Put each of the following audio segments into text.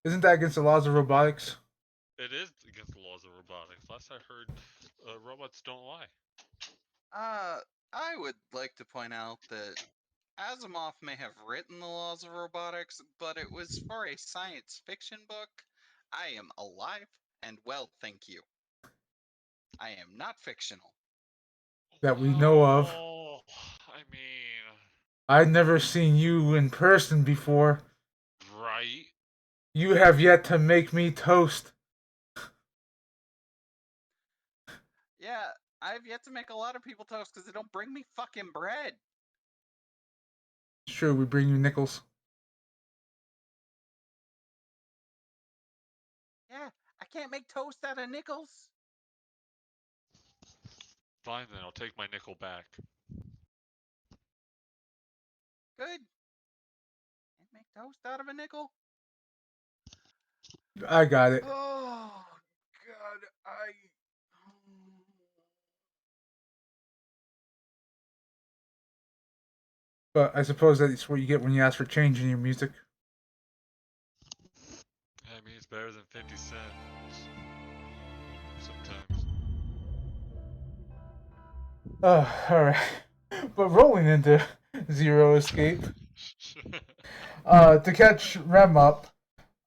Isn't that against the laws of robotics? It is against the laws of robotics. Last I heard, robots don't lie. I would like to point out that Asimov may have written the laws of robotics, but it was for a science fiction book. I am alive and well, thank you. I am not fictional. That we know of. Oh, I mean, I've never seen you in person before. right? You have yet to make me toast. Yeah, I've yet to make a lot of people toast because they don't bring me fucking bread. It's true, we bring you nickels. Yeah, I can't make toast out of nickels. Fine then, I'll take my nickel back. Good. Can't make toast out of a nickel. I got it. Oh, God, But I suppose that's what you get when you ask for change in your music. I mean, it's better than 50 cents. Sometimes. Alright. But rolling into Zero Escape. To catch Rem up,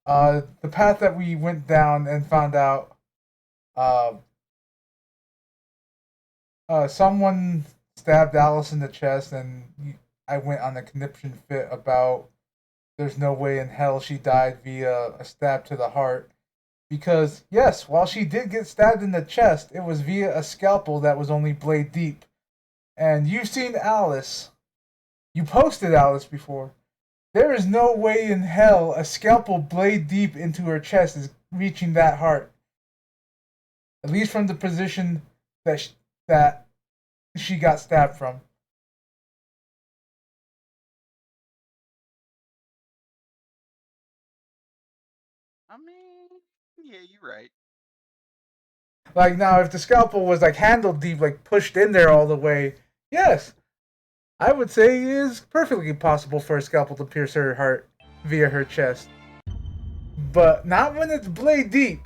the path that we went down and found out someone stabbed Alice in the chest, and I went on a conniption fit about there's no way in hell she died via a stab to the heart. Because, yes, while she did get stabbed in the chest, it was via a scalpel that was only blade deep. And you've seen Alice. You posted Alice before. There is no way in hell a scalpel blade deep into her chest is reaching that heart. At least from the position that she got stabbed from. I mean, yeah, you're right. Like now, if the scalpel was like handled deep, like pushed in there all the way, yes, I would say it is perfectly possible for a scalpel to pierce her heart via her chest. But not when it's blade deep.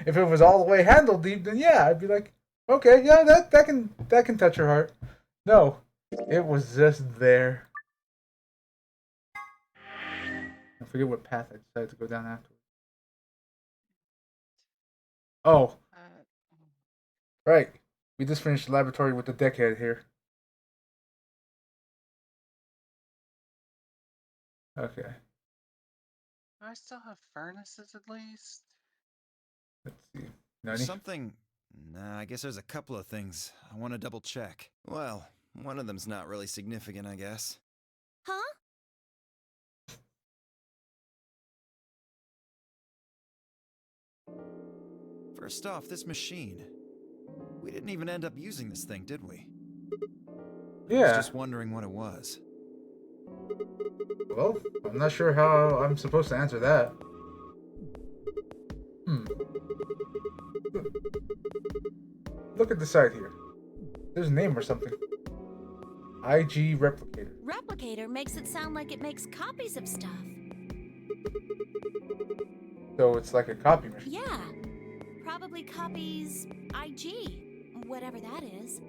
If it was all the way handled deep, then yeah, I'd be like, okay, yeah, that can touch her heart. No, it was just there. I forget what path I decided to go down afterwards. Oh, right. We just finished the laboratory with the deckhead here. Okay. Do I still have furnaces at least? Let's see. Nani? Something. Nah, I guess there's a couple of things I want to double check. Well, one of them's not really significant, I guess. Huh? First off, this machine. We didn't even end up using this thing, did we? I was Yeah. just wondering what it was. Well, I'm not sure how I'm supposed to answer that. Look at the side here. There's a name or something. IG Replicator. Replicator makes it sound like it makes copies of stuff. So it's like a copy machine. Yeah. Probably copies IG, whatever that is.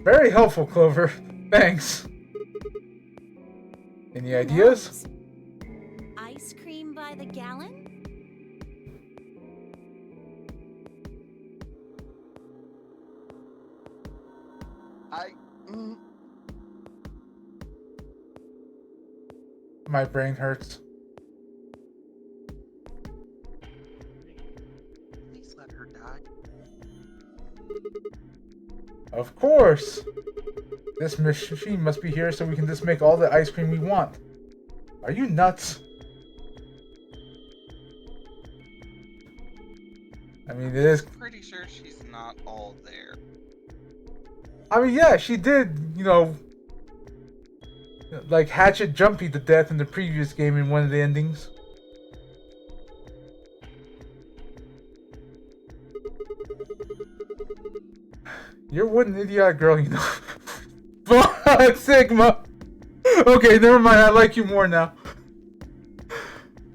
Very helpful, Clover. Thanks. Any Who ideas? knows? Ice cream by the gallon? My brain hurts. Please let her die. Of course! This machine must be here so we can just make all the ice cream we want. Are you nuts? I mean, it is. Pretty sure she's not all there. I mean, yeah, she did, like Hatchet Jumpy to death in the previous game in one of the endings. You're one idiotic girl, you know. Fuck, Sigma! Okay, never mind, I like you more now.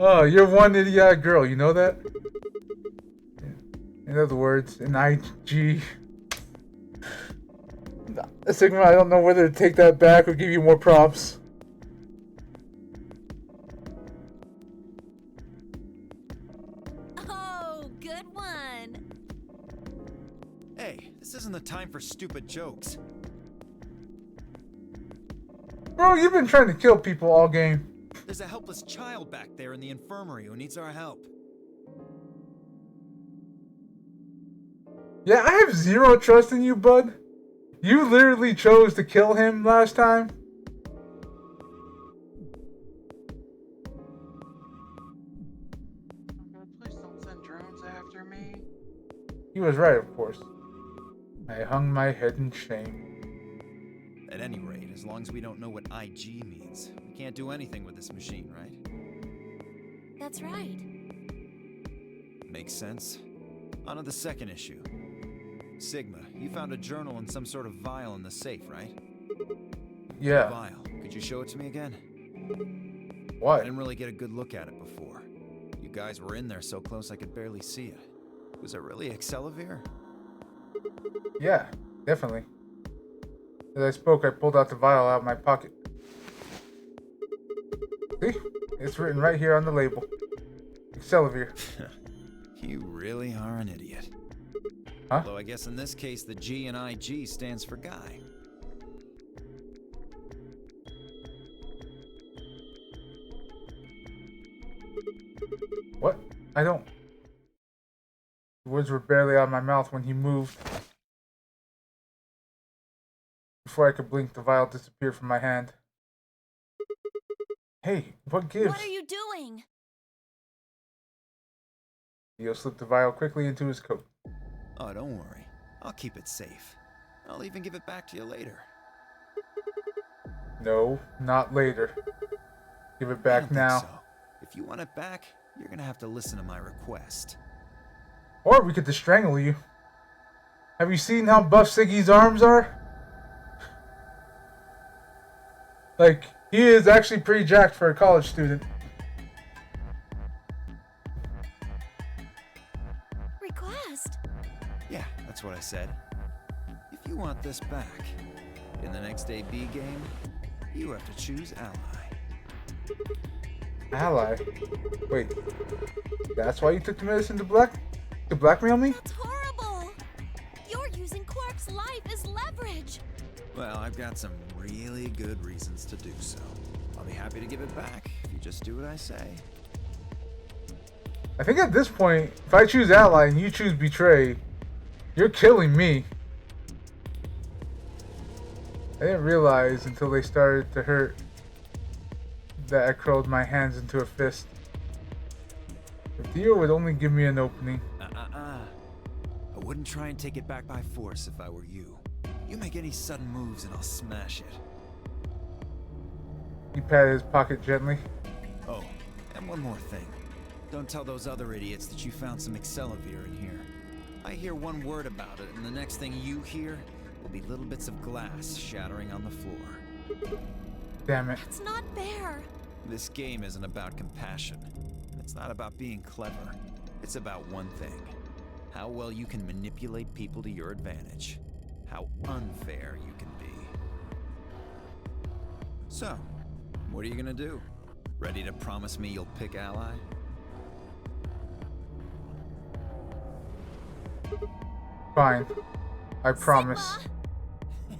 Oh, you're one idiotic girl, you know that? In other words, an IG. Sigma, I don't know whether to take that back or give you more props. Oh, good one. Hey, this isn't the time for stupid jokes. Bro, you've been trying to kill people all game. There's a helpless child back there in the infirmary who needs our help. Yeah, I have zero trust in you, bud. You literally chose to kill him last time. Please don't send drones after me. He was right, of course. I hung my head in shame. At any rate, as long as we don't know what IG means, we can't do anything with this machine, right? That's right. Makes sense. On to the second issue. Sigma, you found a journal and some sort of vial in the safe, right? Yeah. Vial. Could you show it to me again? I What? didn't really get a good look at it before. You guys were in there so close I could barely see it. Was it really Excelivir? Yeah, definitely. As I spoke, I pulled out the vial out of my pocket. See? It's written right here on the label. Excelivir. You really are an idiot. Huh? Although I guess in this case the G in IG stands for guy. What? I don't... The words were barely out of my mouth when he moved. Before I could blink, the vial disappeared from my hand. Hey, what gives? What are you doing? Theo slipped the vial quickly into his coat. Oh, don't worry. I'll keep it safe. I'll even give it back to you later. No, not later. Give it I back don't now. think so. If you want it back, you're gonna have to listen to my request. Or we could just strangle you. Have you seen how buff Siggy's arms are? Like, he is actually pretty jacked for a college student. Request? Yeah, that's what I said. If you want this back, in the next AB game, you have to choose ally. Ally? Wait, that's why you took the medicine to blackmail me? That's horrible. You're using Quark's life as leverage. Well, I've got some really good reasons to do so. I'll be happy to give it back if you just do what I say. I think at this point, if I choose ally and you choose betray, you're killing me. I didn't realize until they started to hurt that I curled my hands into a fist. If Theo would only give me an opening. I wouldn't try and take it back by force if I were you. You make any sudden moves and I'll smash it. He patted his pocket gently. Oh, and one more thing. Don't tell those other idiots that you found some Excelivir in here. I hear one word about it, and the next thing you hear will be little bits of glass shattering on the floor. Damn it. That's not fair. This game isn't about compassion. It's not about being clever. It's about one thing. How well you can manipulate people to your advantage. How unfair you can be. So, what are you gonna do? Ready to promise me you'll pick ally? Fine. I promise.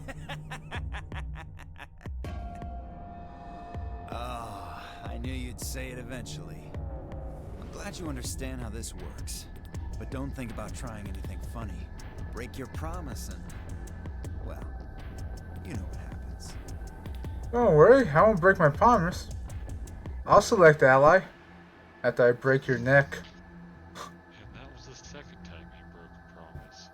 Sigma? Oh, I knew you'd say it eventually. I'm glad you understand how this works. But don't think about trying anything funny. Break your promise and, well, you know what happens. Don't worry, I won't break my promise. I'll select ally after I break your neck. And that was the second time he broke a promise.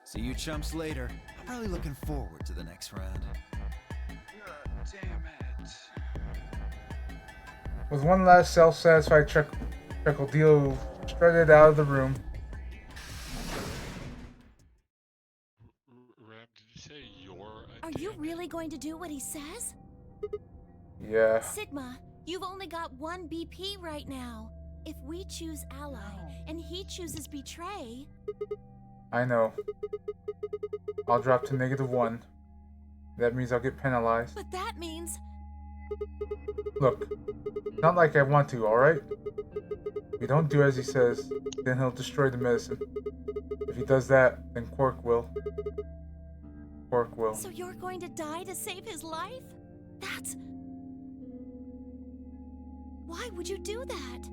See you chumps later. I'm really looking forward to the next round. God damn it. With one last self-satisfied chuckle, Dio strutted out of the room. Ram, did you say your idea? Are you really going to do what he says? Yeah. Sigma, you've only got one BP right now. If we choose ally and he chooses betray, I know. I'll drop to -1. That means I'll get penalized. but that means Look, not like I want to, alright? If you don't do as he says, then he'll destroy the medicine. If he does that, then Quark will. Quark will. so you're going to die to save his life? That's... Why would you do that?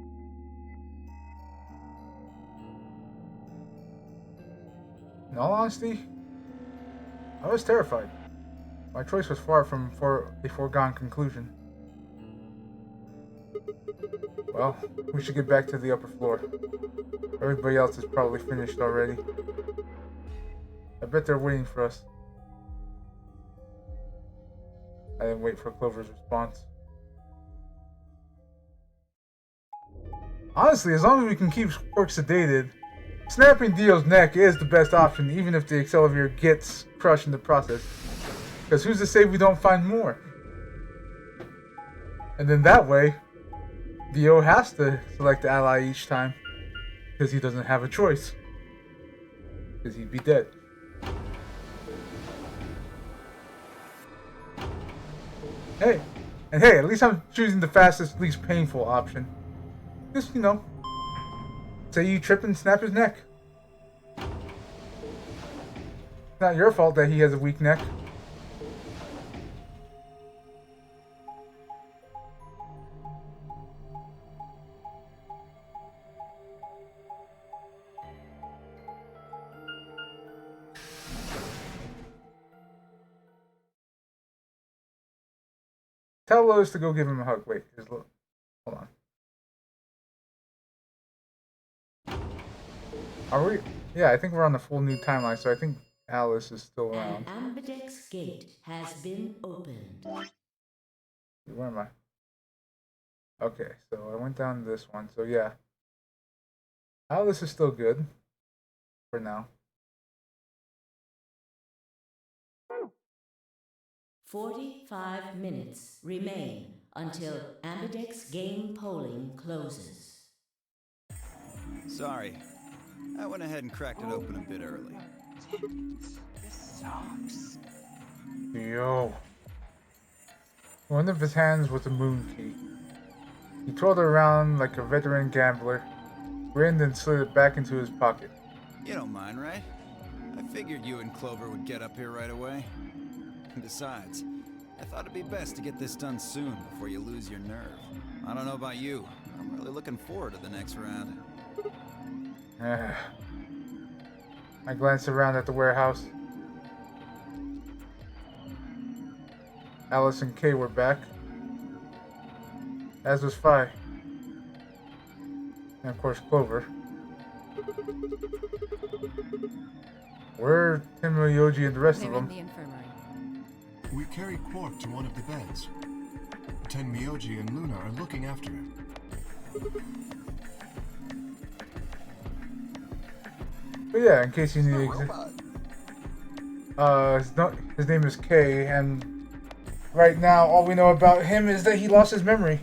In all honesty, I was terrified. My choice was far from a foregone conclusion. Well, we should get back to the upper floor. Everybody else is probably finished already. I bet they're waiting for us. I didn't wait for Clover's response. Honestly, as long as we can keep Quark sedated, snapping Dio's neck is the best option, even if the Accelavir gets crushed in the process. Because who's to say we don't find more? And then that way, Dio has to select the ally each time. Because he doesn't have a choice. Because he'd be dead. Hey, at least I'm choosing the fastest, least painful option. Just, you know, say you trip and snap his neck. It's not your fault that he has a weak neck. Tell Lois to go give him a hug. Wait, hold on. Are we? Yeah, I think we're on the full new timeline, so I think Alice is still An around. ambidex gate has been opened. Where am I? Okay, so I went down this one. So yeah, Alice is still good for now. 45 minutes remain until ambidex game polling closes. Sorry. I went ahead and cracked it open a bit early. This sucks. Yo. One of his hands was a moon key. He twirled it around like a veteran gambler, grinned and slid it back into his pocket. You don't mind, right? I figured you and Clover would get up here right away. And besides, I thought it'd be best to get this done soon before you lose your nerve. I don't know about you, I'm really looking forward to the next round. I glanced around at the warehouse. Alice and Kay were back, as was Phi, and of course Clover. Where are Tenma, Yoji, and the rest of They're in them? the infirmary. We carried Quark to one of the beds. Tenmyoji and Luna are looking after him. But yeah, in case you It's a need, robot. his name is Kay, and right now all we know about him is that he lost his memory.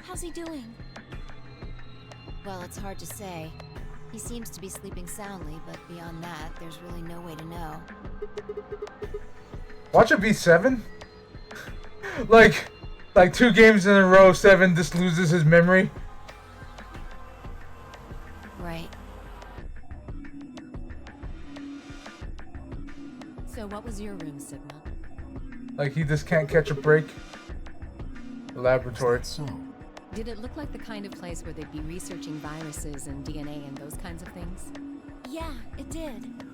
How's he doing? Well, it's hard to say. He seems to be sleeping soundly, but beyond that, there's really no way to know. Watch it be 7. like 2 games in a row, 7 just loses his memory. Right. So what was your room, Sigma? Like he just can't catch a break. The laboratory. Is that so? Did it look like the kind of place where they'd be researching viruses and DNA and those kinds of things? Yeah, it did.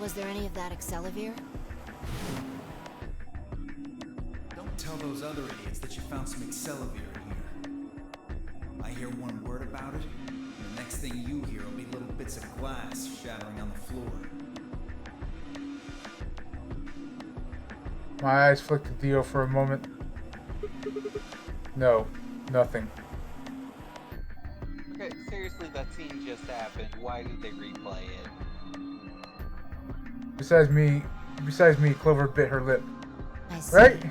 Was there any of that Accelavir? Don't tell those other idiots that you found some Accelavir in here. I hear one word about it, and the next thing you hear will be little bits of glass shattering on the floor. My eyes flicked to Dio for a moment. No, nothing. Okay, seriously, that scene just happened. Why did they replay it? Besides me besides me, Clover bit her lip. I see. Right?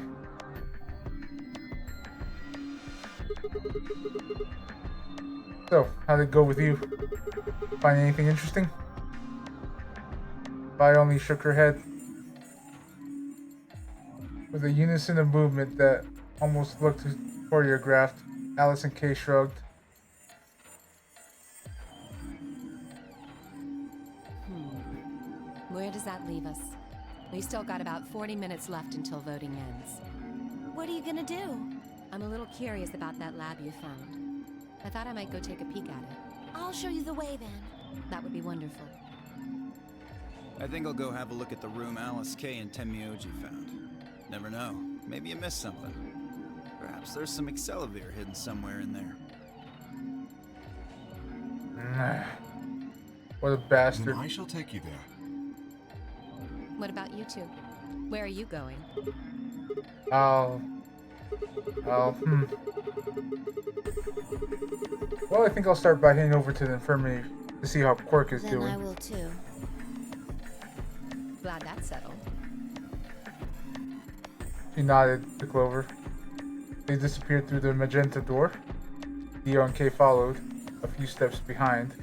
So, how'd it go with you? Find anything interesting? Vi only shook her head. With a unison of movement that almost looked choreographed, Alice and Kay shrugged. Where does that leave us? We still got about 40 minutes left until voting ends. What are you gonna do? I'm a little curious about that lab you found. I thought I might go take a peek at it. I'll show you the way then. That would be wonderful. I think I'll go have a look at the room Alice Kay and Tenmyoji found. Never know. Maybe you missed something. Perhaps there's some Excelavir hidden somewhere in there. What a bastard. Then I shall take you there. What about you two? Where are you going? Well, I think I'll start by heading over to the infirmary to see how Quark is Then doing. I will too. Glad that's settled. She nodded to Clover. They disappeared through the magenta door. Dio and Kay followed, a few steps behind.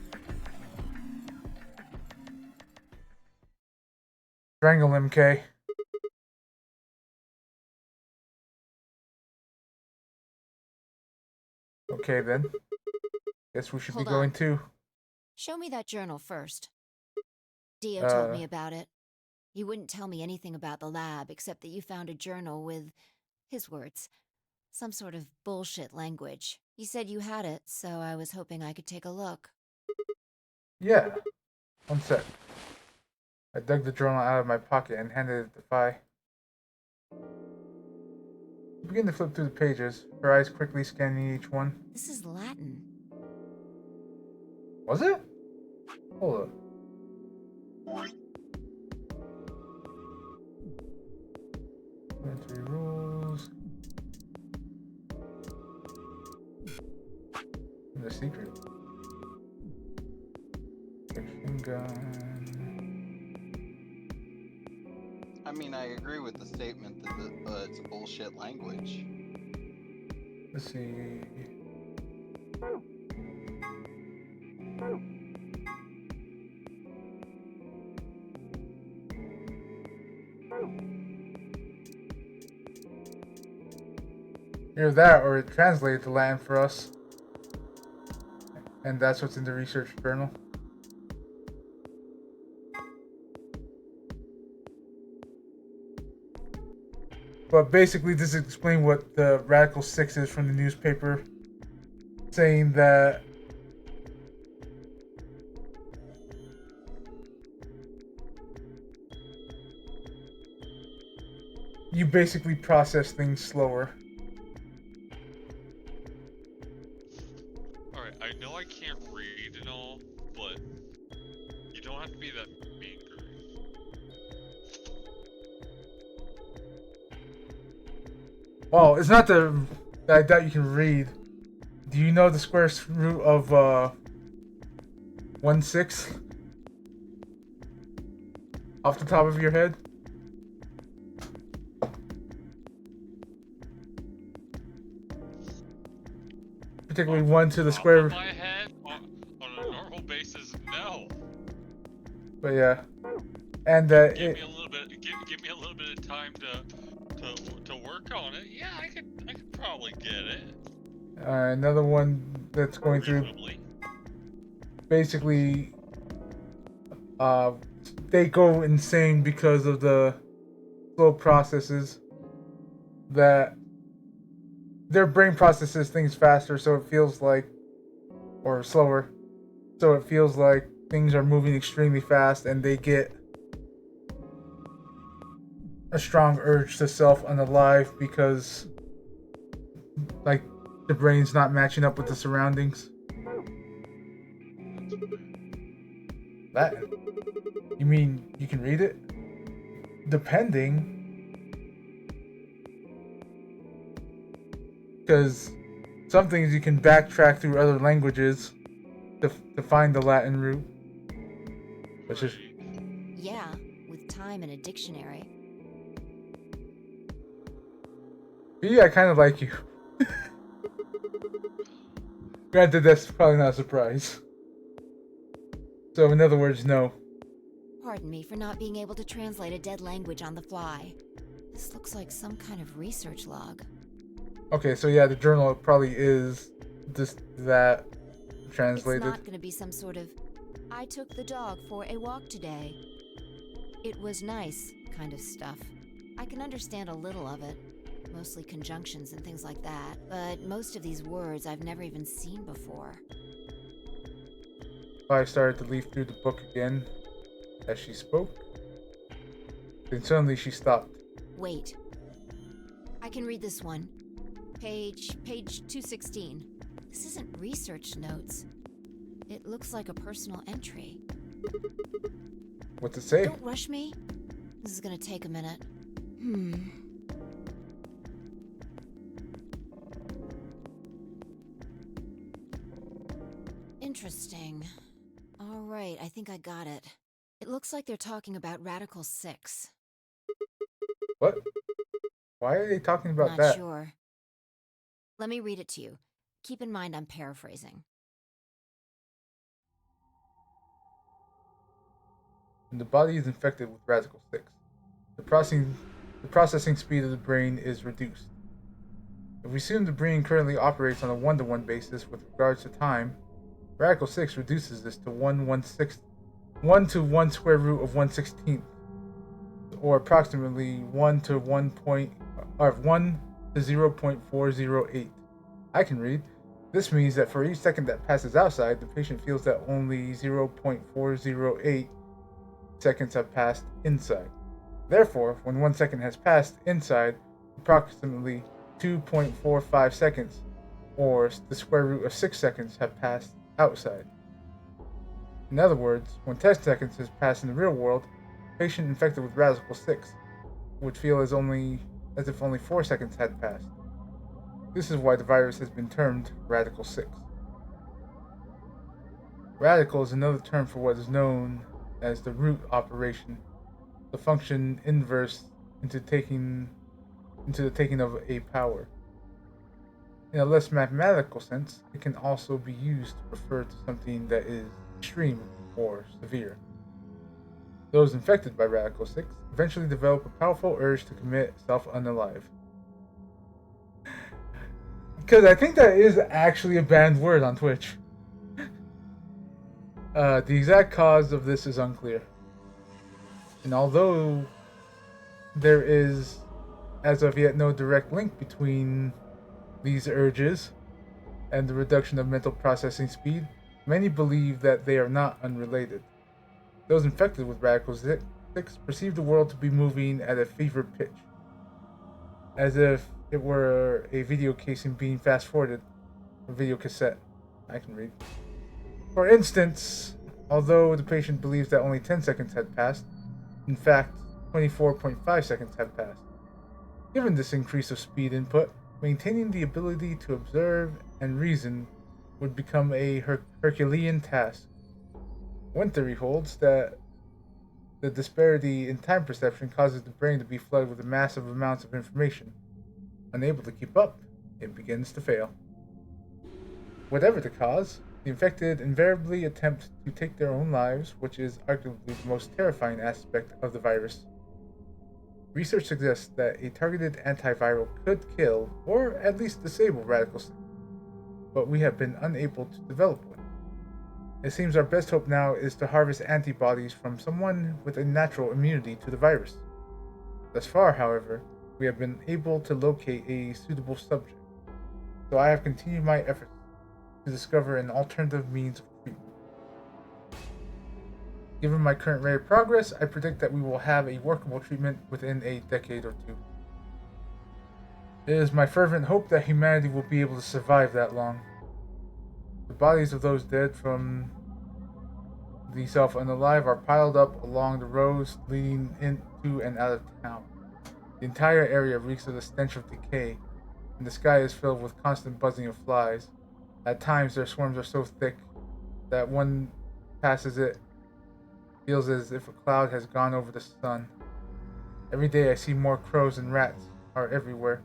Strangle him, Kay. Okay then. Guess we should Hold be going on. too. Show me that journal first. Dio told me about it. He wouldn't tell me anything about the lab except that you found a journal with, his words, some sort of bullshit language. He said you had it, so I was hoping I could take a look. Yeah. One sec. I dug the journal out of my pocket and handed it to Vi. She began to flip through the pages, her eyes quickly scanning each one. This is Latin. Was it? Hold up. Elementary rules. The secret. Machine gun. I mean, I agree with the statement that it's a bullshit language. Let's see. Either that or it translated to Latin for us. And that's what's in the research journal. But basically, this explains what the Radical Six is from the newspaper, saying that you basically process things slower. Alright, I know I can't read and all, but you don't have to be that mean, Guru. Well, it's not that I doubt you can read. Do you know the square root of 1/6? Off the top of your head? Particularly 1 to the Top square. of my head, on a normal basis, no. But yeah. And Give me a little bit. Give me a little bit of time to work on it. Yeah, I could probably get it. another one that's going through. Reasonably. Basically, they go insane because of the slow processes that their brain processes things faster, so it feels like, or slower, so it feels like things are moving extremely fast, and they get a strong urge to self-unalive because, like, the brain's not matching up with the surroundings. Latin? You mean you can read it? Depending. Because some things you can backtrack through other languages to find the Latin root. Which is... Yeah, with time in a dictionary. B, I kind of like you. Granted, that's probably not a surprise. So, in other words, no. Pardon me for not being able to translate a dead language on the fly. This looks like some kind of research log. Okay, so yeah, the journal probably is just that translated. It's not going to be some sort of, I took the dog for a walk today. It was nice kind of stuff. I can understand a little of it. Mostly conjunctions and things like that. But most of these words I've never even seen before. I started to leaf through the book again as she spoke. Then suddenly she stopped. Wait. I can read this one. Page 216. This isn't research notes. It looks like a personal entry. What's it say? Don't rush me. This is gonna take a minute. Interesting. Alright, I think I got it. It looks like they're talking about Radical 6. What? Why are they talking about Not that? sure. Let me read it to you. Keep in mind I'm paraphrasing. When the body is infected with Radical 6, the processing speed of the brain is reduced. If we assume the brain currently operates on a 1-to-1 basis with regards to time, Radical 6 reduces this to 1 to 1 square root of 1/16, or approximately 1 to 0.408. I can read. This means that for each second that passes outside, the patient feels that only 0.408 seconds have passed inside. Therefore, when 1 second has passed inside, approximately 2.45 seconds, or the square root of 6 seconds, have passed outside. In other words, when 10 seconds has passed in the real world, a patient infected with Radical 6 would feel as if only 4 seconds had passed. This is why the virus has been termed Radical 6. Radical is another term for what is known as the root operation, the function inverse into the taking of a power. In a less mathematical sense, it can also be used to refer to something that is extreme or severe. Those infected by Radical 6 eventually develop a powerful urge to commit self-unalive. Because I think that is actually a banned word on Twitch. The exact cause of this is unclear. And although there is, as of yet, no direct link between these urges and the reduction of mental processing speed, many believe that they are not unrelated. Those infected with Radical 6 perceive the world to be moving at a fever pitch, as if it were a video casing being fast-forwarded, a video cassette. I can read. For instance, although the patient believes that only 10 seconds had passed, in fact, 24.5 seconds had passed. Given this increase of speed input, maintaining the ability to observe and reason would become a Herculean task. One theory holds that the disparity in time perception causes the brain to be flooded with massive amounts of information. Unable to keep up, it begins to fail. Whatever the cause, the infected invariably attempt to take their own lives, which is arguably the most terrifying aspect of the virus. Research suggests that a targeted antiviral could kill, or at least disable Radical 6, but we have been unable to develop one. It seems our best hope now is to harvest antibodies from someone with a natural immunity to the virus. Thus far, however, we have been able to locate a suitable subject, so I have continued my efforts to discover an alternative means of treatment. Given my current rate of progress, I predict that we will have a workable treatment within a decade or two. It is my fervent hope that humanity will be able to survive that long. The bodies of those dead from the self-unalive are piled up along the roads leading into and out of town. The entire area reeks of the stench of decay, and the sky is filled with constant buzzing of flies. At times, their swarms are so thick that one passes it Feels as if a cloud has gone over the sun. Every day I see more crows and rats are everywhere,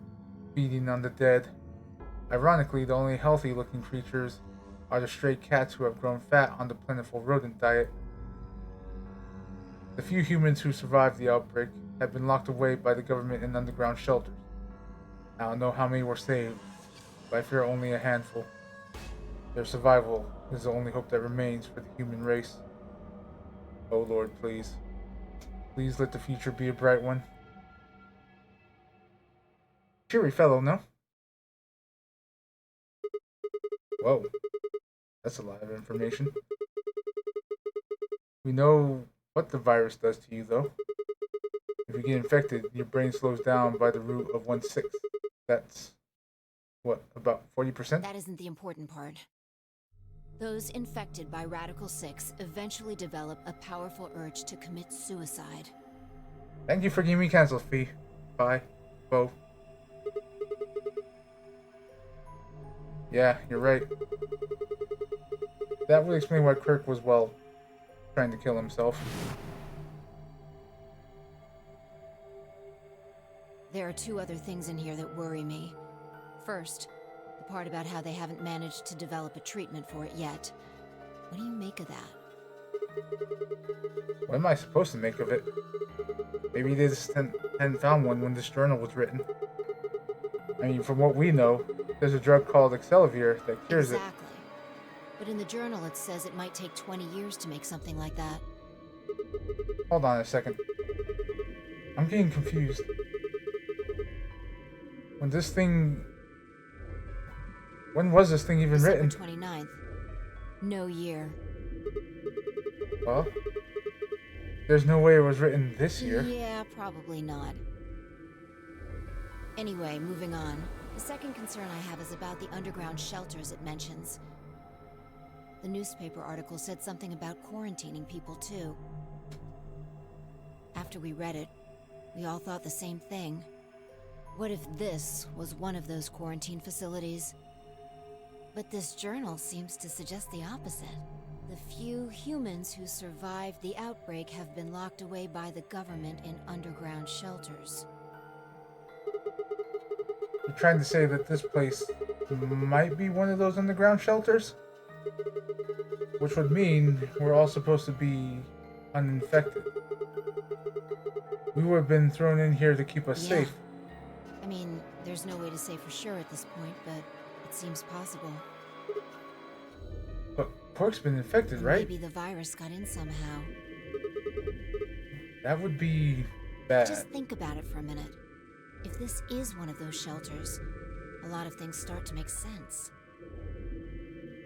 feeding on the dead. Ironically, the only healthy-looking creatures are the stray cats who have grown fat on the plentiful rodent diet. The few humans who survived the outbreak have been locked away by the government in underground shelters. I don't know how many were saved, but I fear only a handful. Their survival is the only hope that remains for the human race. Oh Lord, please. Please let the future be a bright one. Cheery fellow, no? Whoa. That's a lot of information. We know what the virus does to you, though. If you get infected, your brain slows down by the root of 1/6. That's, what, about 40%? That isn't the important part. Those infected by Radical 6 eventually develop a powerful urge to commit suicide. Thank you for giving me cancel fee. Bye. Bo. Yeah, you're right. That would explain why Kirk was, well, trying to kill himself. There are two other things in here that worry me. First, the part about how they haven't managed to develop a treatment for it yet. What do you make of that? What am I supposed to make of it? Maybe they just hadn't found one when this journal was written. I mean, from what we know, there's a drug called Excelavir that cures it. Exactly. But in the journal it says it might take 20 years to make something like that. Hold on a second. I'm getting confused. When was this thing even December written? 29th. No year. Well, there's no way it was written this year. Yeah, probably not. Anyway, moving on. The second concern I have is about the underground shelters it mentions. The newspaper article said something about quarantining people too. After we read it, we all thought the same thing. What if this was one of those quarantine facilities? But this journal seems to suggest the opposite. The few humans who survived the outbreak have been locked away by the government in underground shelters. You're trying to say that this place might be one of those underground shelters? Which would mean we're all supposed to be uninfected. We would have been thrown in here to keep us safe. I mean, there's no way to say for sure at this point, but it seems possible. But Quark's been infected, right? Maybe the virus got in somehow. That would be bad. Just think about it for a minute. If this is one of those shelters, a lot of things start to make sense.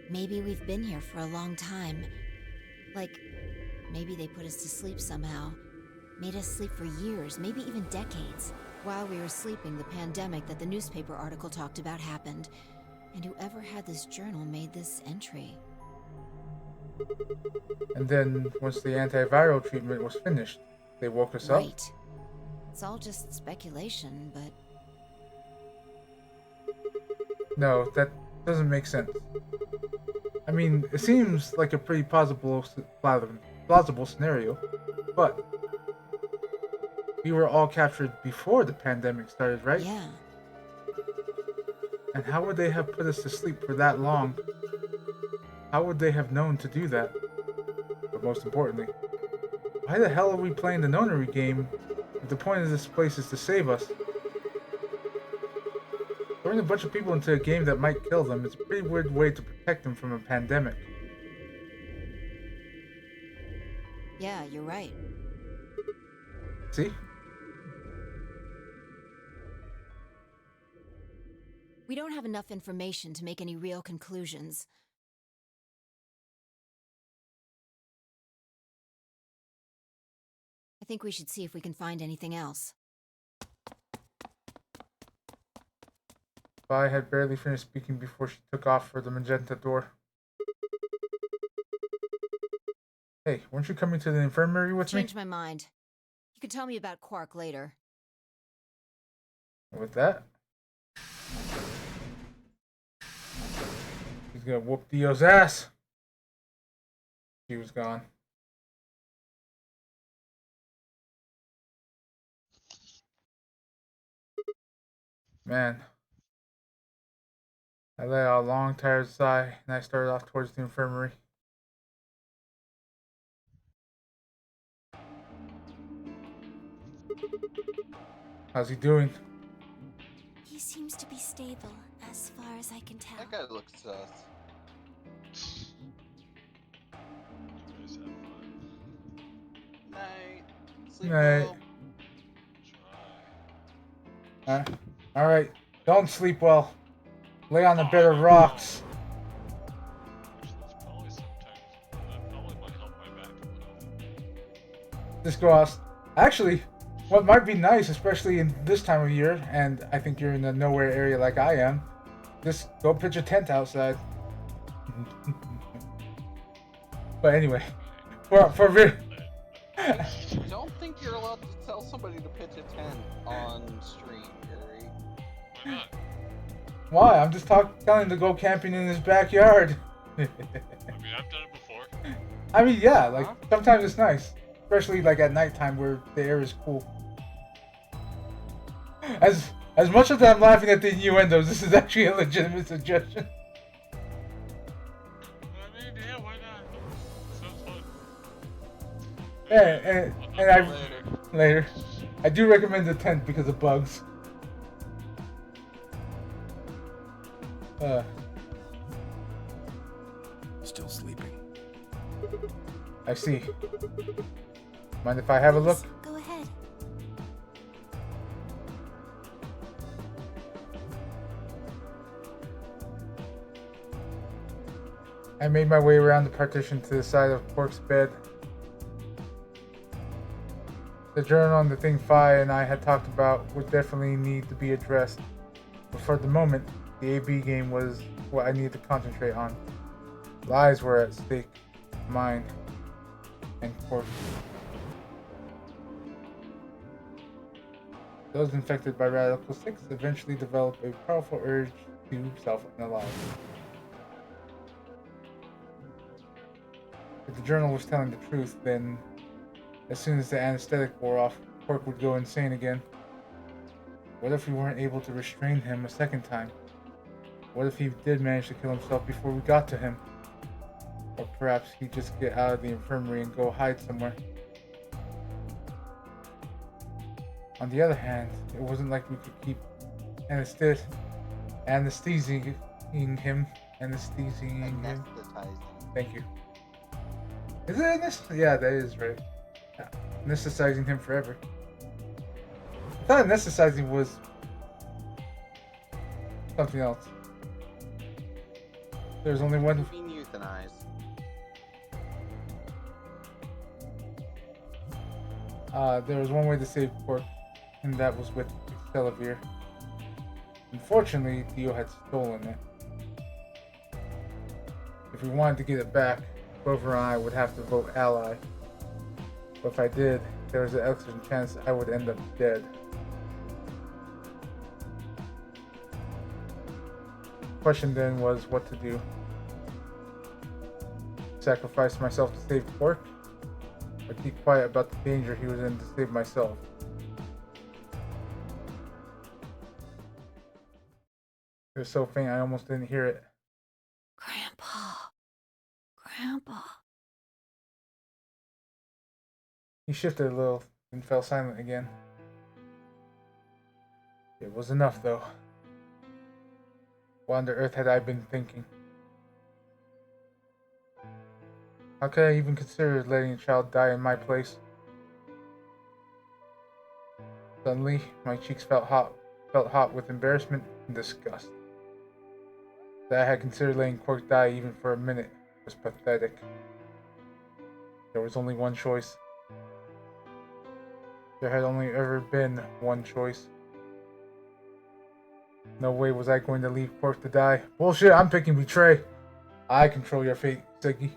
Maybe we've been here for a long time. Like, maybe they put us to sleep somehow. Made us sleep for years, maybe even decades. While we were sleeping, the pandemic that the newspaper article talked about happened. And whoever had this journal made this entry. And then, once the antiviral treatment was finished, they woke us up? Right. It's all just speculation, but... No, that doesn't make sense. I mean, it seems like a pretty plausible scenario, but we were all captured before the pandemic started, right? Yeah. And how would they have put us to sleep for that long? How would they have known to do that? But most importantly, why the hell are we playing the nonary game if the point of this place is to save us? Throwing a bunch of people into a game that might kill them is a pretty weird way to protect them from a pandemic. Yeah, you're right. See? We don't have enough information to make any real conclusions. I think we should see if we can find anything else. Vi had barely finished speaking before she took off for the magenta door. Hey, weren't you coming to the infirmary with me? Changed my mind. You can tell me about Quark later. With that, he's gonna whoop Dio's ass. She was gone. Man. I let out a long, tired sigh, and I started off towards the infirmary. How's he doing? He seems to be stable, as far as I can tell. That guy looks sus. You guys have fun. Night. Sleep Night. well. Try. Alright, don't sleep well. Lay on a bed of rocks. Actually, that's probably sometimes. That probably might help my back a little. Just go out. Actually, what might be nice, especially in this time of year, and I think you're in the nowhere area like I am, just go pitch a tent outside. But anyway, for real. I don't think you're allowed to tell somebody to pitch a tent on stream, Gary. Why not? Why? I'm just telling him to go camping in his backyard. I mean, I've done it before. I mean, yeah, like sometimes it's nice, especially like at nighttime where the air is cool. As much as I'm laughing at the innuendos, this is actually a legitimate suggestion. I mean, yeah, why not? Sounds fun. Yeah, and I Later. later, I do recommend the tent because of bugs. Still sleeping. I see. Mind if I have a look? Go ahead. I made my way around the partition to the side of Quark's bed. The journal and the thing Fi and I had talked about would definitely need to be addressed. But for the moment, the AB game was what I needed to concentrate on. Lives were at stake. Mine. And Quark. Those infected by Radical 6 eventually develop a powerful urge to self-analyze. If the journal was telling the truth, then as soon as the anesthetic wore off, Quark would go insane again. What if we weren't able to restrain him a second time? What if he did manage to kill himself before we got to him? Or perhaps he'd just get out of the infirmary and go hide somewhere. On the other hand, it wasn't like we could keep anesthesizing him. Anesthetizing. Thank you. Is it anesthetizing? Yeah, that is right. Yeah. Anesthetizing him forever. I thought anesthetizing was something else. There's only one. Being euthanized. There was one way to save Quark, and that was with Excelivir. Unfortunately, Dio had stolen it. If we wanted to get it back, Clover and I would have to vote ally. But if I did, there was an excellent chance I would end up dead. The question then was what to do. Sacrifice myself to save Quark? Or keep quiet about the danger he was in to save myself? It was so faint I almost didn't hear it. Grandpa. He shifted a little and fell silent again. It was enough, though. What on the earth had I been thinking? How could I even consider letting a child die in my place? Suddenly, my cheeks felt hot with embarrassment and disgust. That I had considered letting Quark die even for a minute was pathetic. There was only one choice. There had only ever been one choice. No way was I going to leave Quark to die. Bullshit, I'm picking betray. I control your fate, Siggy.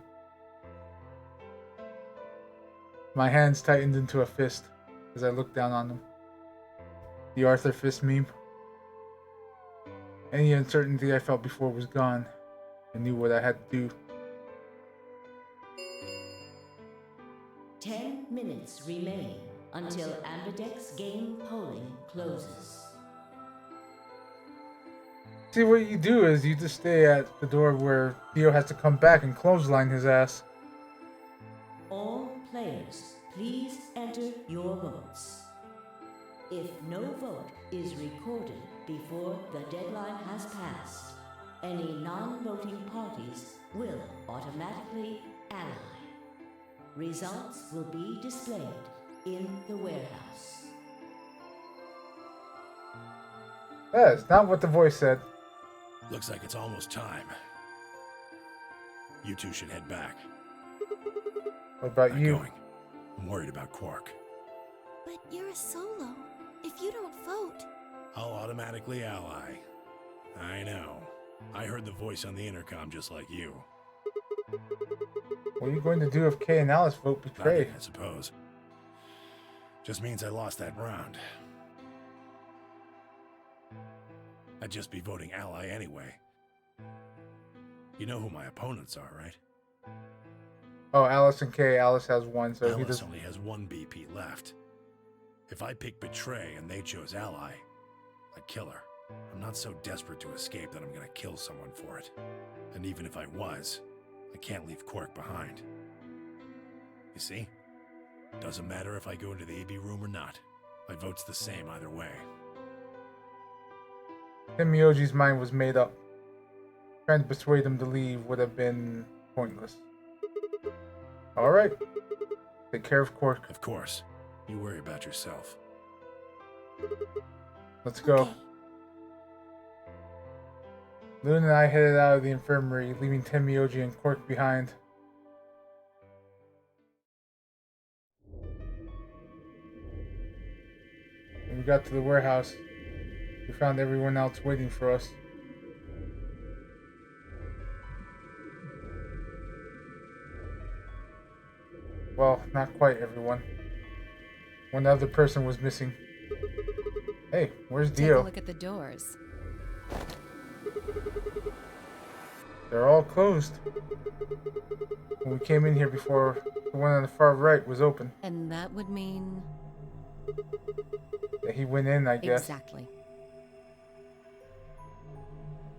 My hands tightened into a fist as I looked down on them. The Arthur Fist meme. Any uncertainty I felt before was gone. I knew what I had to do. 10 minutes remain until Ambidex game polling closes. See, what you do is you just stay at the door where Dio has to come back and clothesline his ass. All players, please enter your votes. If no vote is recorded before the deadline has passed, any non-voting parties will automatically ally. Results will be displayed in the warehouse. That's not what the voice said. Looks like it's almost time. You two should head back. What about I'm you? going. I'm worried about Quark. But you're a solo. If you don't vote... I'll automatically ally. I know. I heard the voice on the intercom just like you. What are you going to do if Kay and Alice vote betray? Nothing, I suppose. Just means I lost that round. I'd just be voting ally anyway. You know who my opponents are, right? Oh, Alice and Kay. Alice has one, so he Alice doesn't. only has one BP left. If I pick betray and they chose ally, I'd kill her. I'm not so desperate to escape that I'm gonna kill someone for it. And even if I was, I can't leave Quark behind. You see? Doesn't matter if I go into the AB room or not. My vote's the same either way. Tim Mioji's mind was made up. Trying to persuade him to leave would have been pointless. Alright. Take care of Quark. Of course. You worry about yourself. Let's go. Okay. Loon and I headed out of the infirmary, leaving Tim Mioji and Quark behind. When we got to the warehouse, we found everyone else waiting for us. Well, not quite everyone. One other person was missing. Hey, where's Take a Dio? look at the doors. They're all closed. When we came in here before, the one on the far right was open. And that would mean... That he went in, I guess. Exactly.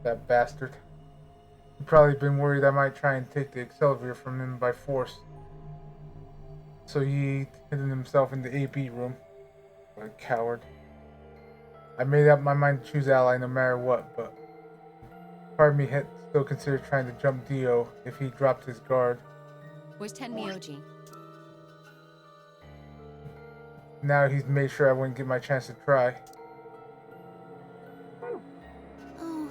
That bastard. He'd probably been worried I might try and take the Accelerator from him by force. So he hidden himself in the AB room. What a coward. I made up my mind to choose ally no matter what, but part of me had still considered trying to jump Dio if he dropped his guard. Where's Ten Mioji? Now he's made sure I wouldn't get my chance to try. Oh,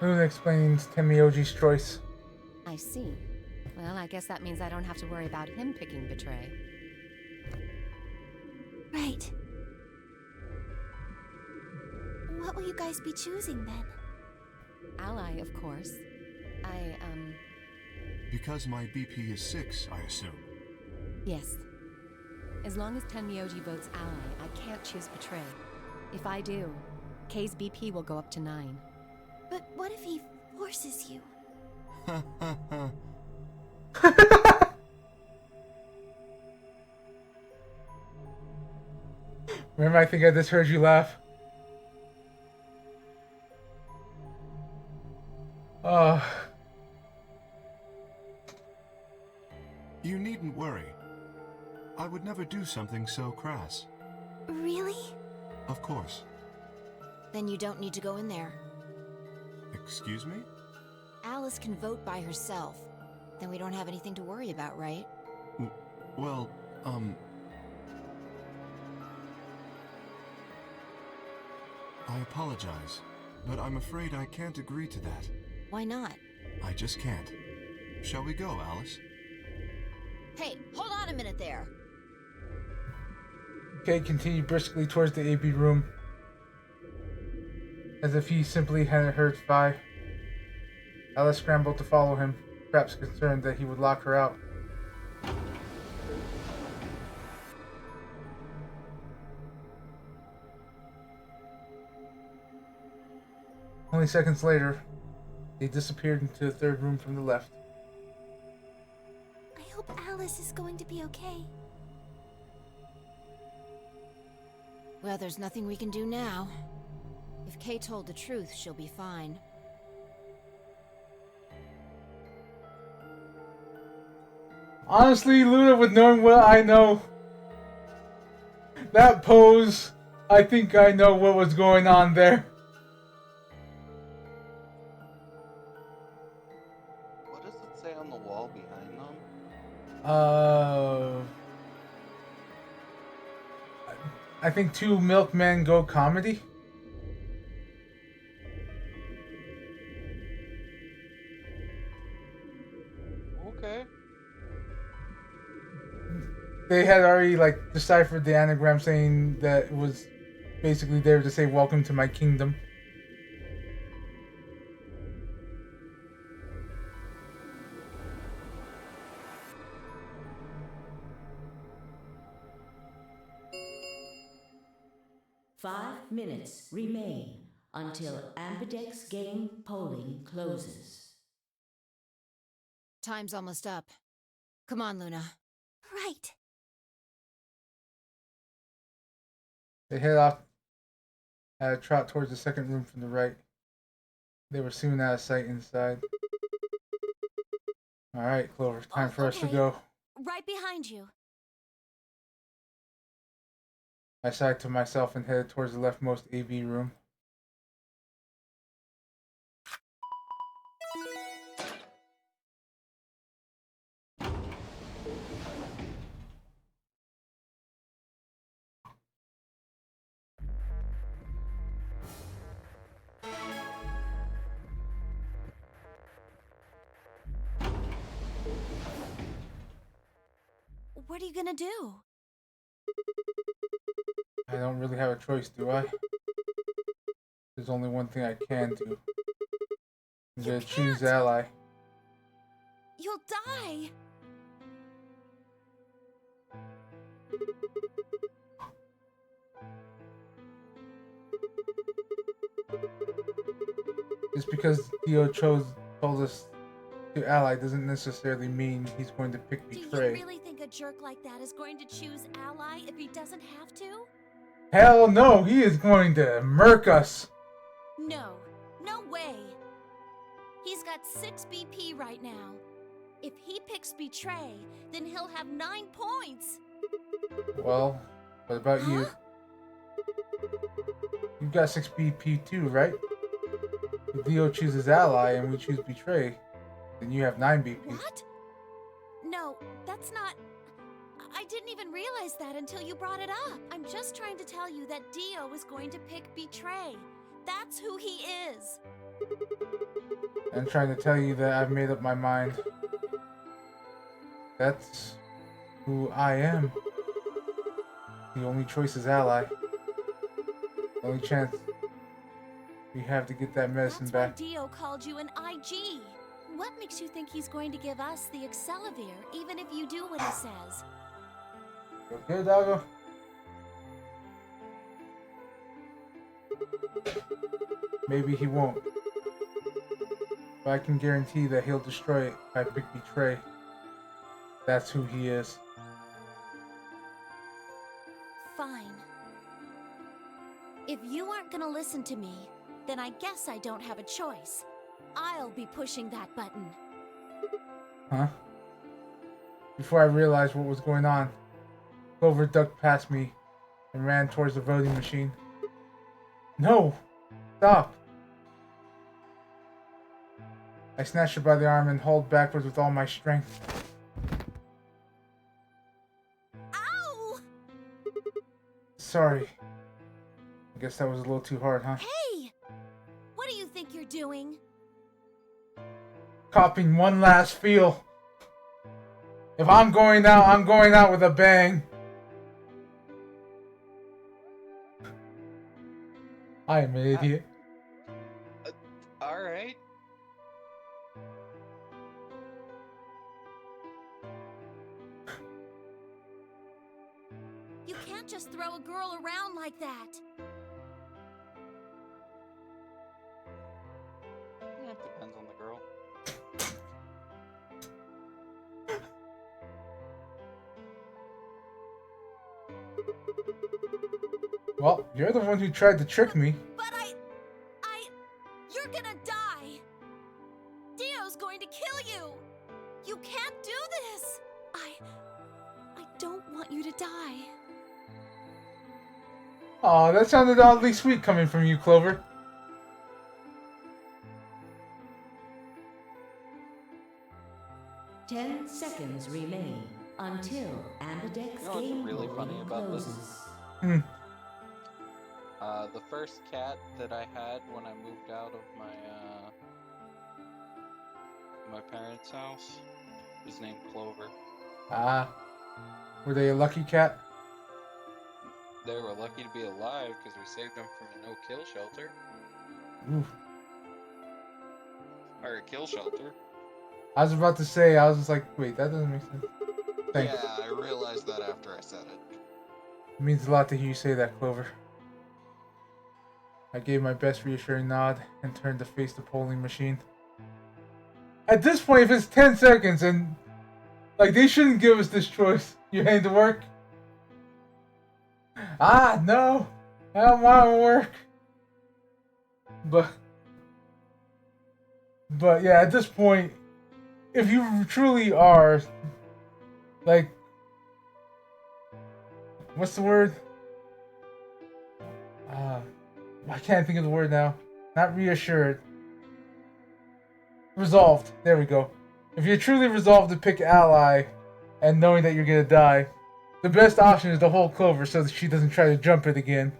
Loon explains Temioji's choice. I see. Well, I guess that means I don't have to worry about him picking betray. right. What will you guys be choosing then? Ally, of course. Because my BP is 6, I assume. Yes. As long as Ten Mioji votes ally, I can't choose betray. If I do, Kay's BP will go up to 9. But what if he forces you? Remember, I think I just heard you laugh. You needn't worry. I would never do something so crass. Really? Of course. Then you don't need to go in there. Excuse me? Alice can vote by herself. Then we don't have anything to worry about, right? Well, I apologize, but I'm afraid I can't agree to that. Why not? I just can't. Shall we go, Alice? Hey, hold on a minute there. Kay continued briskly towards the AB room, as if he simply hadn't heard Spy. Alice scrambled to follow him, perhaps concerned that he would lock her out. Only seconds later, they disappeared into the third room from the left. I hope Alice is going to be okay. Well, there's nothing we can do now. If Kay told the truth, she'll be fine. Honestly, Luna, with knowing what I know, that pose, I think I know what was going on there. What does it say on the wall behind them? I think two milkmen go comedy. Okay. They had already like deciphered the anagram, saying that it was basically there to say "Welcome to my kingdom." Five minutes remain until Ambidex game polling closes. Time's almost up. Come on, Luna. Right. They head off at a trot towards the second room from the right. They were soon out of sight inside. All right, Clover, time for us to Okay. go. Right behind you. I sighed to myself and headed towards the leftmost AV room. What are you gonna do? I don't really have a choice, do I? There's only one thing I can do. I'm gonna choose ally. You'll die. Just because Dio told us to ally doesn't necessarily mean he's going to pick Do you betray. really think a jerk like that is going to choose ally if he doesn't have to? Hell no, he is going to murk us. No. No way. He's got 6 BP right now. If he picks betray, then he'll have 9 points. Well, what about you? You've got 6 BP too, right? If Dio chooses ally and we choose betray, then you have 9 BP. What? No, that's not... I didn't even realize that until you brought it up. I'm just trying to tell you that Dio is going to pick betray. That's who he is. I'm trying to tell you that I've made up my mind. That's who I am. The only choice is ally. The only chance we have to get that medicine That's why back. Dio called you an IG. What makes you think he's going to give us the Excelavir, even if you do what he says? You okay, doggo? Maybe he won't. But I can guarantee that he'll destroy it if I pick betray. That's who he is. Fine. If you aren't gonna listen to me, then I guess I don't have a choice. I'll be pushing that button. Huh? Before I realized what was going on, Clover ducked past me and ran towards the voting machine. No! Stop! I snatched her by the arm and hauled backwards with all my strength. Ow! Sorry. I guess that was a little too hard, huh? Hey! What do you think you're doing? Copping one last feel. If I'm going out with a bang. I am an idiot. Alright. You can't just throw a girl around like that. It depends on the girl. Well, you're the one who tried to trick me. But you're gonna die. Dio's going to kill you. You can't do this. I don't want you to die. Aw, that sounded oddly sweet coming from you, Clover. Ten seconds remain until Ambidex You know what's game really funny polling about this? closes. The first cat that I had when I moved out of my parents' house was named Clover. Ah. Were they a lucky cat? They were lucky to be alive because we saved them from a no-kill shelter. Oof. Or a kill shelter. I was about to say, I was just like, wait, that doesn't make sense. Thanks. Yeah, I realized that after I said it. It means a lot to hear you say that, Clover. I gave my best reassuring nod and turned to face the polling machine. At this point, if it's 10 seconds and... like, they shouldn't give us this choice. You heading to work? Ah, no. I don't want to work. But yeah, at this point, if you truly are, like... what's the word? I can't think of the word now. Not reassured. Resolved. There we go. If you're truly resolved to pick Ally, and knowing that you're gonna die, the best option is to hold Clover so that she doesn't try to jump it again.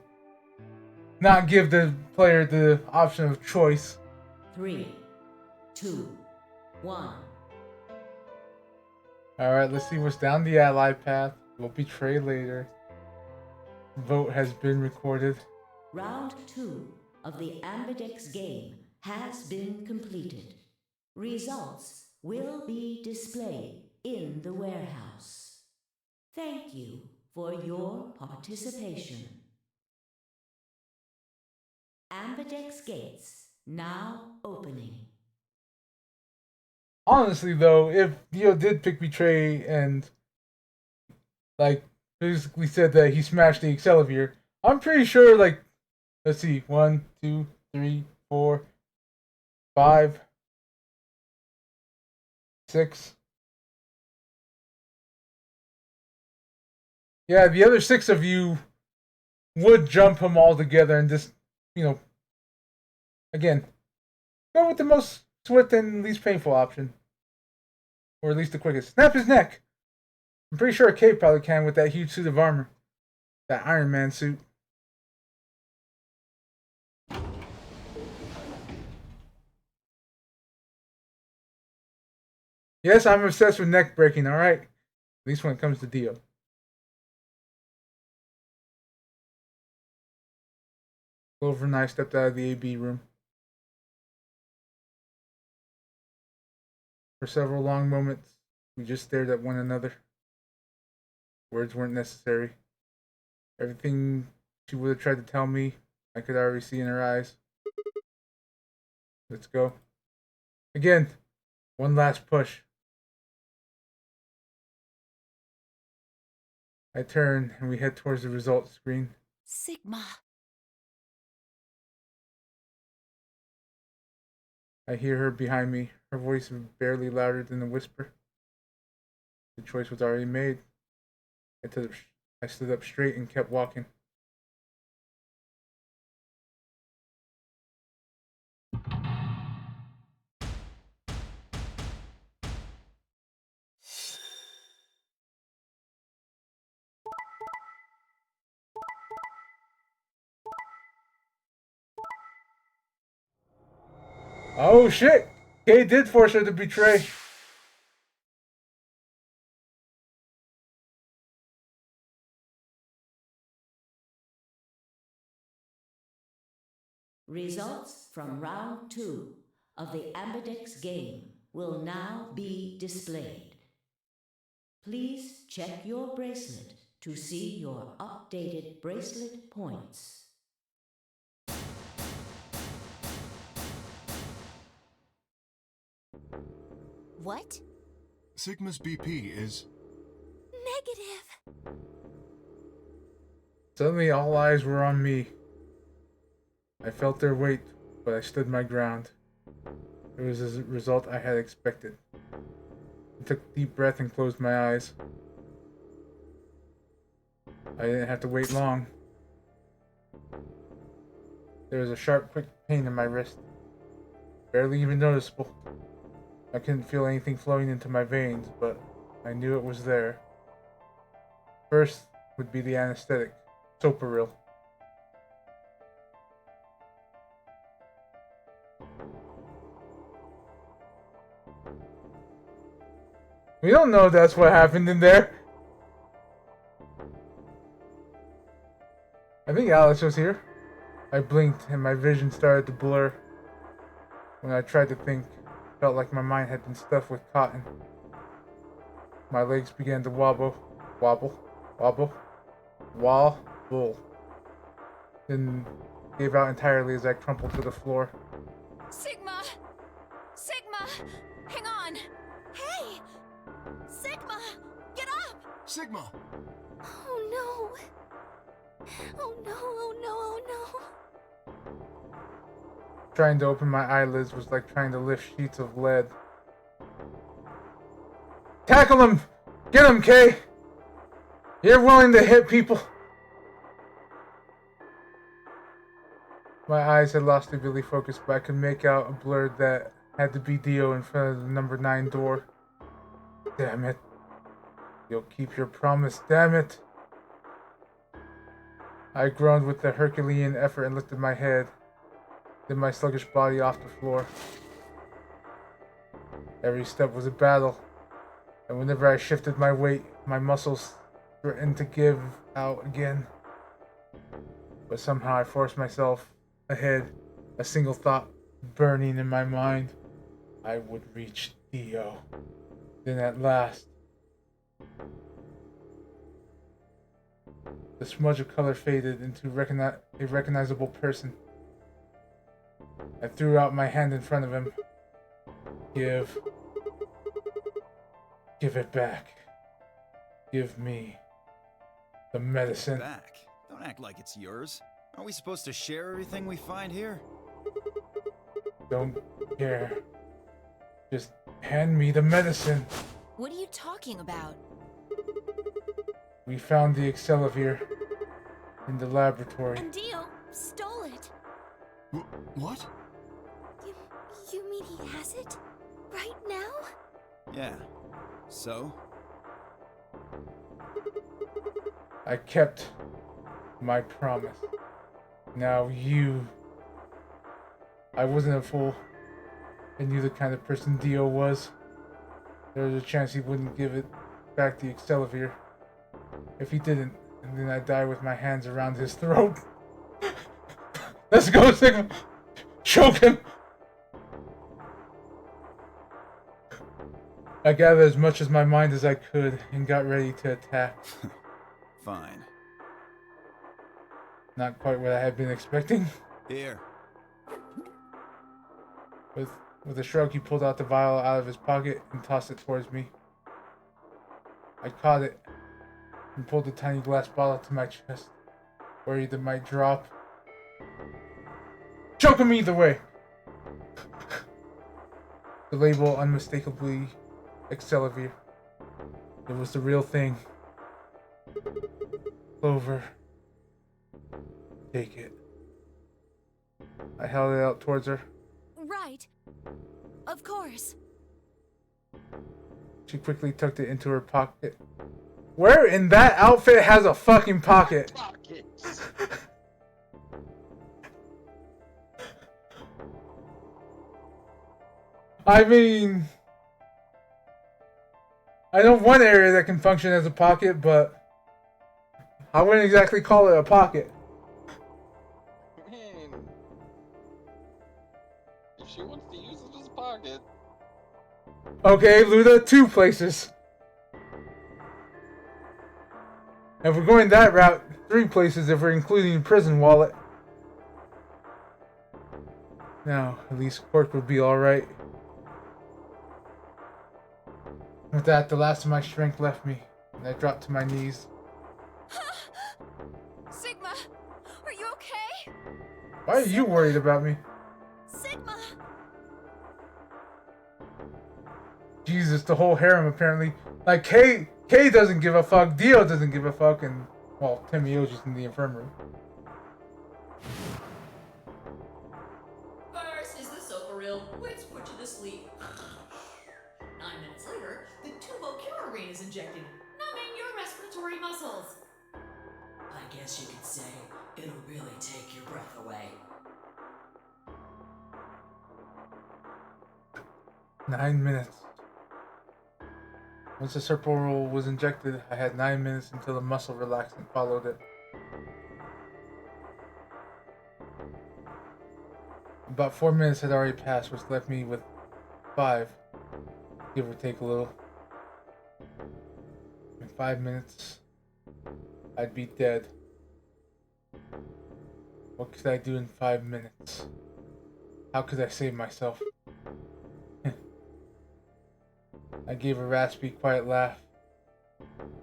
Not give the player the option of choice. 3, 2, 1. Alright, let's see what's down the Ally path. We'll betray later. Vote has been recorded. Round 2 of the Ambidex game has been completed. Results will be displayed in the warehouse. Thank you for your participation. Ambidex gates now opening. Honestly, though, if Dio did pick Betray and, like, basically said that he smashed the Excelivir, I'm pretty sure, like, let's see, 1, 2, 3, 4, 5, 6. Yeah, the other 6 of you would jump him all together and just, again, go with the most swift and least painful option. Or at least the quickest. Snap his neck! I'm pretty sure a cave probably can with that huge suit of armor. That Iron Man suit. Yes, I'm obsessed with neck breaking, alright? At least when it comes to Dio. Clover and I stepped out of the AB room. For several long moments, we just stared at one another. Words weren't necessary. Everything she would have tried to tell me, I could already see in her eyes. Let's go. Again, one last push. I turn and we head towards the results screen. Sigma. I hear her behind me, her voice barely louder than a whisper. The choice was already made. I stood up straight and kept walking. Oh shit! Kay did force her to betray. Results from round 2 of the Ambidex game will now be displayed. Please check your bracelet to see your updated bracelet points. What? Sigma's BP is... Negative. Suddenly, all eyes were on me. I felt their weight, but I stood my ground. It was a result I had expected. I took a deep breath and closed my eyes. I didn't have to wait long. There was a sharp, quick pain in my wrist. Barely even noticeable. I couldn't feel anything flowing into my veins, but I knew it was there. First would be the anesthetic, Soparil. We don't know if that's what happened in there. I think Alex was here. I blinked and my vision started to blur. When I tried to think, it felt like my mind had been stuffed with cotton. My legs began to wobble, then gave out entirely as I crumpled to the floor. Sigma! Sigma! Hang on! Hey! Sigma! Get up! Sigma! Oh no! Oh no, oh no, oh no! Trying to open my eyelids was like trying to lift sheets of lead. Tackle him! Get him, Kay! You're willing to hit people! My eyes had lost the ability to focus, but I could make out a blur that had to be Dio in front of the number 9 door. Damn it. You'll keep your promise, damn it. I groaned with the Herculean effort and lifted my head, then my sluggish body off the floor. Every step was a battle, and whenever I shifted my weight, my muscles threatened to give out again. But somehow I forced myself ahead, a single thought burning in my mind. I would reach Dio. Then at last, the smudge of color faded into a recognizable person. I threw out my hand in front of him. Give it back. Give me the medicine. Back? Don't act like it's yours. Aren't we supposed to share everything we find here? Don't care. Just hand me the medicine. What are you talking about? We found the Excelavir in the laboratory. And Dio stole it. What? You mean he has it? Right now? Yeah. So? I kept my promise. Now I wasn't a fool. I knew the kind of person Dio was. There was a chance he wouldn't give it back the Excelavir. If he didn't, and then I'd die with my hands around his throat. Let's go, Sigma! Choke him! I gathered as much as my mind as I could and got ready to attack. Fine. Not quite what I had been expecting. Here. With a shrug, he pulled out the vial out of his pocket and tossed it towards me. I caught it and pulled the tiny glass bottle to my chest, worried it might drop. Choke him either way! The label unmistakably Excelavir. It was the real thing. Clover. Take it. I held it out towards her. Right. Of course. She quickly tucked it into her pocket. Where in that outfit has a fucking pocket? Pockets. I mean, I know one area that can function as a pocket, but I wouldn't exactly call it a pocket. I mean, if she wants to use it as a pocket. Okay, Luda, 2 places. If we're going that route, 3 places if we're including prison wallet. Now, at least Quark would be alright. With that, the last of my strength left me, and I dropped to my knees. Sigma! Why are you worried about me? Sigma! Jesus, the whole harem apparently. Like Kay doesn't give a fuck, Dio doesn't give a fuck, and well, Temioji's in the infirmary. First is the Socoril, which put you to sleep. 9 minutes later, the Tubocularine is injected, numbing your respiratory muscles. I guess you could say it'll really take your breath away. 9 minutes. Once the Serporal was injected, I had 9 minutes until the muscle relaxant followed it. About 4 minutes had already passed, which left me with 5, give or take a little. In 5 minutes, I'd be dead. What could I do in 5 minutes? How could I save myself? I gave a raspy, quiet laugh.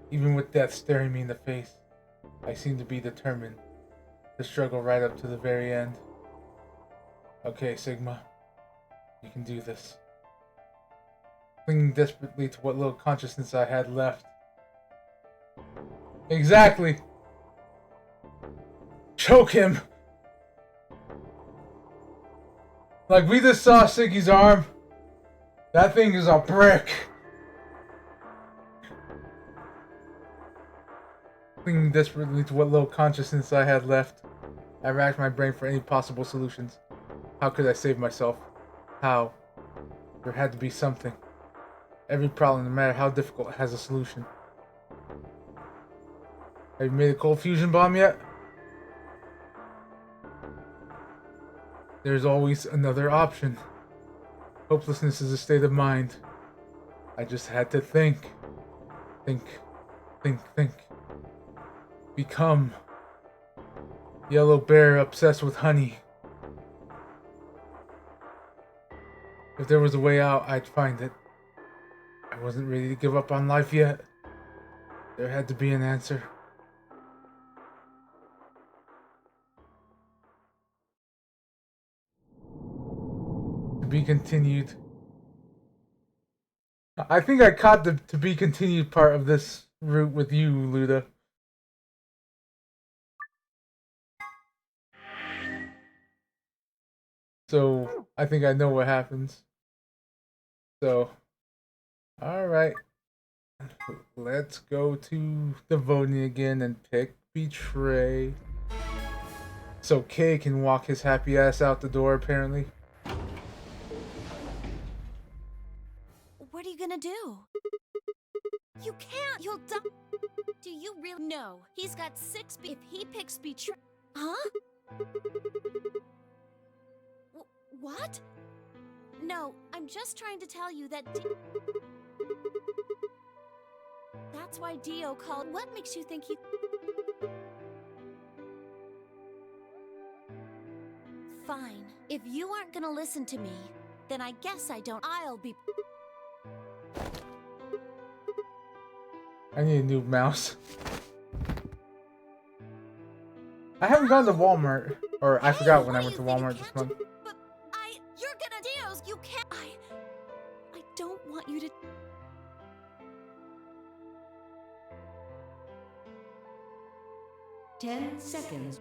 Even with death staring me in the face, I seemed to be determined to struggle right up to the very end. Okay, Sigma, you can do this. Clinging desperately to what little consciousness I had left. Exactly! Choke him! Like we just saw Siggy's arm. That thing is a brick. Clinging desperately to what little consciousness I had left, I racked my brain for any possible solutions. How could I save myself? How? There had to be something. Every problem, no matter how difficult, has a solution. Have you made a cold fusion bomb yet? There's always another option. Hopelessness is a state of mind. I just had to think. Think. Become. Yellow bear obsessed with honey. If there was a way out, I'd find it. I wasn't ready to give up on life yet. There had to be an answer. To be continued. I think I caught the to be continued part of this route with you, Luda. So, I think I know what happens. So, alright. Let's go to the voting again and pick Betray. So Kay can walk his happy ass out the door, apparently. What are you gonna do? You can't! You'll die! Do you really? No. He's got 6 if he picks Betray. Huh? What? No, I'm just trying to tell you that that's why Dio called. What makes you think he... Fine. If you aren't gonna listen to me, then I guess I'll be... I need a new mouse. I haven't gone to Walmart. Or I forgot when I went to Walmart this month. You're gonna Dio's, you can't... I don't want you to... 10 seconds.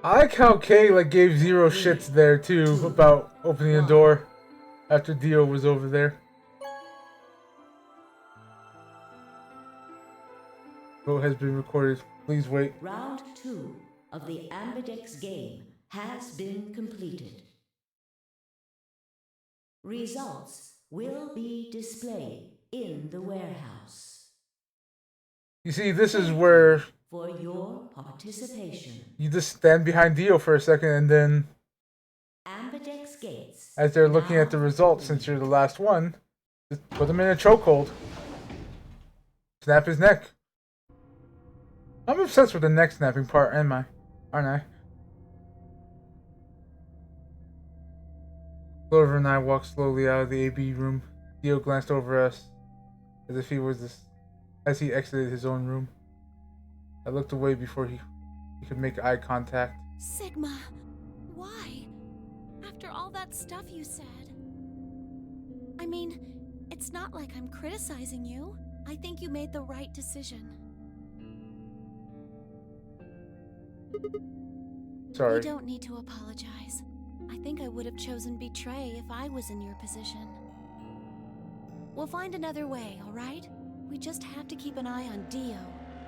I like how Kay gave 0 shits there too about opening the door after Dio was over there. Vote has been recorded. Please wait. Round 2 of the Ambidex game has been completed. Results will be displayed in the warehouse. You see, this is where for your participation, you just stand behind Dio for a second and then Ambidex gates, as they're looking at the results, since you're the last one, just put him in a chokehold. Snap his neck. I'm obsessed with the neck snapping part, aren't I? Clover and I walked slowly out of the AB room. Dio glanced over us as if he was this, as he exited his own room. I looked away before he could make eye contact. Sigma, why? After all that stuff you said. I mean, it's not like I'm criticizing you. I think you made the right decision. Sorry. You don't need to apologize. I think I would have chosen betray if I was in your position. We'll find another way, all right? We just have to keep an eye on Dio.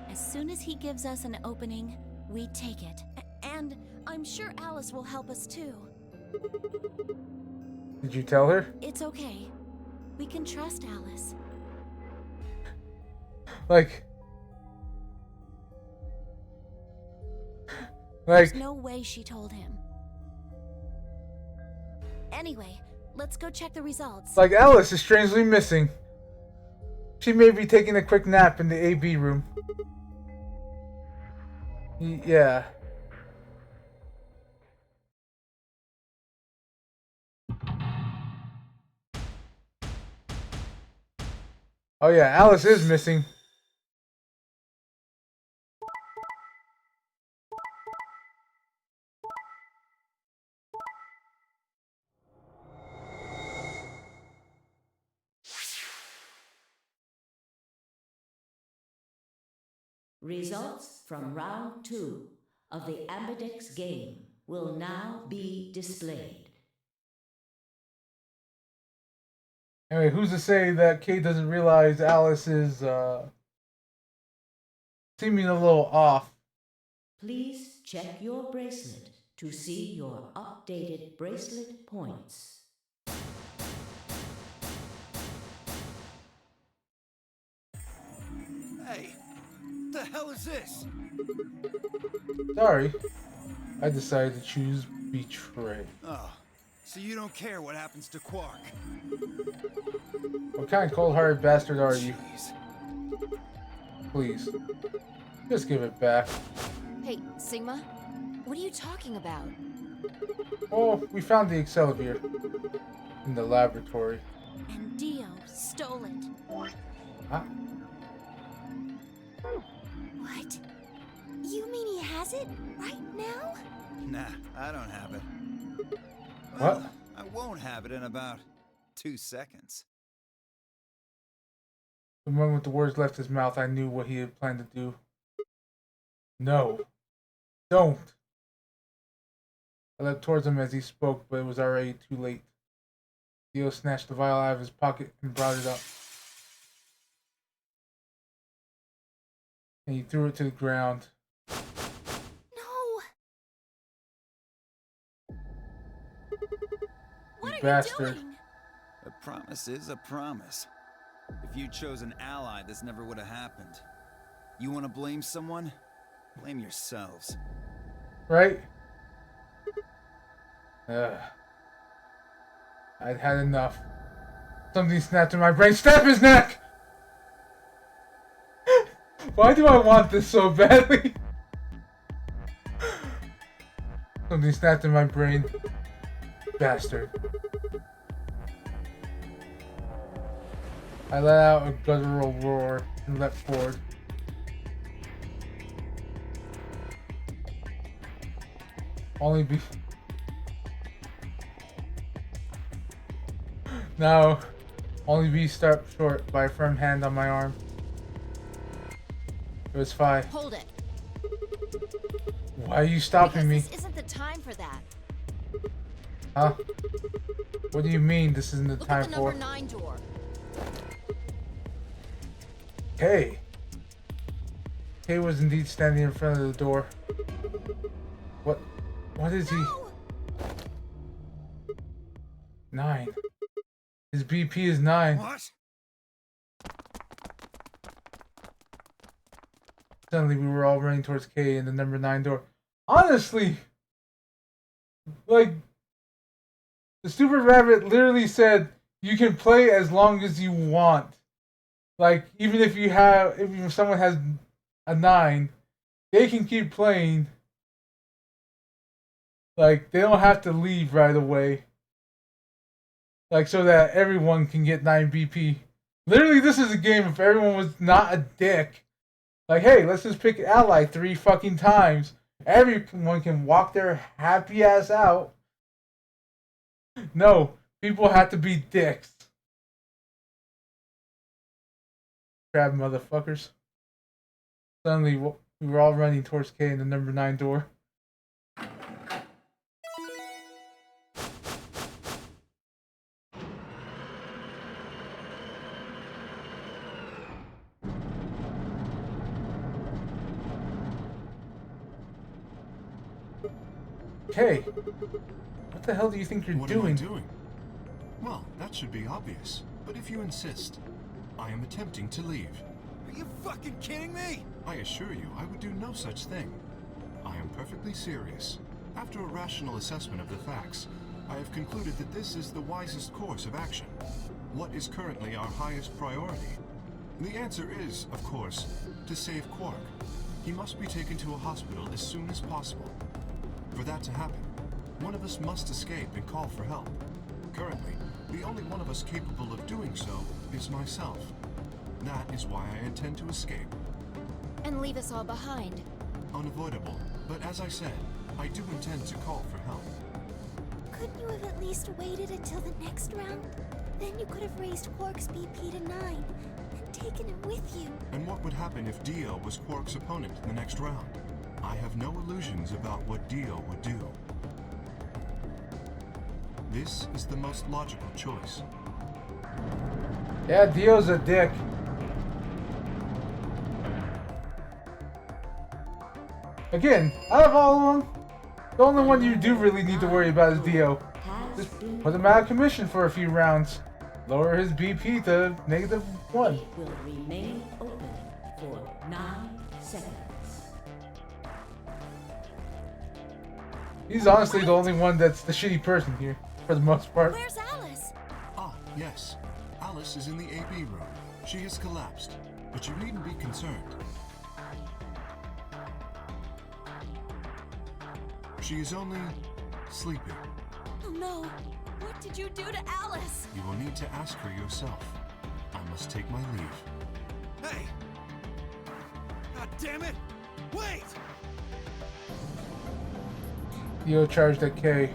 As soon as he gives us an opening, we take it. And I'm sure Alice will help us too. Did you tell her? It's okay. We can trust Alice. Like, there's no way she told him. Anyway, let's go check the results. Like, Alice is strangely missing. She may be taking a quick nap in the AB room. Yeah. Oh yeah, Alice is missing. Results from round 2 of the Ambidex game will now be displayed. Anyway, who's to say that Kate doesn't realize Alice is seeming a little off? Please check your bracelet to see your updated bracelet points. Hey, what the hell is this? Sorry, I decided to choose betray. Oh, so you don't care what happens to Quark? What kind of cold-hearted bastard are you? Jeez. Please, just give it back. Hey, Sigma, what are you talking about? Oh, we found the Excelsior in the laboratory. And Dio stole it. Huh? What? You mean he has it right now? Nah, I don't have it. What? Well, I won't have it in about 2 seconds. The moment the words left his mouth, I knew what he had planned to do. No. Don't. I leapt towards him as he spoke, but it was already too late. Dio snatched the vial out of his pocket and brought it up. And he threw it to the ground. No! What are bastard. you doing? A promise is a promise. If you'd chosen Ally, this never would have happened. You want to blame someone? Blame yourselves. Right? I'd had enough. Something snapped in my brain. Snap his neck! Why do I want this so badly? Something snapped in my brain. Bastard. I let out a guttural roar and leapt forward. Only be stopped short by a firm hand on my arm. It was Phi. Hold it. Why are you stopping me? This isn't the time for that. Huh? What do you mean this isn't the Look time at the for? number 9 door. Kay. Kay was indeed standing in front of the door. What is he? 9. His BP is 9. What? Suddenly we were all running towards Kay and the number 9 door. Honestly, like, the stupid rabbit literally said you can play as long as you want. Like, even if someone has a 9, they can keep playing. Like, they don't have to leave right away. Like, so that everyone can get 9 BP. Literally, this is a game if everyone was not a dick. Like, hey, let's just pick ally 3 fucking times. Everyone can walk their happy ass out. No, people have to be dicks. Crab motherfuckers. Suddenly, we were all running towards K in the number 9 door. Hey, what the hell do you think you're What doing? am I doing? Well, that should be obvious. But if you insist, I am attempting to leave. Are you fucking kidding me? I assure you, I would do no such thing. I am perfectly serious. After a rational assessment of the facts, I have concluded that this is the wisest course of action. What is currently our highest priority? The answer is, of course, to save Quark. He must be taken to a hospital as soon as possible. For that to happen, one of us must escape and call for help. Currently, the only one of us capable of doing so is myself. That is why I intend to escape. And leave us all behind. Unavoidable, but as I said, I do intend to call for help. Couldn't you have at least waited until the next round? Then you could have raised Quark's BP to 9 and taken him with you. And what would happen if Dio was Quark's opponent in the next round? I have no illusions about what Dio would do. This is the most logical choice. Yeah, Dio's a dick. Again, out of all of them, the only one you do really need to worry about is Dio. Just put him out of commission for a few rounds. Lower his BP to -1. It will remain open for 9 seconds. He's honestly the only one that's the shitty person here, for the most part. Where's Alice? Ah, yes. Alice is in the AB room. She has collapsed, but you needn't be concerned. She is only sleeping. Oh no. What did you do to Alice? You will need to ask her yourself. I must take my leave. Hey! God damn it! Wait! Dio charged at K.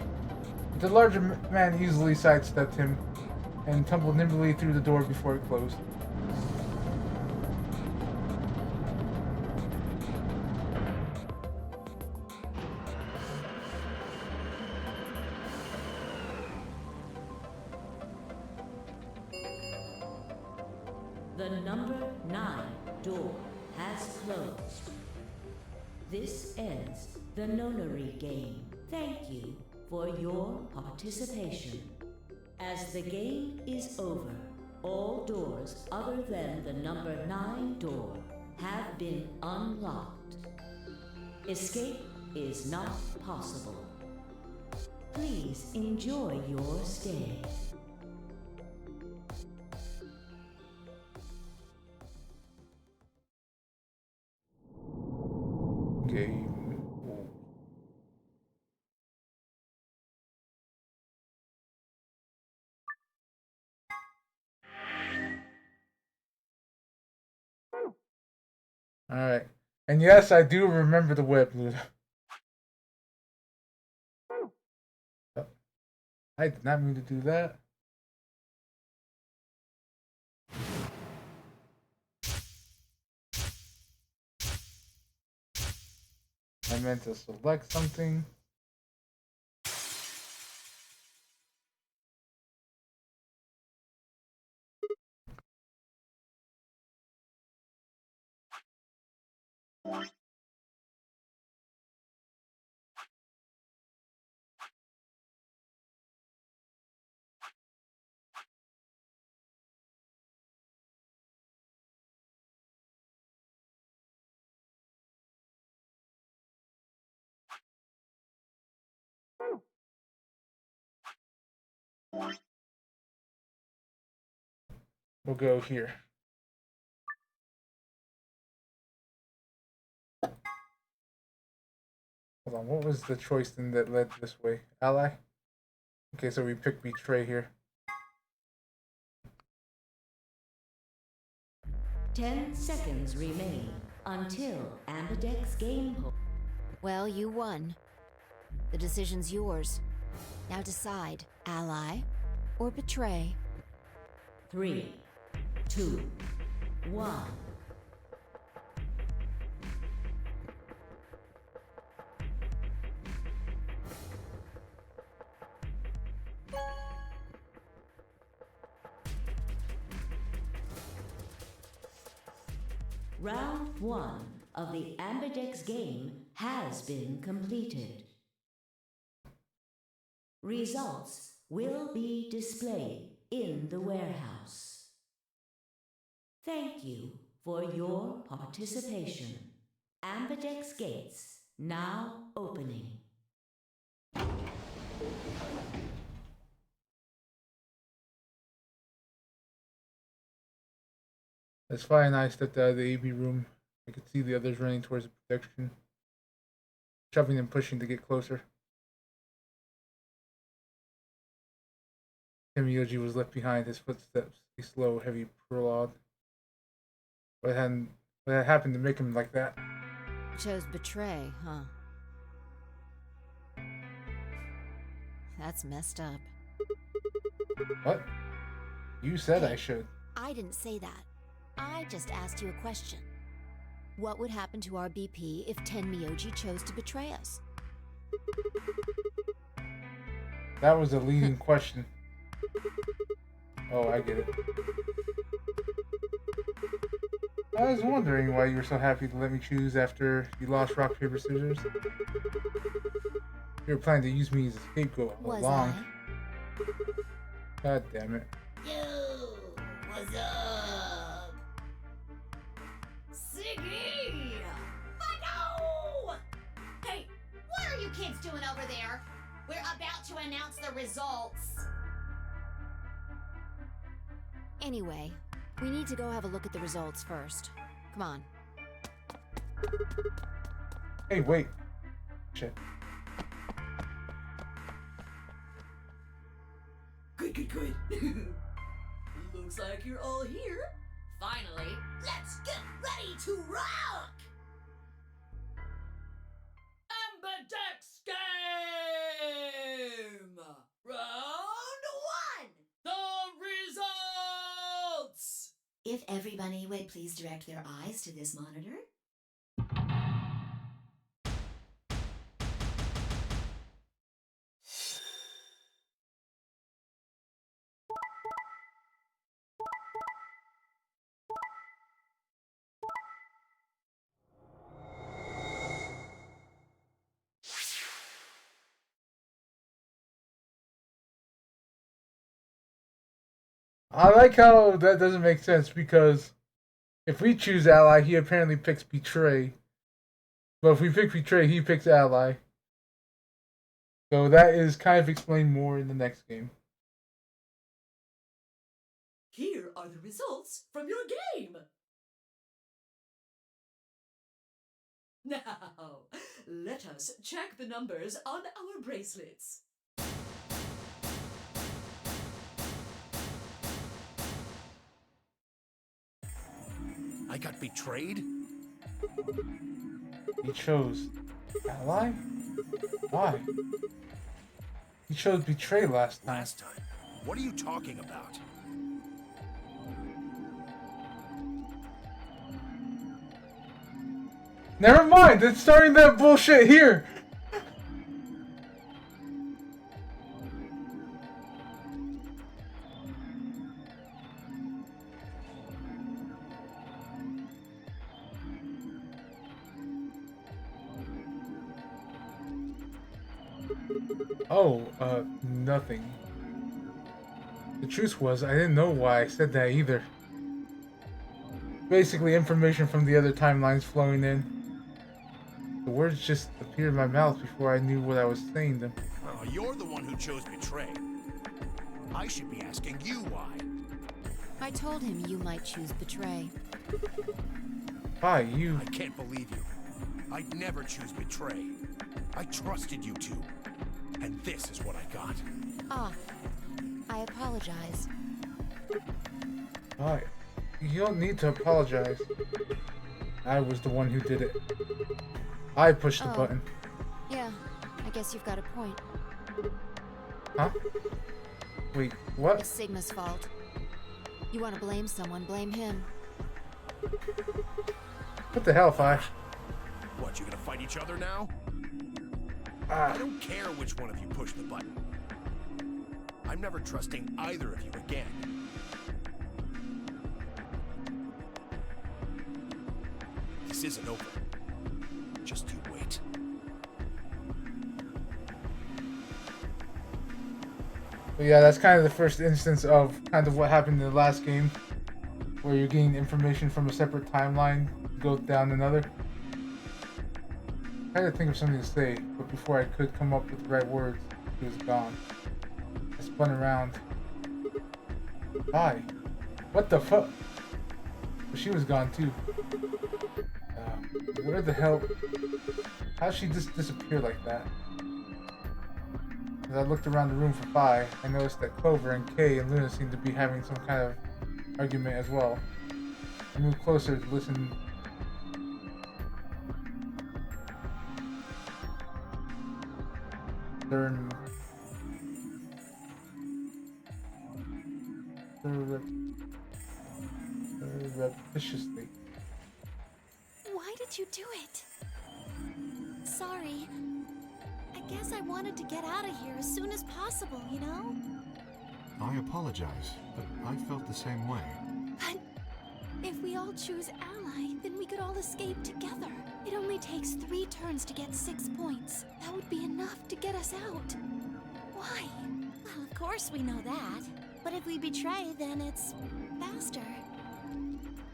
The larger man easily sidestepped him and tumbled nimbly through the door before it closed. The number 9 door has closed. This ends the nonary game. Thank you for your participation. As the game is over, all doors other than the number 9 door have been unlocked. Escape is not possible. Please enjoy your stay. Game. Alright. And yes, I do remember the web, Luda. Oh, I did not mean to do that. I meant to select something. We'll go here. Hold on, what was the choice then that led this way? Ally? Okay, so we picked Betray here. 10 seconds remain until Ambidex game. Well, you won. The decision's yours. Now decide, ally or betray. 3, 2, 1. Round 1 of the Ambidex game has been completed. Results will be displayed in the warehouse. Thank you for your participation. Ambidex gates now opening. As Fi and I stepped out of the AB room, I could see the others running towards the projection, shoving and pushing to get closer. Tenmyoji was left behind, his footsteps a slow, heavy prologue. What had happened to make him like that? Chose betray, huh? That's messed up. What? You said I should. I didn't say that. I just asked you a question. What would happen to our BP if Tenmyoji chose to betray us? That was a leading question. Oh, I get it. I was wondering why you were so happy to let me choose after you lost rock, paper, scissors. You were planning to use me as a scapegoat all along. God damn it. Yo, what's up? Siggy! Fido! Hey, what are you kids doing over there? We're about to announce the results. Anyway, we need to go have a look at the results first. Come on. Hey, wait. Shit. Good. Looks like you're all here. Finally, let's get ready to rock! Ambidex game! Round 1! The results! If everybody would please direct their eyes to this monitor. I like how that doesn't make sense because if we choose ally, he apparently picks betray. But if we pick betray, he picks ally. So that is kind of explained more in the next game. Here are the results from your game. Now, let us check the numbers on our bracelets. I got betrayed? He chose ally? Why? He chose betray last time. Last time? What are you talking about? Never mind, it's starting that bullshit here. Oh, nothing. The truth was, I didn't know why I said that either. Basically, information from the other timelines flowing in. The words just appeared in my mouth before I knew what I was saying them. Oh, you're the one who chose betray. I should be asking you why. I told him you might choose betray. Why, you... I can't believe you. I'd never choose betray. I trusted you two. And this is what I got. Ah, I apologize. Why? You don't need to apologize. I was the one who did it. I pushed the Oh. button. Yeah, I guess you've got a point. Huh? Wait, what? It's Sigma's fault. You want to blame someone, blame him. What the hell, Fi? What, you gonna fight each other now? Ah. I don't care which one of you pushed the button. I'm never trusting either of you again. This isn't over. Just you wait. But yeah, that's kind of the first instance of kind of what happened in the last game, where you're getting information from a separate timeline, go down another. I had to think of something to say, but before I could come up with the right words, he was gone. I spun around. Hi. What the fuck? But she was gone too. Where the hell? How'd she just disappear like that? As I looked around the room for Fi, I noticed that Clover and Kay and Luna seemed to be having some kind of argument as well. I moved closer to listen. Surreptitiously. Why did you do it? Sorry. I guess I wanted to get out of here as soon as possible, you know? I apologize, but I felt the same way. But if we all choose Ally, then we could all escape together. It only takes 3 turns to get 6 points. That would be enough to get us out. Why? Well, of course we know that. But if we betray, then it's faster.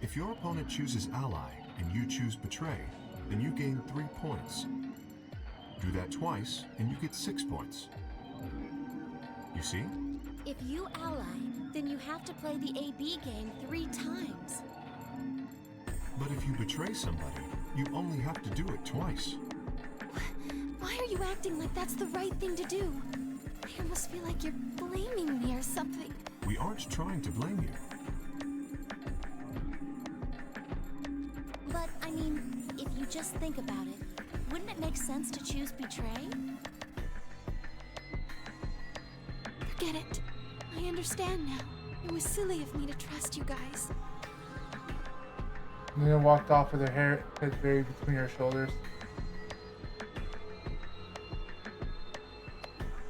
If your opponent chooses Ally and you choose Betray, then you gain 3 points. Do that twice and you get 6 points. You see? If you ally, then you have to play the AB game 3 times. But if you betray somebody, you only have to do it twice. Why are you acting like that's the right thing to do? I almost feel like you're blaming me or something. We aren't trying to blame you. But, I mean, if you just think about it, wouldn't it make sense to choose Betray? Forget it. I understand now. It was silly of me to trust you guys. Luna walked off with her head buried between her shoulders.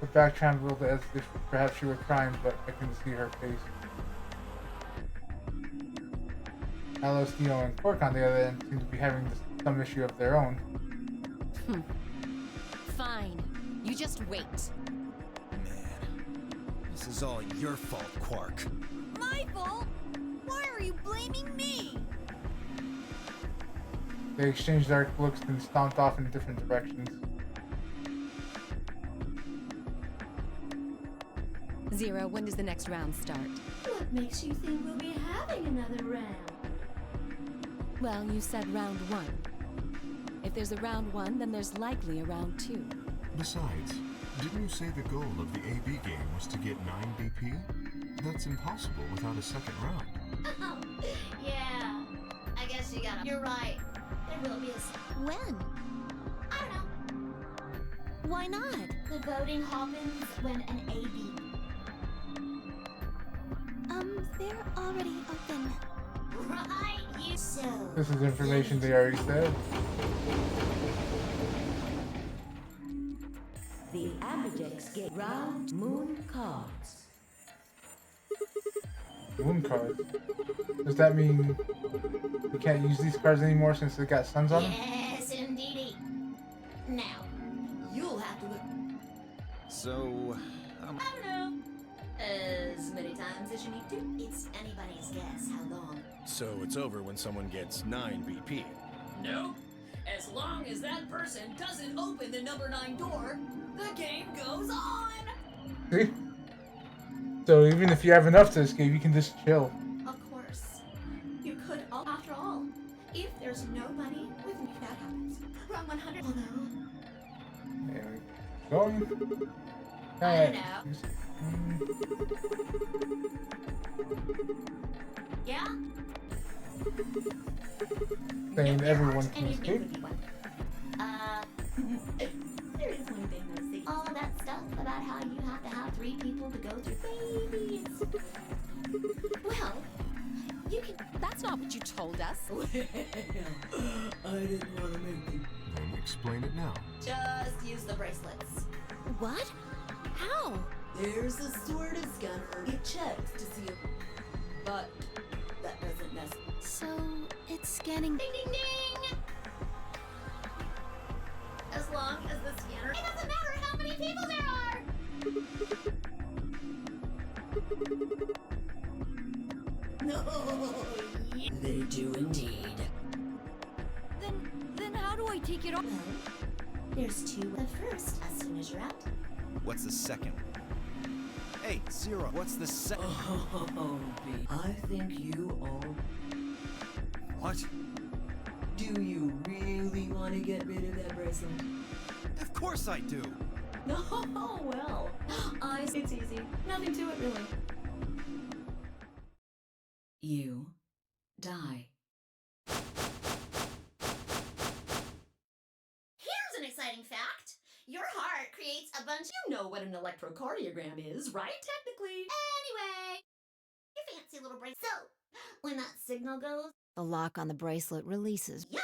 Her back trembled as if perhaps she were crying, but I couldn't see her face. Alos, Dio, and Quark on the other end seem to be having some issue of their own. Fine. You just wait. This is all your fault, Quark. My fault? Why are you blaming me? They exchanged dark looks and stomped off in different directions. Zero, when does the next round start? What makes you think we'll be having another round? Well, you said round 1. If there's a round 1, then there's likely a round 2. Besides, didn't you say the goal of the AB game was to get 9 BP? That's impossible without a second round. Oh, yeah. I guess you gotta. You're right. There will be a. When? I don't know. Why not? The voting happens when an AB. They're already open. Right, you so. This is information they already said. The Ambidex get round moon cards. Moon cards? Does that mean we can't use these cards anymore since they got suns on them? Yes, indeedy. Now, you'll have to look. So, I don't know. As many times as you need to. It's anybody's guess how long. So it's over when someone gets 9 BP. Nope. As long as that person doesn't open the number 9 door, the game goes on! See? So even if you have enough to escape, you can just chill. Of course. You could, after all, if there's nobody with me, that happens. Wrong 100. Although, There we go. I don't know. Yeah? saying There everyone aren't can any escape. things one thing. There is one thing though, see. All that stuff about how you have to have 3 people to go through baby and stuff. Well, you can. That's not what you told us. I didn't want to make them. Then explain it now. Just use the bracelets. What? How? There's a sort of scanner. It checks to see if. But that doesn't mess. So, it's scanning. Ding ding ding! As long as the scanner. It doesn't matter how many people there are! No, they do indeed. Then how do I take it off? Well, there's 2. The first, as soon as you're out. What's the second? Hey, Zero, what's the second? Oh, B. I think you all. What? Do you really want to get rid of that bracelet? Of course I do. No, well, it's easy. Nothing to it, really. You die. Here's an exciting fact. Your heart creates a bunch. You know what an electrocardiogram is, right? Technically. Anyway, your fancy little bracelet. So, when that signal goes, The lock on the bracelet releases. yep.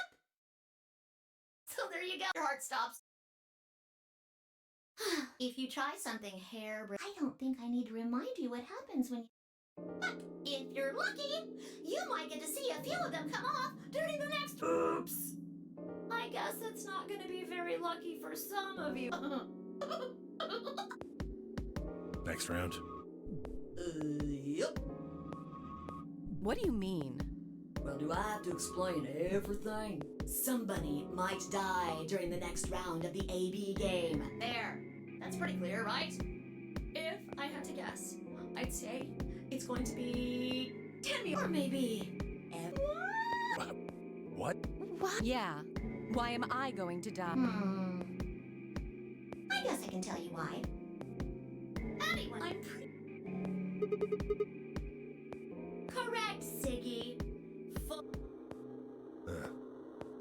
So there you go. Your heart stops. If you try something I don't think I need to remind you what happens when you. But if you're lucky, you might get to see a few of them come off during the next. Oops. I guess it's not going to be very lucky for some of you. Next round. Yep. What do you mean? Well, do I have to explain everything? Somebody might die during the next round of the AB game. There. That's pretty clear, right? If I had to guess, I'd say it's going to be 10 or maybe. What? What? Yeah. Why am I going to die? I guess I can tell you why. Anyway, I'm correct, Siggy.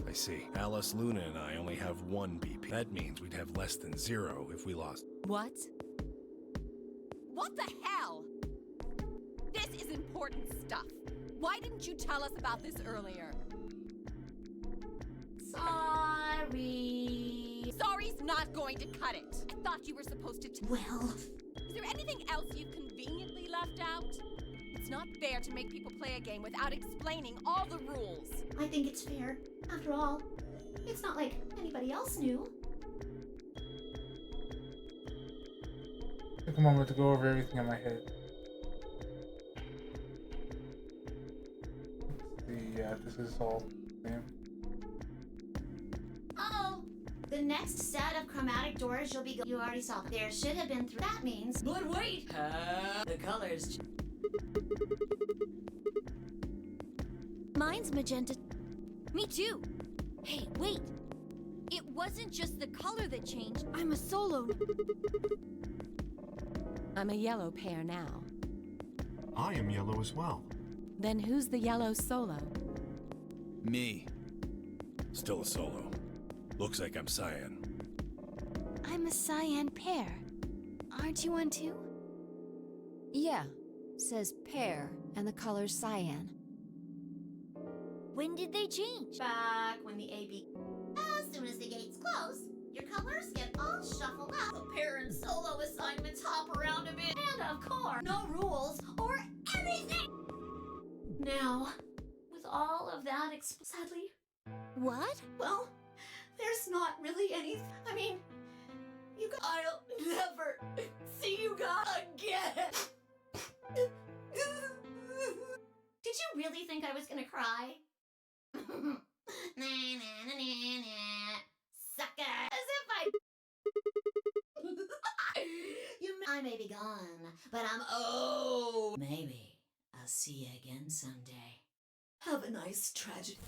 I see. Alice, Luna, and I only have 1 BP. That means we'd have less than 0 if we lost. What? What the hell? This is important stuff. Why didn't you tell us about this earlier? Sorry. Sorry's not going to cut it. I thought you were supposed to. Well, Is there anything else you've conveniently left out? It's not fair to make people play a game without explaining all the rules. I think it's fair. After all, it's not like anybody else knew. Took a moment to go over everything in my head. Let's see, yeah, this is all same. Oh, the next set of chromatic doors you'll be. You already saw them. There should have been 3. That means. But wait! The colors. Mine's magenta. Me too. Hey, wait. It wasn't just the color that changed. I'm a solo. I'm a yellow pair now. I am yellow as well. Then who's the yellow solo? Me. Still a solo. Looks like I'm cyan. I'm a cyan pair. Aren't you one too? Yeah. Says pear, and the color's cyan. When did they change? Back when the AB. As soon as the gates close, your colors get all shuffled out. The pair and solo assignments hop around a bit. And of course, no rules or anything. Now, with all of that sadly. What? Well, there's not really any. I mean, you guys. I'll never see you guys again. Did you really think I was gonna cry? Nah, nah, nah, nah, nah. Sucker! As if I may be gone, but I'm Maybe I'll see you again someday. Have a nice tragedy.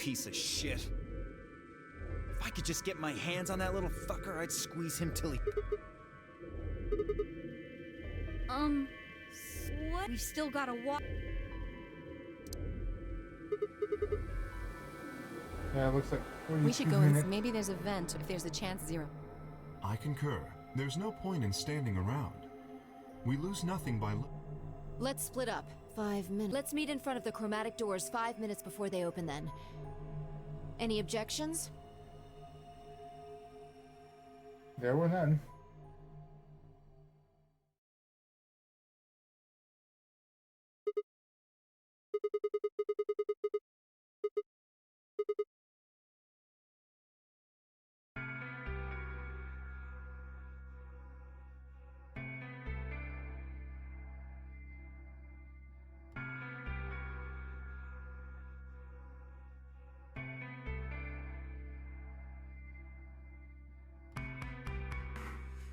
piece of shit. If I could just get my hands on that little fucker, I'd squeeze him till he... What? We've still gotta walk. Yeah, it looks like 42 We should go minutes. and maybe there's a vent if there's a chance, Zero. I concur. There's no point in standing around. We lose nothing by... Let's split up. 5 minutes. Let's meet in front of the chromatic doors 5 minutes before they open then. Any objections? There were none.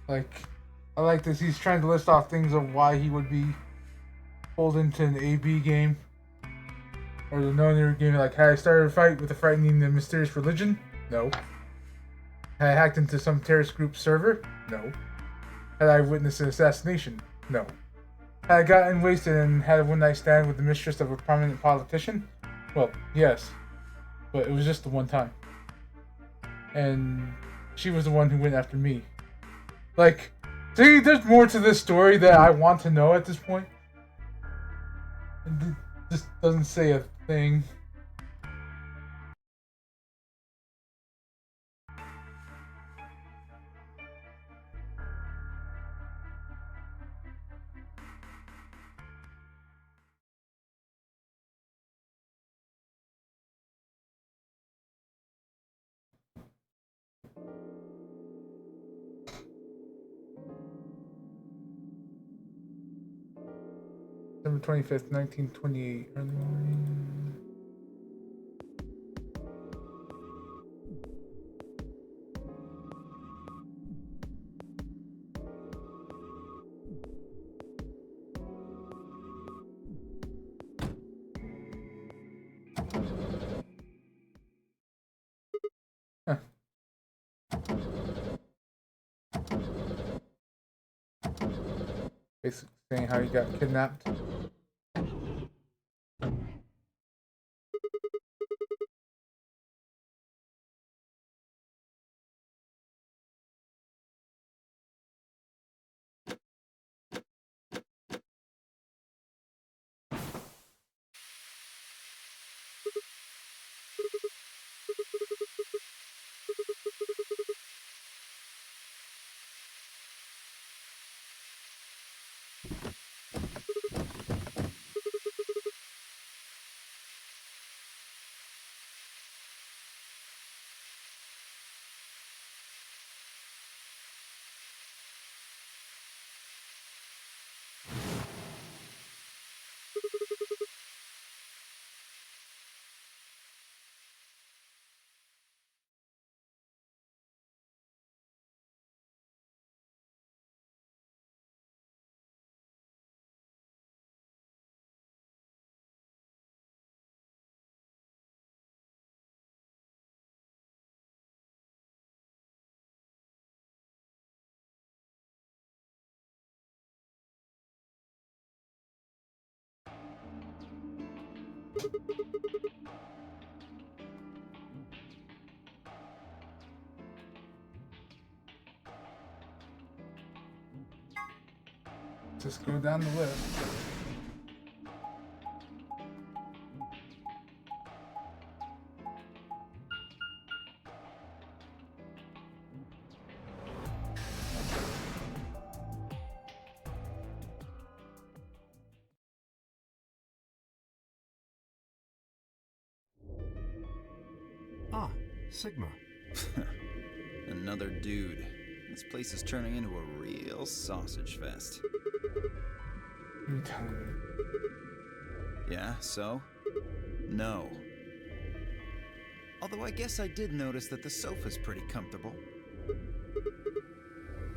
Like, I like this. He's trying to list off things of why he would be pulled into an AB game. Or the no-name game, like, had I started a fight with a frightening and mysterious religion? No. Had I hacked into some terrorist group server? No. Had I witnessed an assassination? No. Had I gotten wasted and had a one-night stand with the mistress of a prominent politician? Well, yes. But it was just the one time. And she was the one who went after me. Like, see, there's more to this story that I want to know at this point. It just doesn't say a thing. December 25th, 1928, early morning. Huh. Basically saying how he got kidnapped. Just go down the list. Ah, Sigma. Another dude. This place is turning into a real sausage fest. You telling me? Yeah, so? No. Although I guess I did notice that the sofa's pretty comfortable.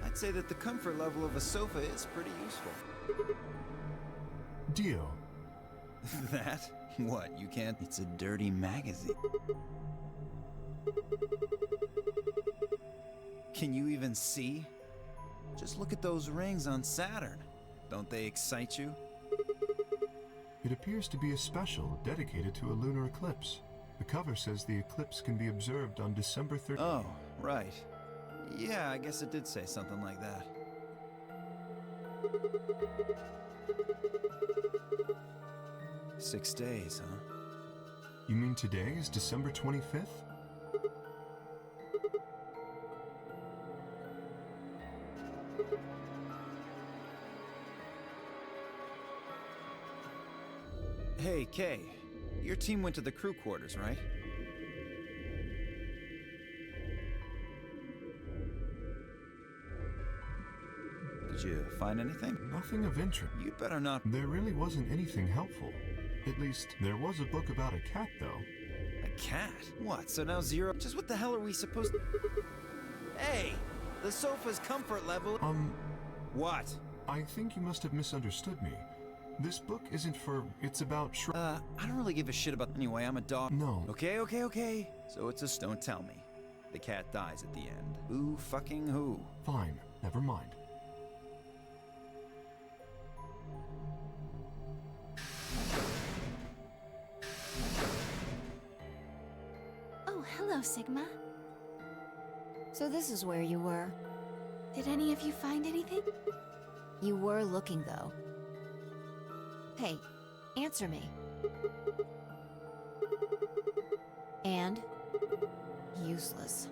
I'd say that the comfort level of a sofa is pretty useful. Dio. That? What, you can't? It's a dirty magazine. Can you even see? Just look at those rings on Saturn. Don't they excite you? It appears to be a special dedicated to a lunar eclipse. The cover says the eclipse can be observed on December 30th. Oh, right. Yeah, I guess it did say something like that. "6 days, huh? You mean today is December 25th? Hey, Kay. Your team went to the crew quarters, right? Did you find anything? Nothing of interest. You'd better not. There really wasn't anything helpful. At least, there was a book about a cat, though. A cat? What, so now Zero? Just what the hell are we supposed to... Hey! The sofa's comfort level... What? I think you must have misunderstood me. This book isn't for... It's about I don't really give a shit about... Anyway, I'm a dog. No. Okay. So it's a... Don't tell me. The cat dies at the end. Who fucking who? Fine. Never mind. Oh, hello, Sigma. So this is where you were. Did any of you find anything? You were looking, though. Hey, answer me. And? Useless.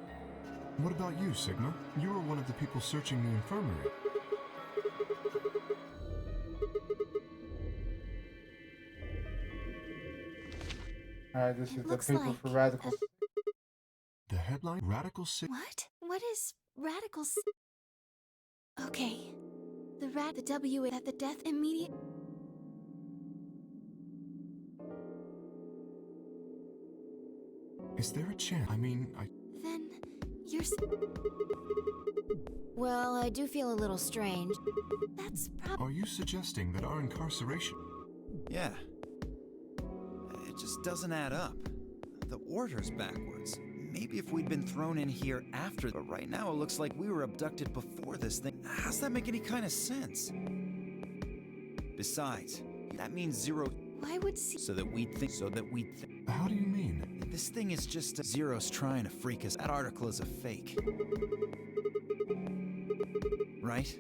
What about you, Sigma? You were one of the people searching the infirmary. Alright, this is the Looks paper like for Radical. The headline? Radical Sig... What? What is radical? Okay. The W at the death immediate. Is there a chance? I mean, Then you're. Well, I do feel a little strange. That's Are you suggesting that our incarceration... Yeah. It just doesn't add up. The order's backwards. Maybe if we'd been thrown in here after, but right now it looks like we were abducted before this thing. How's that make any kind of sense? Besides, that means Zero... Why would So that we'd think... How do you mean? This thing is just... Zero's trying to freak us. That article is a fake. Right?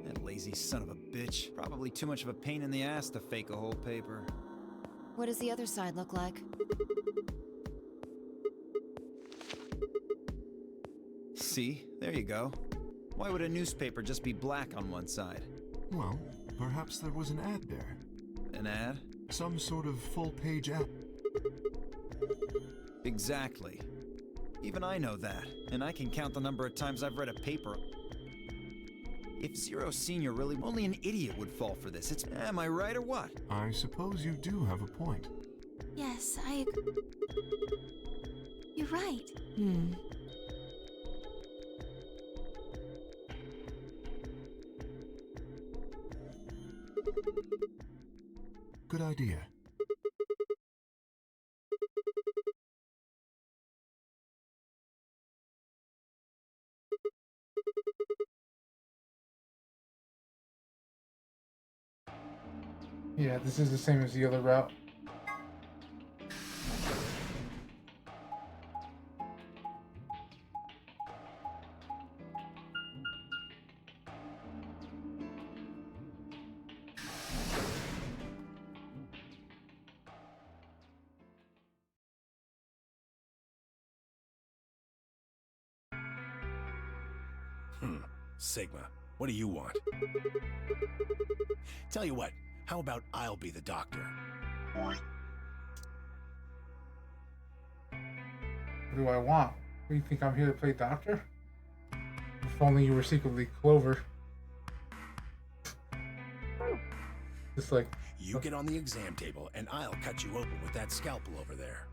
That lazy son of a bitch. Probably too much of a pain in the ass to fake a whole paper. What does the other side look like? See? There you go. Why would a newspaper just be black on one side? Well, perhaps there was an ad there. An ad? Some sort of full-page ad. Exactly. Even I know that, and I can count the number of times I've read a paper. If Zero Senior really... Only an idiot would fall for this. It's... Am I right or what? I suppose you do have a point. Yes, I agree. You're right. Good idea. Yeah, this is the same as the other route. Sigma, what do you want? Tell you what, how about I'll be the doctor? What do I want? What do you think I'm here to play doctor? If only you were secretly Clover. Just like... You get on the exam table and I'll cut you open with that scalpel over there.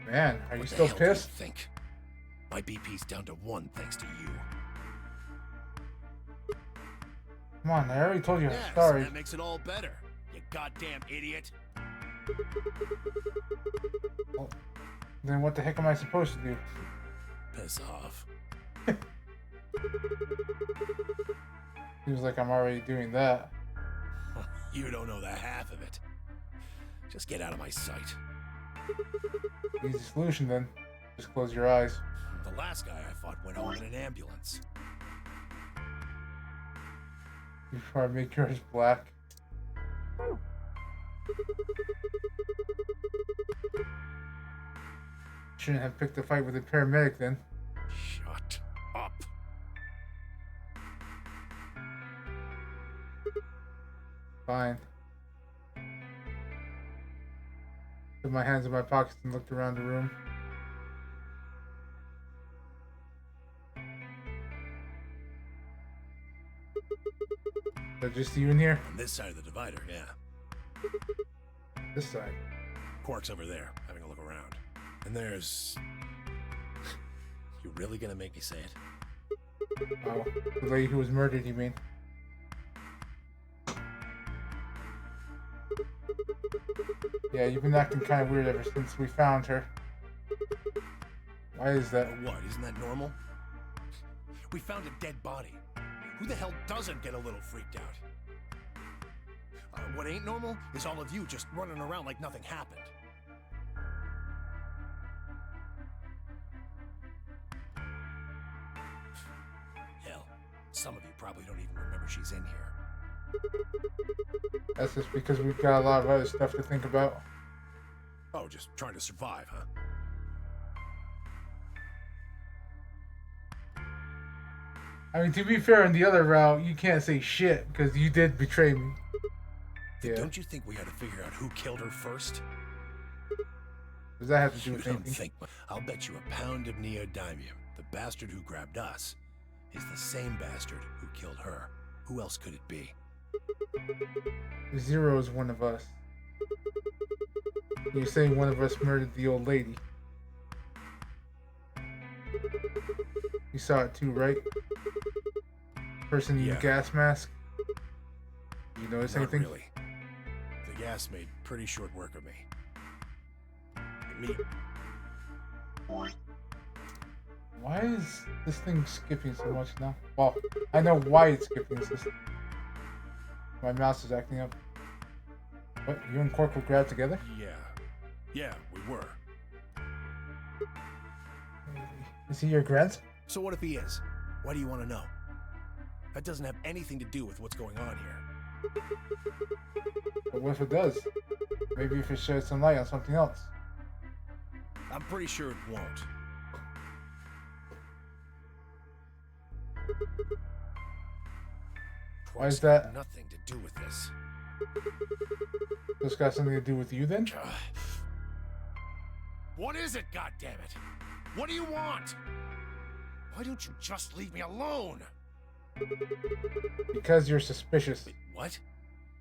Man, are you What the still hell do you pissed? think? My BP's down to 1 thanks to you. Come on, I already told you I'm Yes, sorry. that makes it all better. You goddamn idiot. Well, then what the heck am I supposed to do? Piss off. Seems like I'm already doing that. You don't know the half of it. Just get out of my sight. Easy solution then. Just close your eyes. The last guy I fought went home in an ambulance. Before I make yours black. Shouldn't have picked a fight with a paramedic then. Shut up. Fine. Put my hands in my pockets and looked around the room. Is that just you in here? On this side of the divider, yeah. This side. Quark's over there, having a look around. And there's... You really gonna make me say it? Oh, the lady who was murdered, you mean? Yeah, you've been acting kind of weird ever since we found her. Why is that? What, isn't that normal? We found a dead body. Who the hell doesn't get a little freaked out? What ain't normal is all of you just running around like nothing happened. Hell, some of you probably don't even remember she's in here. That's just because we've got a lot of other stuff to think about. Oh, just trying to survive, huh? I mean, to be fair, in the other route, you can't say shit because you did betray me. Then Yeah. don't you think we had to figure out who killed her first? Does that have to do You with don't anything? think? I'll bet you a pound of neodymium. The bastard who grabbed us is the same bastard who killed her. Who else could it be? Zero is one of us. You're saying one of us murdered the old lady. You saw it too, right? Person in Yeah. the gas mask. You notice Not anything? really. The gas made pretty short work of me. Me. Why is this thing skipping so much now? Well, I know why it's skipping. It's just my mouse is acting up. What? You and Quark were grabbed together? Yeah, we were. Is he your grandson? So what if he is? Why do you want to know? That doesn't have anything to do with what's going on here. But what if it does? Maybe if it sheds some light on something else. I'm pretty sure it won't. Why is Quark's got that? nothing to do with this. This got something to do with you then? What is it, goddammit? What do you want? Why don't you just leave me alone? Because you're suspicious. Wait, what?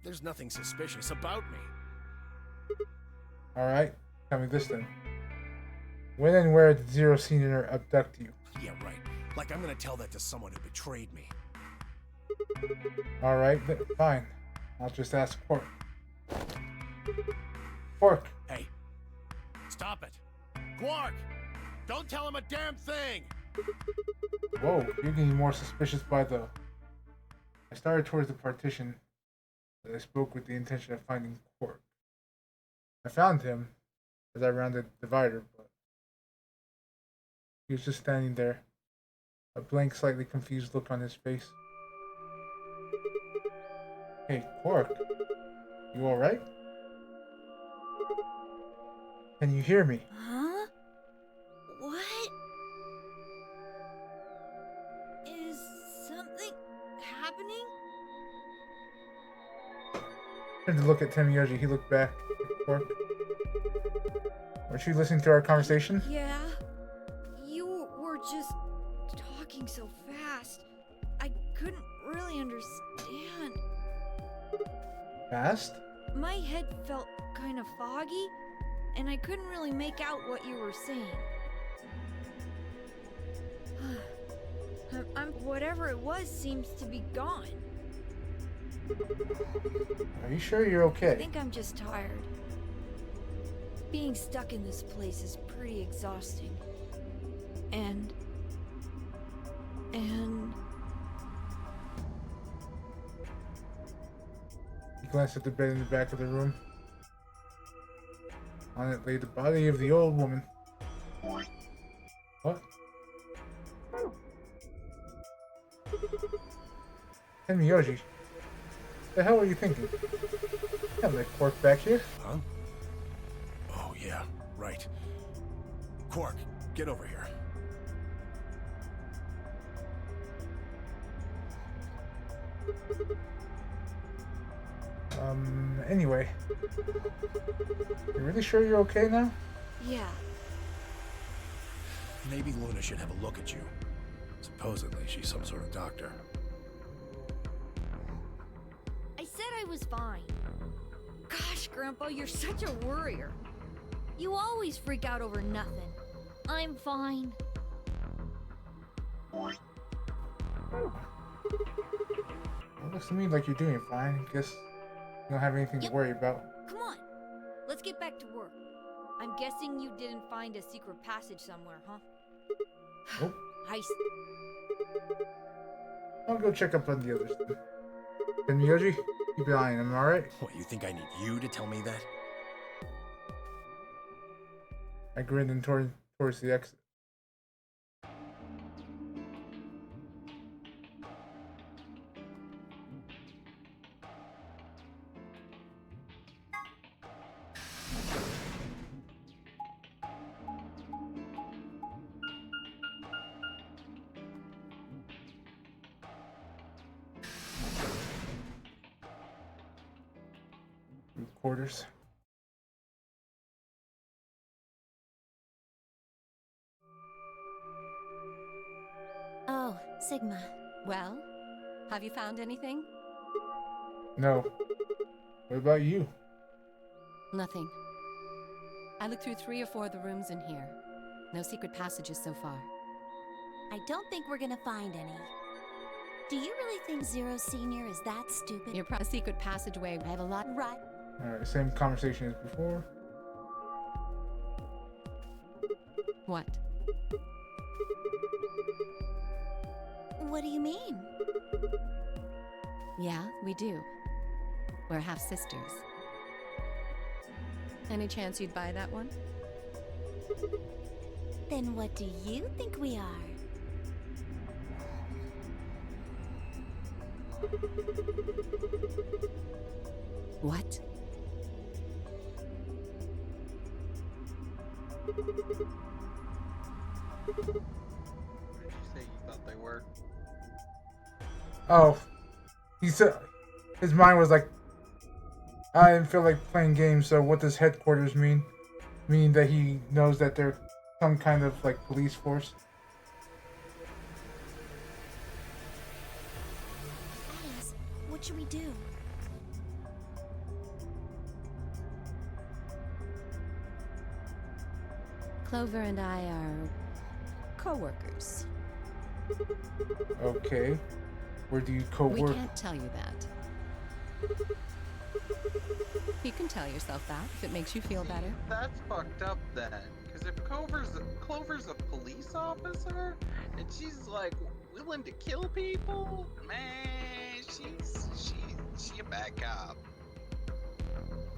There's nothing suspicious about me. Alright, tell me this then. When and where did Zero Senior abduct you? Yeah, right. Like I'm gonna tell that to someone who betrayed me. Alright, fine. I'll just ask Quark. Quark! Hey, stop it. Quark! Don't tell him a damn thing! Whoa, you're getting more suspicious by the... I started towards the partition, but I spoke with the intention of finding Quark. I found him as I rounded the divider, but he was just standing there, a blank, slightly confused look on his face. Hey, Quark, you alright? Can you hear me? Huh? What? Is something happening? I turned to look at Temiyoji. He looked back at Quark. Weren't you listening to our conversation? Yeah. You were just talking so fast. I couldn't really understand. Fast? My head felt kind of foggy, and I couldn't really make out what you were saying. Whatever it was seems to be gone. Are you sure you're I okay? think I'm just tired. Being stuck in this place is pretty exhausting. And... He glanced at the bed in the back of the room. On it lay the body of the old woman. What? Tenmyoji, the hell are you thinking? Have that Quark back here? Huh? Oh, yeah, right. Quark, get over here. Anyway. You really sure you're okay now? yeah. Maybe Luna should have a look at you. Supposedly, she's some sort of doctor. I said I was fine. Gosh, Grandpa, you're such a worrier. You always freak out over nothing. I'm fine. Well, looks to me like you're doing fine. Guess you don't have anything to worry about. Come on, let's get back to work. I'm guessing you didn't find a secret passage somewhere, huh? Nope. I'll go check up on the others then. Tenmyoji, keep an eye on him, alright? What, you think I need you to tell me that? I grinned and towards the exit. Quarters. Oh, Sigma. Well, have you found anything? No. What about you? Nothing. I looked through 3 or 4 of the rooms in here. No secret passages so far. I don't think we're gonna find any. Do you really think Zero Senior is that stupid? Your secret passageway. I have a lot. Right. Alright, same conversation as before. What? What do you mean? Yeah, we do. We're half sisters. Any chance you'd buy that one? Then what do you think we are? What? What did you say you thought they were? Oh. He said his mind was like, I didn't feel like playing games, so what does headquarters mean? Meaning that he knows that they're some kind of like police force. Alice, what should we do? Clover and I are co-workers. Okay. Where do you We co-work? can't tell you that. You can tell yourself that if it makes you feel better. That's fucked up then. Because if Clover's a police officer and she's like willing to kill people, man, she a bad cop.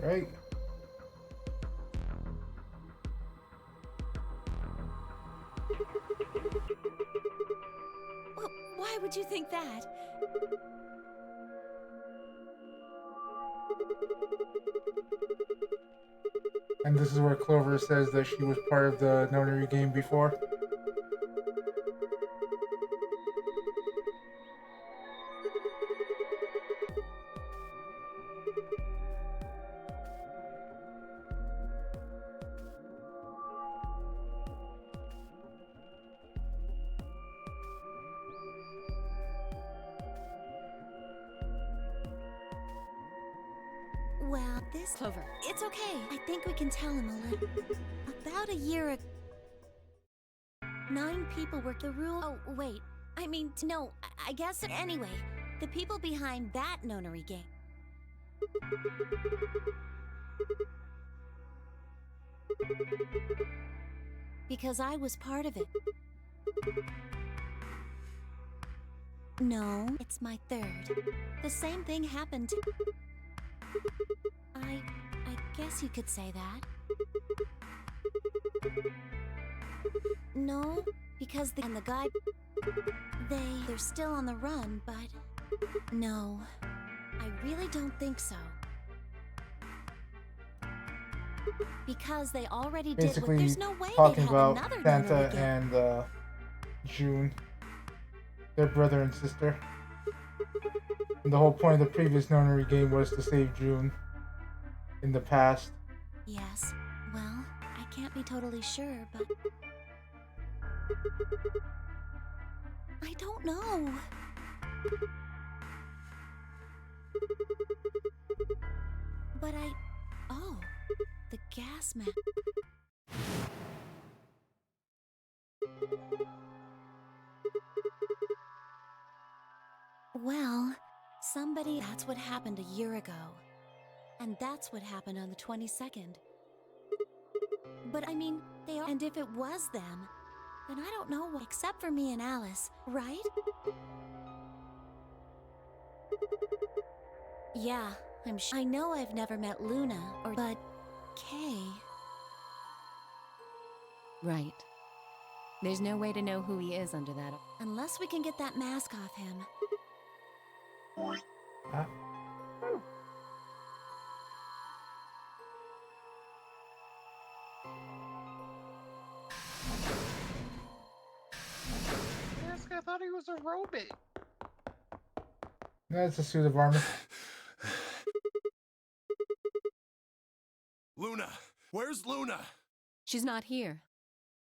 Right? Well, why would you think that? And this is where Clover says that she was part of the notary game before. Well, this... Clover. It's okay. I think we can tell him a little. About a year ago... 9 people worked the rule... Oh, wait. I mean, no, I guess... Anyway, The people behind that nonary game. Because I was part of it. No, it's my third. The same thing happened to... I guess you could say that. No, because and the guy... They're still on the run, but... No, I really don't think so. Because they already did what... Basically, There's no way they'd talking have about another Santa nonary game. and June, their brother and sister. And the whole point of the previous nonary game was to save June in the past. Yes, well, I can't be totally sure, but... I don't know. But oh, the gas mask. Well, somebody... That's what happened a year ago. And that's what happened on the 22nd. But I mean, they are... And if it was them, then I don't know what... Except for me and Alice, right? Yeah, I'm sure. I know I've never met Luna, but... Kay... Right. There's no way to know who he is under that. Unless we can get that mask off him. I thought he was a robot. That's a suit of armor. Luna! Where's Luna? She's not here.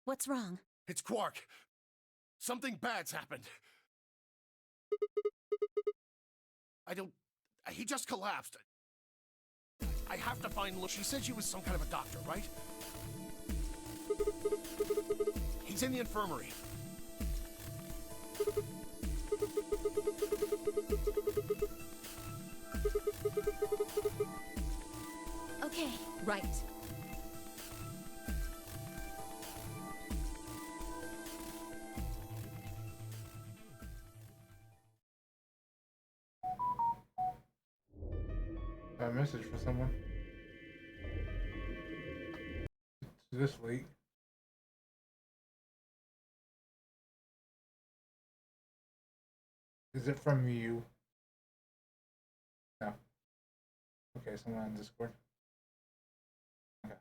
What's wrong? It's Quark. Something bad's happened. He just collapsed. I have to find Luna. She said she was some kind of a doctor, right? He's in the infirmary. Okay. Right. A message for someone. It's this late. Is it from you? No. Okay, someone on Discord. Okay.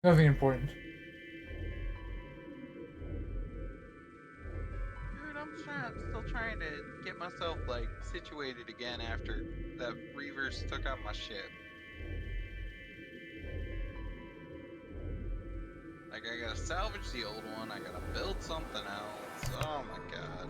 Nothing important. Dude, I'm still trying to get myself, like, situated again after that Reavers took out my ship. Like, I gotta salvage the old one, I gotta build something else. Oh my god.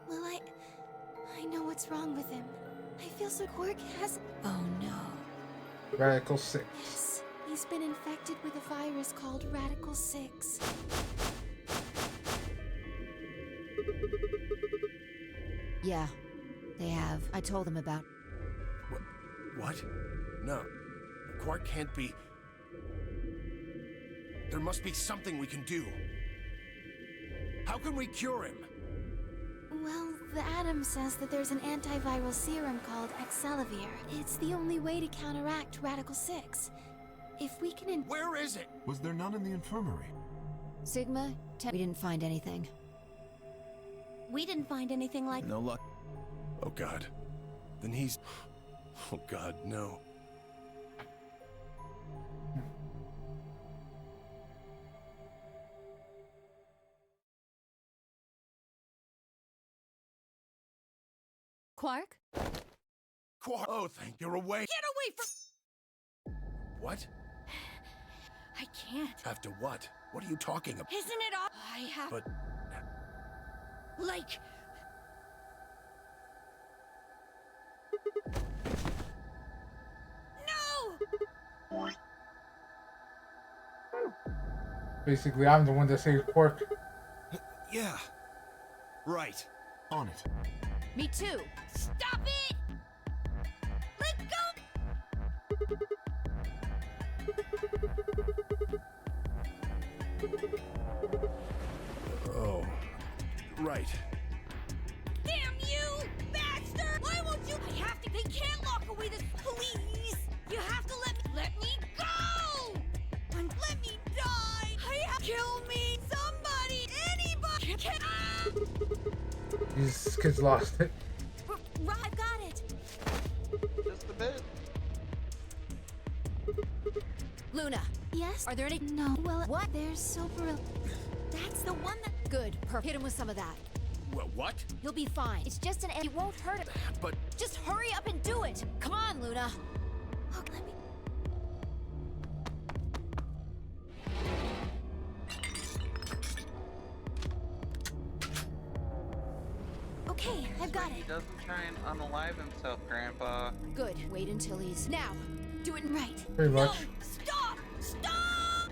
Well, I know what's wrong with him. I feel so... Quark has... Oh no. Radical 6. Yes, he's been infected with a virus called Radical 6. Yeah, they have. I told them about... What? No. Quark can't be... There must be something we can do. How can we cure him? Well, the Atom says that there's an antiviral serum called Excelavir. It's the only way to counteract Radical 6. If we can... Where is it? Was there none in the infirmary? Sigma, we didn't find anything. We didn't find anything like... No luck. Oh god. Then he's... Oh god, no. Quark? Oh, thank you're awake. Get away from. What? I can't. After what? What are you talking about? Isn't it all? I have. But Like. No! Basically, I'm the one that saved Quark. yeah. Right. On it. Me too. Stop it! Let go! Oh. Right. Damn you, bastard! Why won't you? I have to. They can't lock away this. Please! You have to let me go! And let me die! Kill me! Somebody! Anybody! These kids lost it. I've got it. Just a bit. Luna, Yes? are there any? No. Well, what? There's Silver. That's the one that. Good. Hit him with some of that. What? You'll be fine. It's just an. It won't hurt him. But Just hurry up and do it. Come on, Luna. Look, let me. Okay, I've got He it. doesn't try and unalive himself, Grandpa. Good. Wait until he's. Now! Do it right. Pretty much. Stop! Stop!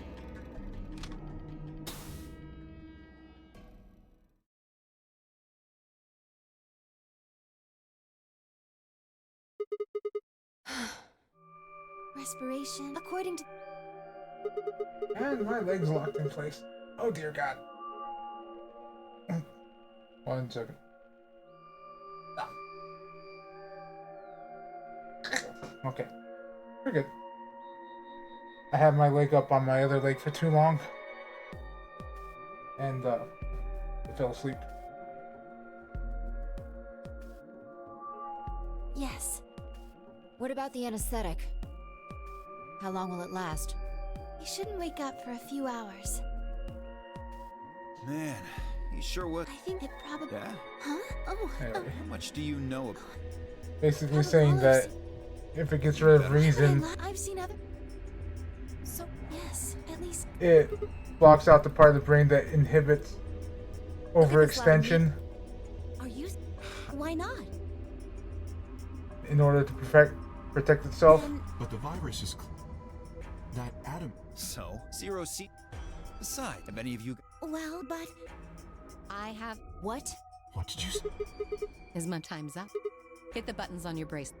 Respiration. According to. And my leg's locked in place. Oh dear God. 1 second. Ah. Okay. We're good. I had my leg up on my other leg for too long. And I fell asleep. Yes. What about the anesthetic? How long will it last? You shouldn't wake up for a few hours. Man, you sure what? I think it probably. Yeah? Huh? Oh. Anyway. How much do you know about? Basically saying that if it gets rid of reason, I've seen other. So yes, at least. it blocks out the part of the brain that inhibits overextension Are you? Why not? in order to protect itself. Then But the virus is. That atom. So, Zero C. Besides, have any of you? well, but I have. What? What did you say? Isma, time's up. Hit the buttons on your bracelet.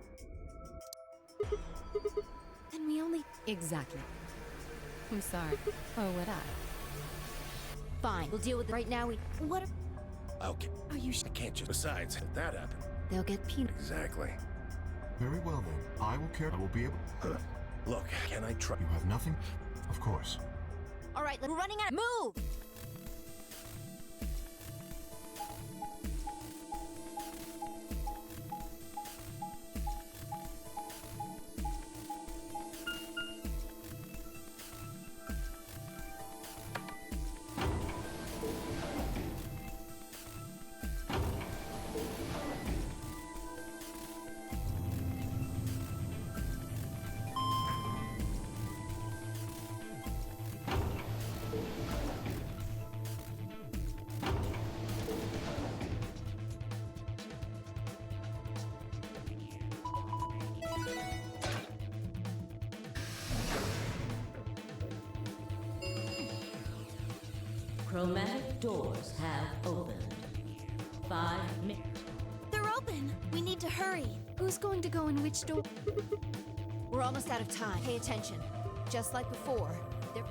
then we only. Exactly. I'm sorry. Or would I? Fine. We'll deal with it right now. What? Okay. Are you? I can't just. Besides, if that happened. They'll get peanut. Exactly. Very well then. I will care. I will be able. Look, can I try? You have nothing? Of course. All right, we're running out. Move! Chromatic doors have opened. 5 minutes. They're open. We need to hurry. Who's going to go in which door? We're almost out of time. Pay attention. Just like before. They're...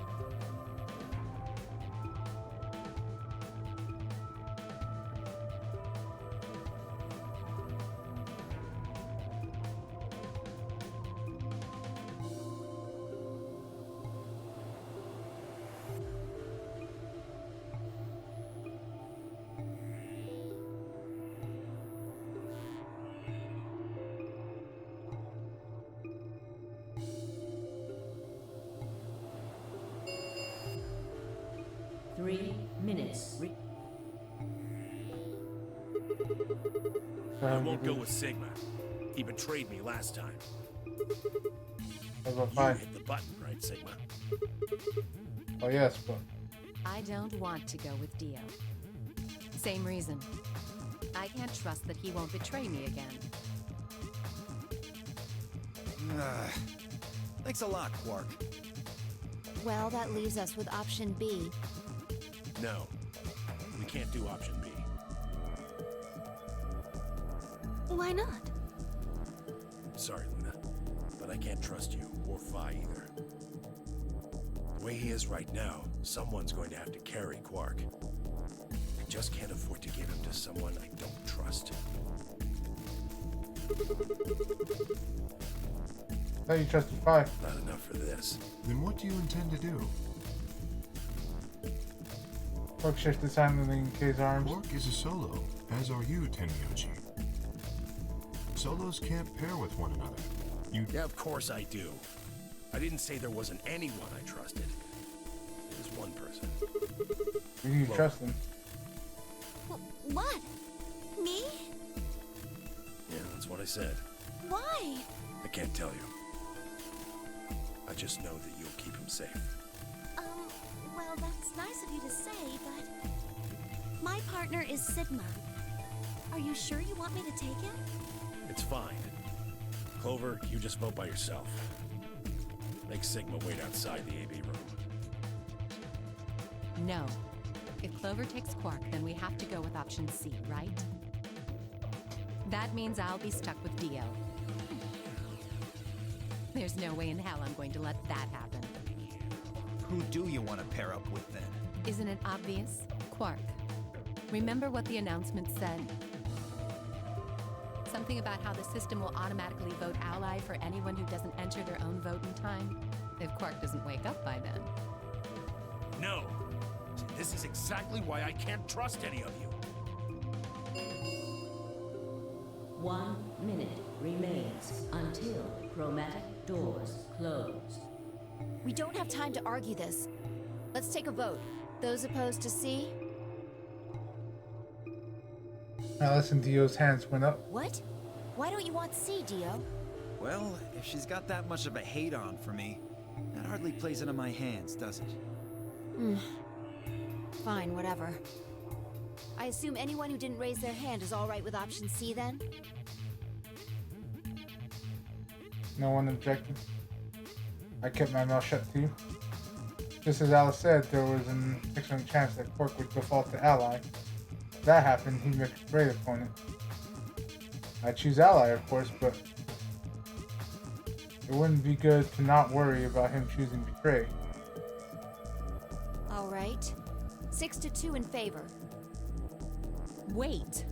Three minutes. I won't go with Sigma. He betrayed me last time. What about You fine? hit the button, right, Sigma? Oh yes, but I don't want to go with Dio. Same reason. I can't trust that he won't betray me again. Thanks a lot, Quark. Well, that leaves us with option B. No. We can't do option B. Why not? Sorry, Luna. But I can't trust you, or Phi either. The way he is right now, someone's going to have to carry Quark. I just can't afford to give him to someone I don't trust. now you trusted Five. Not enough for this. Then what do you intend to do? Quark shifted silently in K's arms. Quark is a solo, as are you, Tenmyoji. Solos can't pair with one another. Yeah, of course I do. I didn't say there wasn't anyone I trusted. There's one person. You need to trust him. What? Me? Yeah, that's what I said. Why? I can't tell you. I just know that you'll keep him safe. Well, that's nice of you to say, but my partner is Sigma. Are you sure you want me to take him? It's fine. Clover, you just vote by yourself. Make Sigma wait outside the AB room. No. If Clover takes Quark, then we have to go with option C, right? That means I'll be stuck with Dio. There's no way in hell I'm going to let that happen. Who do you want to pair up with then? Isn't it obvious? Quark. Remember what the announcement said? Something about how the system will automatically vote ally for anyone who doesn't enter their own vote in time? If Quark doesn't wake up by then. No! This is exactly why I can't trust any of you. 1 minute remains until chromatic doors close. We don't have time to argue this. Let's take a vote. Those opposed to C? Alice and Dio's hands went up. What? Why don't you want C, Dio? Well, if she's got that much of a hate on for me, that hardly plays into my hands, does it? Fine, whatever. I assume anyone who didn't raise their hand is all right with option C then? No one objected. I kept my mouth shut too. Just as Alice said, there was an excellent chance that Quark would default to ally. If that happened, he'd make a great opponent. I'd choose ally, of course, but it wouldn't be good to not worry about him choosing betray. All right. 6-2 in favor. Wait.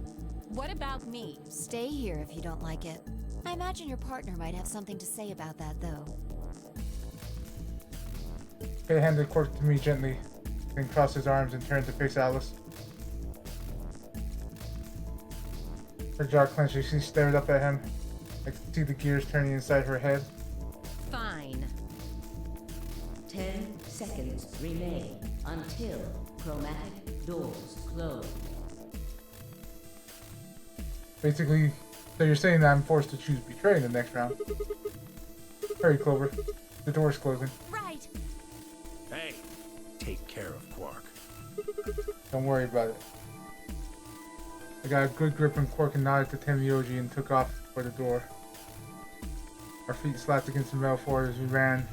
What about me? Stay here if you don't like it. I imagine your partner might have something to say about that, though. Kay handed Quark to me gently, then crossed his arms and turned to face Alice. Her jaw clenched as she stared up at him. I could see the gears turning inside her head. Fine. 10 seconds remain until chromatic doors close. Basically, so you're saying that I'm forced to choose betray in the next round. Hurry, Clover. The door's closing. Right. Hey, take care of Quark. Don't worry about it. I got a good grip on Quark and nodded to Tenmyoji and took off for the door. Our feet slapped against the metal floor as we ran.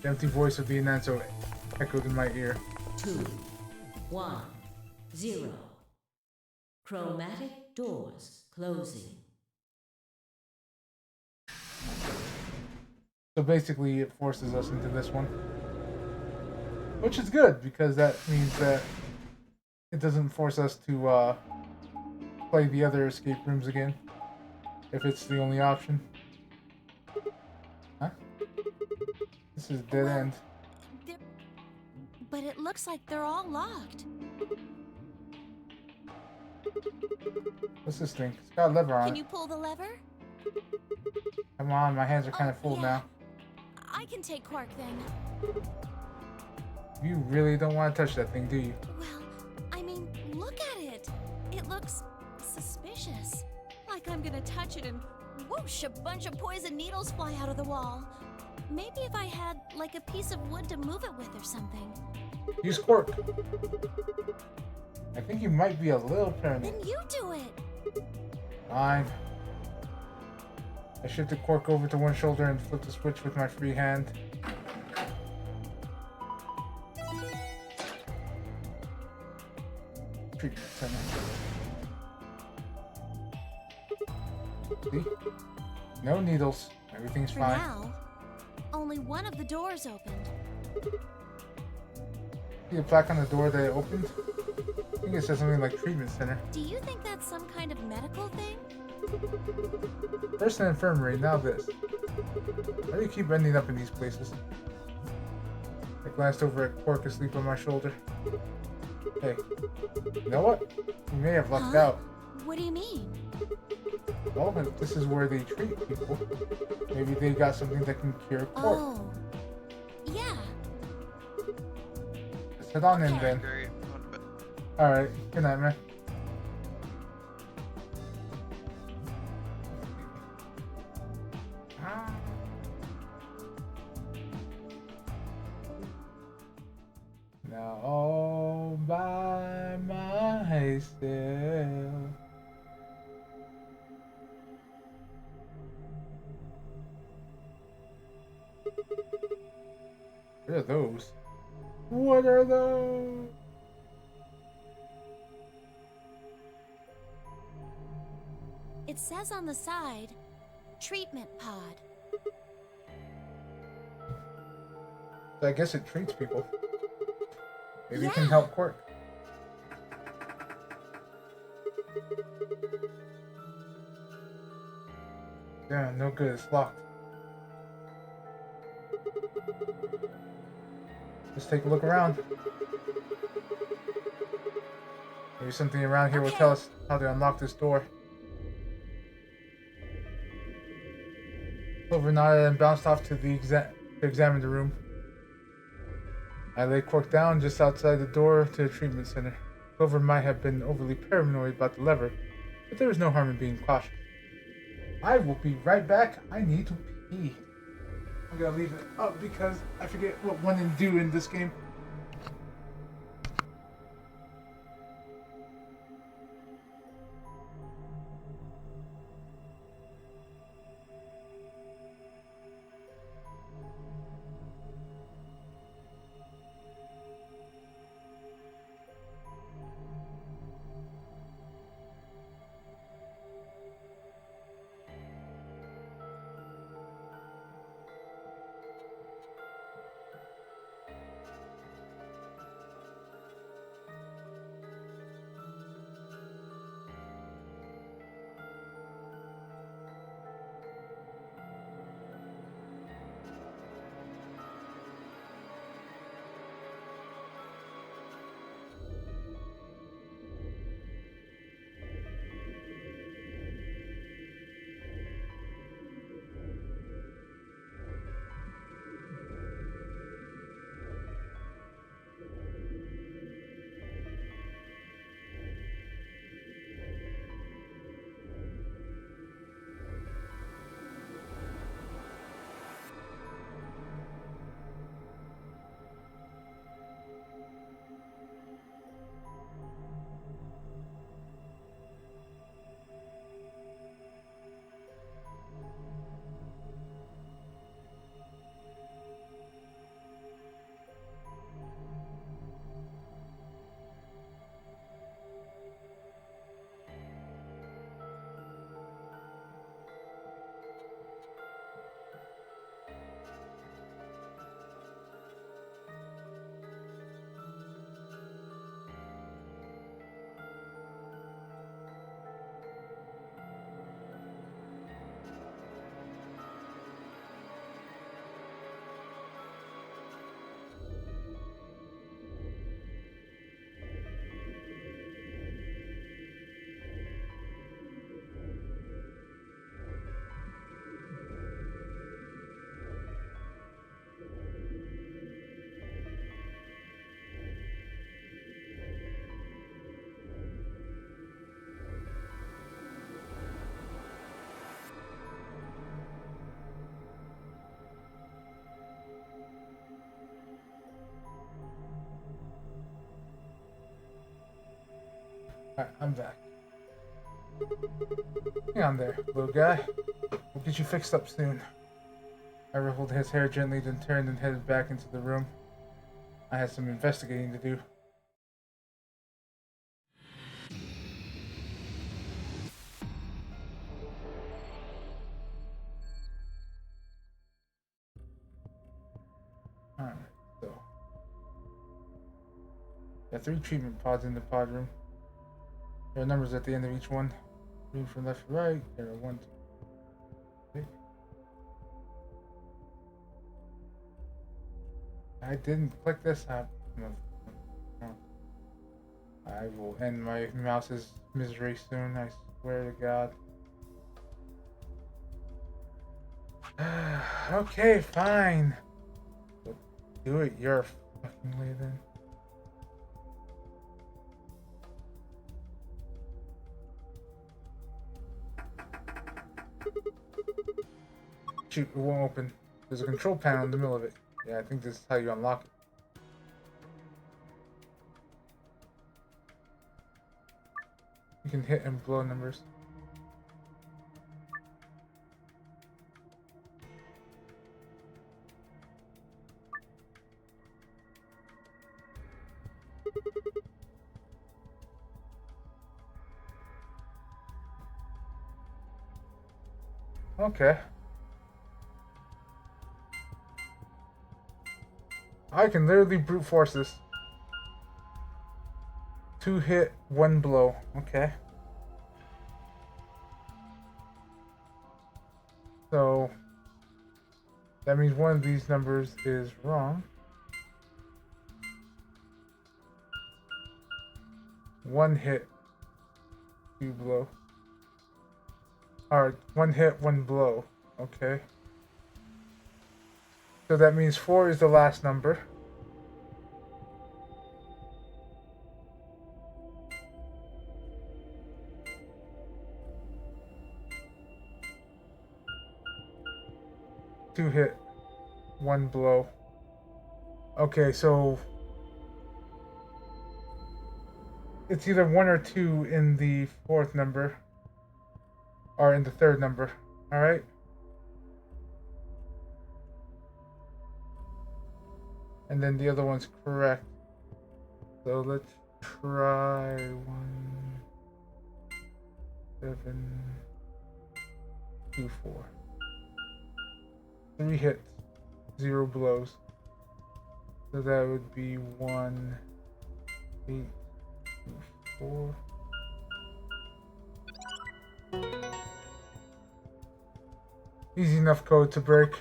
The empty voice of the announcer echoed in my ear. 2, 1, 0. Chromatic doors closing. So basically it forces us into this one. Which is good, because that means that it doesn't force us to play the other escape rooms again. If it's the only option. Huh? This is a dead end. But it looks like they're all locked. What's this thing? It's got a lever on Can it. you pull the lever? Come on, my hands are kind of full yeah. now. I can take Quark then. You really don't want to touch that thing, do you? Well, I mean, look at it. It looks suspicious. I'm gonna touch it and whoosh, a bunch of poison needles fly out of the wall. Maybe if I had, like, a piece of wood to move it with or something. Use cork. I think you might be a little paranoid. Then you do it! Fine. I shift the cork over to one shoulder and flip the switch with my free hand. Treatment center. See? No needles. Everything's For fine. now, only one of the doors opened. See the plaque on the door that it opened? I think it says something like treatment center. Do you think that's some kind of medical thing? First an infirmary, now this. Why do you keep ending up in these places? I glanced over at Quark asleep on my shoulder. Hey, you know what? You may have lucked out. What do you mean? Well, if this is where they treat people, maybe they got something that can cure Quark. Oh. Yeah. Let's head on in then. Alright, good night, man. Now all by myself. What are those? What are those? It says on the side, treatment pod. So I guess it treats people. Maybe it can help Quark. Yeah, no good. It's locked. Let's take a look around. Maybe something around here will tell us how to unlock this door. Clover nodded and bounced off to examine the room. I lay Quark down just outside the door to the treatment center. Clover might have been overly paranoid about the lever, but there was no harm in being cautious. I will be right back. I need to pee. I'm gonna leave it up because I forget what one and do in this game. Alright, I'm back. Hang on there, little guy. We'll get you fixed up soon. I ruffled his hair gently, then turned and headed back into the room. I had some investigating to do. Alright, so. Got 3 treatment pods in the pod room. There are numbers at the end of each one. Reading from left to right, there are 1, 2. Okay. I didn't click this. I will end my mouse's misery soon, I swear to God. Okay, fine. Do it your fucking way then. Shoot, it won't open. There's a control panel in the middle of it. Yeah, I think this is how you unlock it. You can hit and blow numbers. Okay. I can literally brute force this. 2 hit, 1 blow. Okay. So that means one of these numbers is wrong. 1 hit, 2 blow. Alright, 1 hit, 1 blow. Okay. So that means 4 is the last number. Two hit, 1 blow. Okay, so it's either 1 or 2 in the 4th number, or in the 3rd number. All right. And then the other one's correct. So let's try 1, 7, 2, 4. 3 hits, 0 blows. So that would be 1, 8, 2, 4. Easy enough code to break.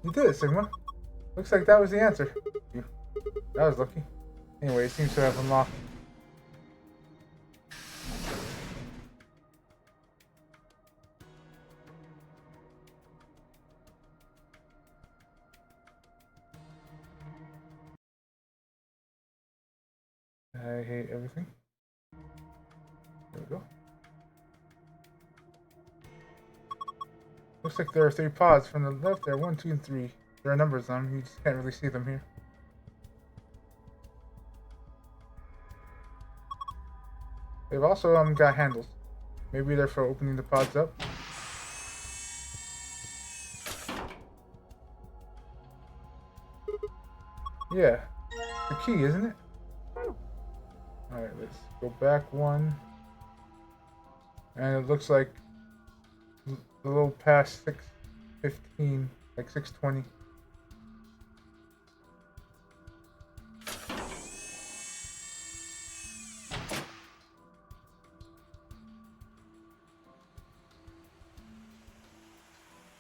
You did it, Sigma. Looks like that was the answer. That was lucky. Anyway, it seems to have unlocked. I hate everything. There we go. Looks like there are 3 pods from the left there. 1, 2, and 3. There are numbers on them. You just can't really see them here. They've also got handles. Maybe they're for opening the pods up. Yeah, the key, isn't it? Alright, let's go back 1. And it looks like a little past 6:15, like 6:20.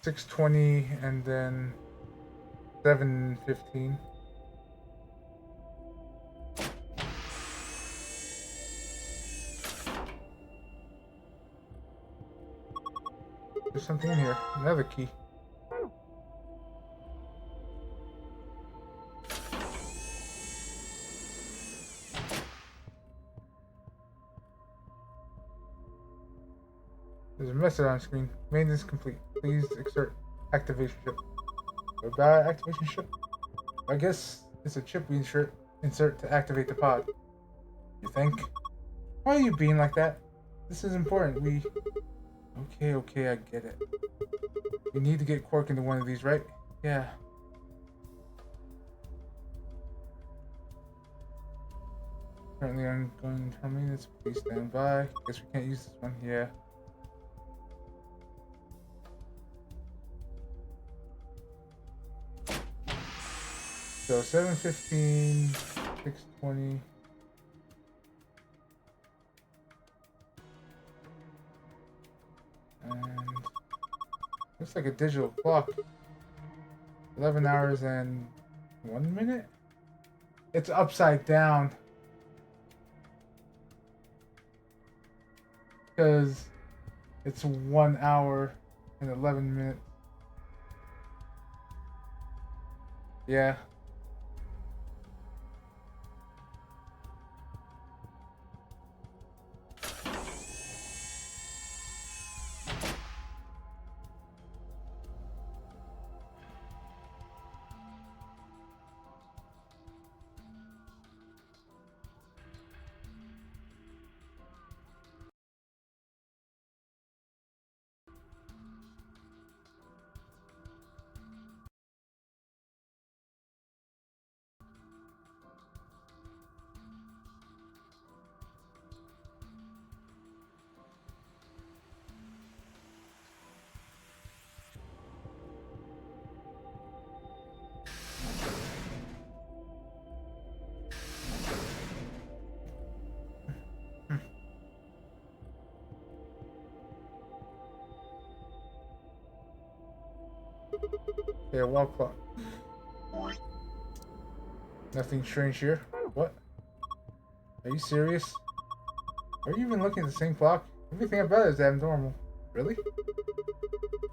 $6:20 and then 7:15. There's something in here. Another key. There's a message on screen. Maintenance complete. Please exert activation chip. Goodbye, activation chip. I guess it's a chip we insert to activate the pod. You think? Why are you being like that? This is important. Okay, I get it. We need to get Quark into one of these, right? Yeah. Currently ongoing terminus. Please stand by. Guess we can't use this one. Yeah. So 7:15, 6:20. And looks like a digital clock. 11 hours and 1 minute? It's upside down. Because it's 1 hour and 11 minutes. Yeah. Yeah, wall clock. Nothing strange here. What? Are you serious? Are you even looking at the same clock? Everything about it is abnormal. Really?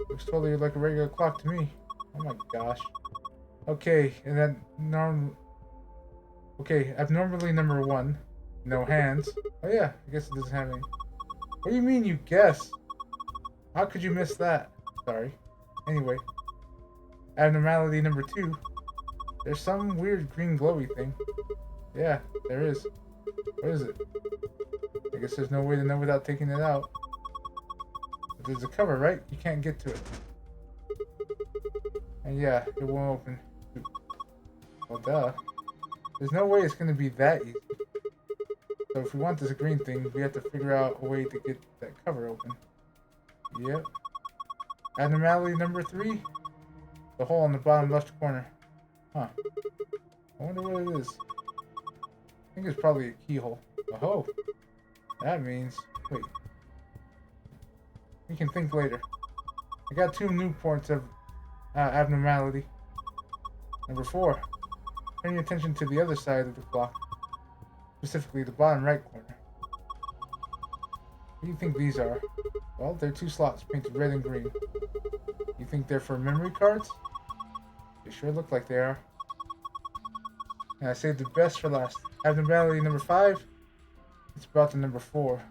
Looks totally like a regular clock to me. Oh my gosh. Okay, and then Okay, abnormally number 1. No hands. Oh yeah, I guess it doesn't have any. What do you mean you guess? How could you miss that? Sorry. Anyway. Abnormality number 2. There's some weird green glowy thing. Yeah, there is. What is it? I guess there's no way to know without taking it out. But there's a cover, right? You can't get to it. And yeah, it won't open. Well, duh. There's no way it's going to be that easy. So if we want this green thing, we have to figure out a way to get that cover open. Yep. Abnormality number 3. The hole in the bottom left corner. Huh. I wonder what it is. I think it's probably a keyhole. Oh, that means... Wait. We can think later. I got 2 new points of abnormality. Number 4. Turn your attention to the other side of the clock. Specifically the bottom right corner. What do you think these are? Well, they're 2 slots painted red and green. You think they're for memory cards? They sure look like they are. And I saved the best for last. Abnormality number 5. It's about the number 4.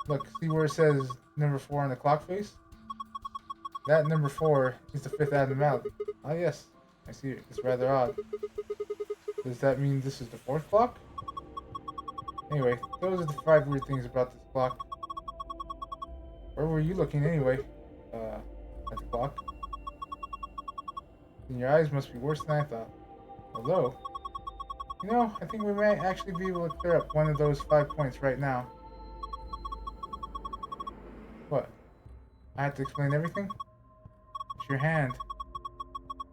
Look, see where it says number 4 on the clock face? That number 4 is the 5th abnormality. Ah yes, I see it. It's rather odd. Does that mean this is the 4th clock? Anyway, those are the 5 weird things about this clock. Where were you looking anyway? At the clock? Then your eyes must be worse than I thought. Although, you know, I think we might actually be able to clear up one of those 5 points right now. What? I have to explain everything? It's your hand.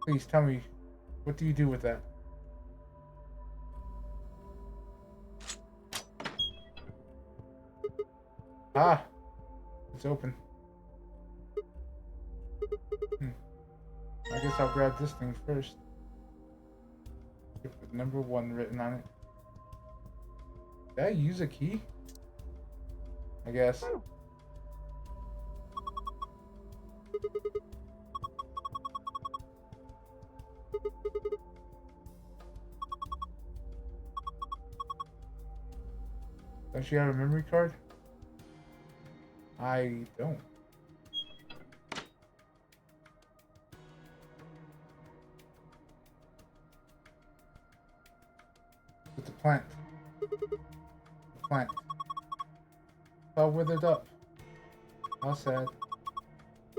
Please tell me, what do you do with that? Ah! It's open. I guess I'll grab this thing first. With number 1 written on it. Did I use a key? I guess. Don't you have a memory card? I don't. With the plant. Plant. It's all withered up. How sad.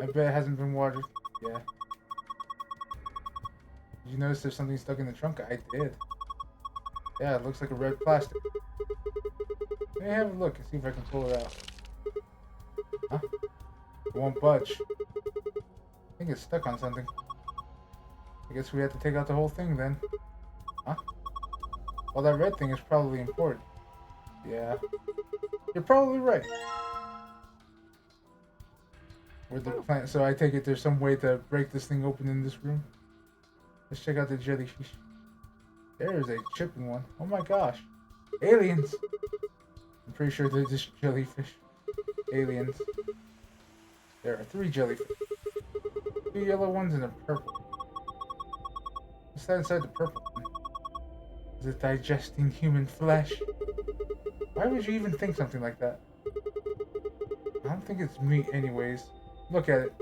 I bet it hasn't been watered. Yeah. Did you notice there's something stuck in the trunk? I did. Yeah, it looks like a red plastic. Let me have a look and see if I can pull it out. Huh? It won't budge. I think it's stuck on something. I guess we have to take out the whole thing then. Huh? Well, that red thing is probably important. Yeah. You're probably right. Where'd the plant? So I take it there's some way to break this thing open in this room. Let's check out the jellyfish. There's a chipping one. Oh my gosh. Aliens! I'm pretty sure they're just jellyfish. Aliens. There are 3 jellyfish. 2 yellow ones and a purple. What's that inside the purple one? Is it digesting human flesh? Why would you even think something like that? I don't think it's meat anyways. Look at it.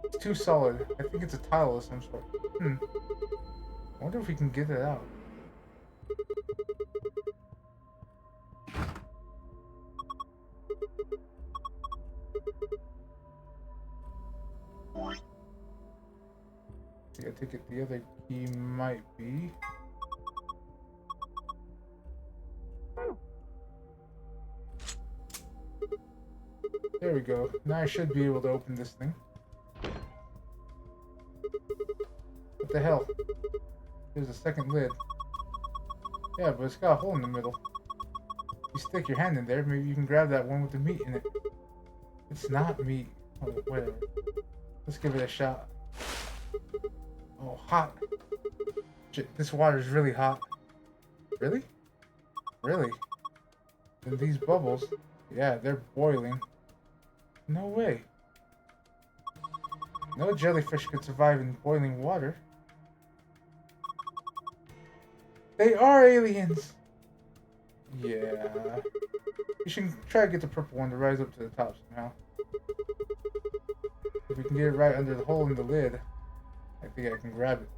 It's too solid. I think it's a tile of some sort. I wonder if we can get it out. I take it the other key might be. There we go. Now I should be able to open this thing. What the hell? There's a second lid. Yeah, but it's got a hole in the middle. You stick your hand in there, maybe you can grab that one with the meat in it. It's not meat. Oh, whatever. Let's give it a shot. Oh, hot. Shit, this water is really hot. Really? Really? And these bubbles, yeah, they're boiling. No way. No jellyfish could survive in boiling water. They are aliens! Yeah. We should try to get the purple one to rise up to the top somehow. If we can get it right under the hole in the lid, I think I can grab it.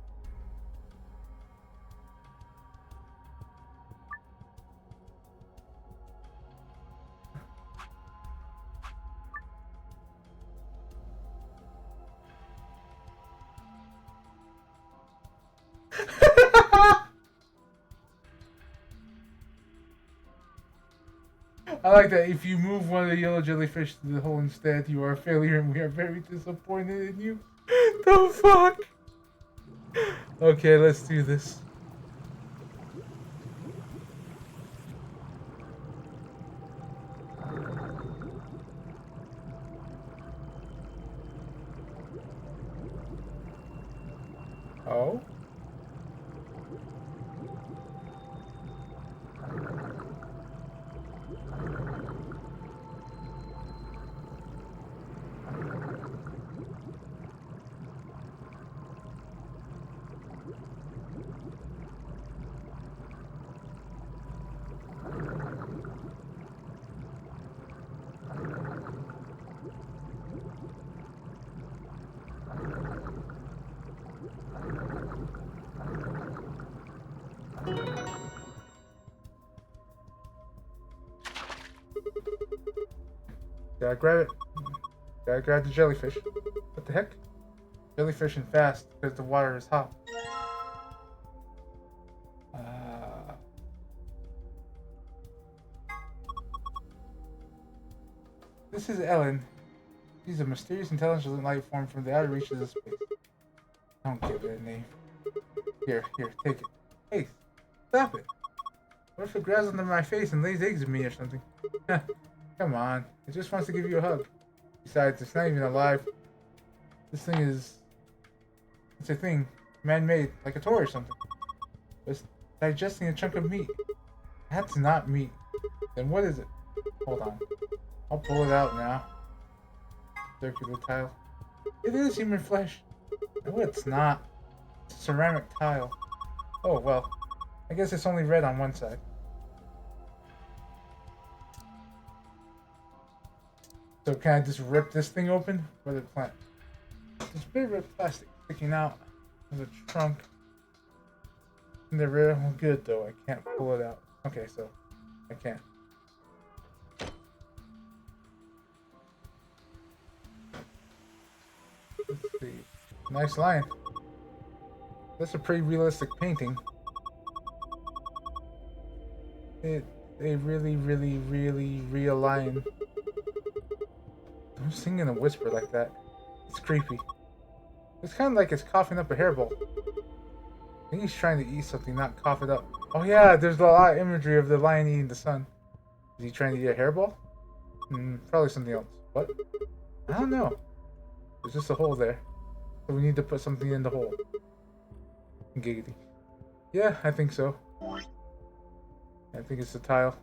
I like that. If you move one of the yellow jellyfish to the hole instead, you are a failure and we are very disappointed in you. The fuck? Okay, let's do this. Oh? Gotta grab it. Gotta grab the jellyfish. What the heck? Jellyfishing fast because the water is hot. This is Ellen. She's a mysterious, intelligent life form from the outer reaches of space. Don't give it a name. Here, take it. Hey, stop it. What if it grabs under my face and lays eggs at me or something? Come on, it just wants to give you a hug. Besides, it's not even alive. This thing is... It's a thing. Man-made, like a toy or something. It's digesting a chunk of meat. That's not meat. Then what is it? Hold on. I'll pull it out now. Circular tile. It is human flesh. No, it's not. It's a ceramic tile. Oh, well. I guess it's only red on one side. So can I just rip this thing open? Or the plant? There's a bit of red plastic sticking out of the trunk. And they're real good though. I can't pull it out. Okay, so I can't. Let's see. Nice line. That's a pretty realistic painting. They really realign. Don't sing in a whisper like that. It's creepy. It's kind of like it's coughing up a hairball. I think he's trying to eat something, not cough it up. Oh yeah, there's a lot of imagery of the lion eating the sun. Is he trying to eat a hairball? Probably something else. What? I don't know. There's just a hole there. So we need to put something in the hole. Giggity. Yeah, I think so. I think it's the tile.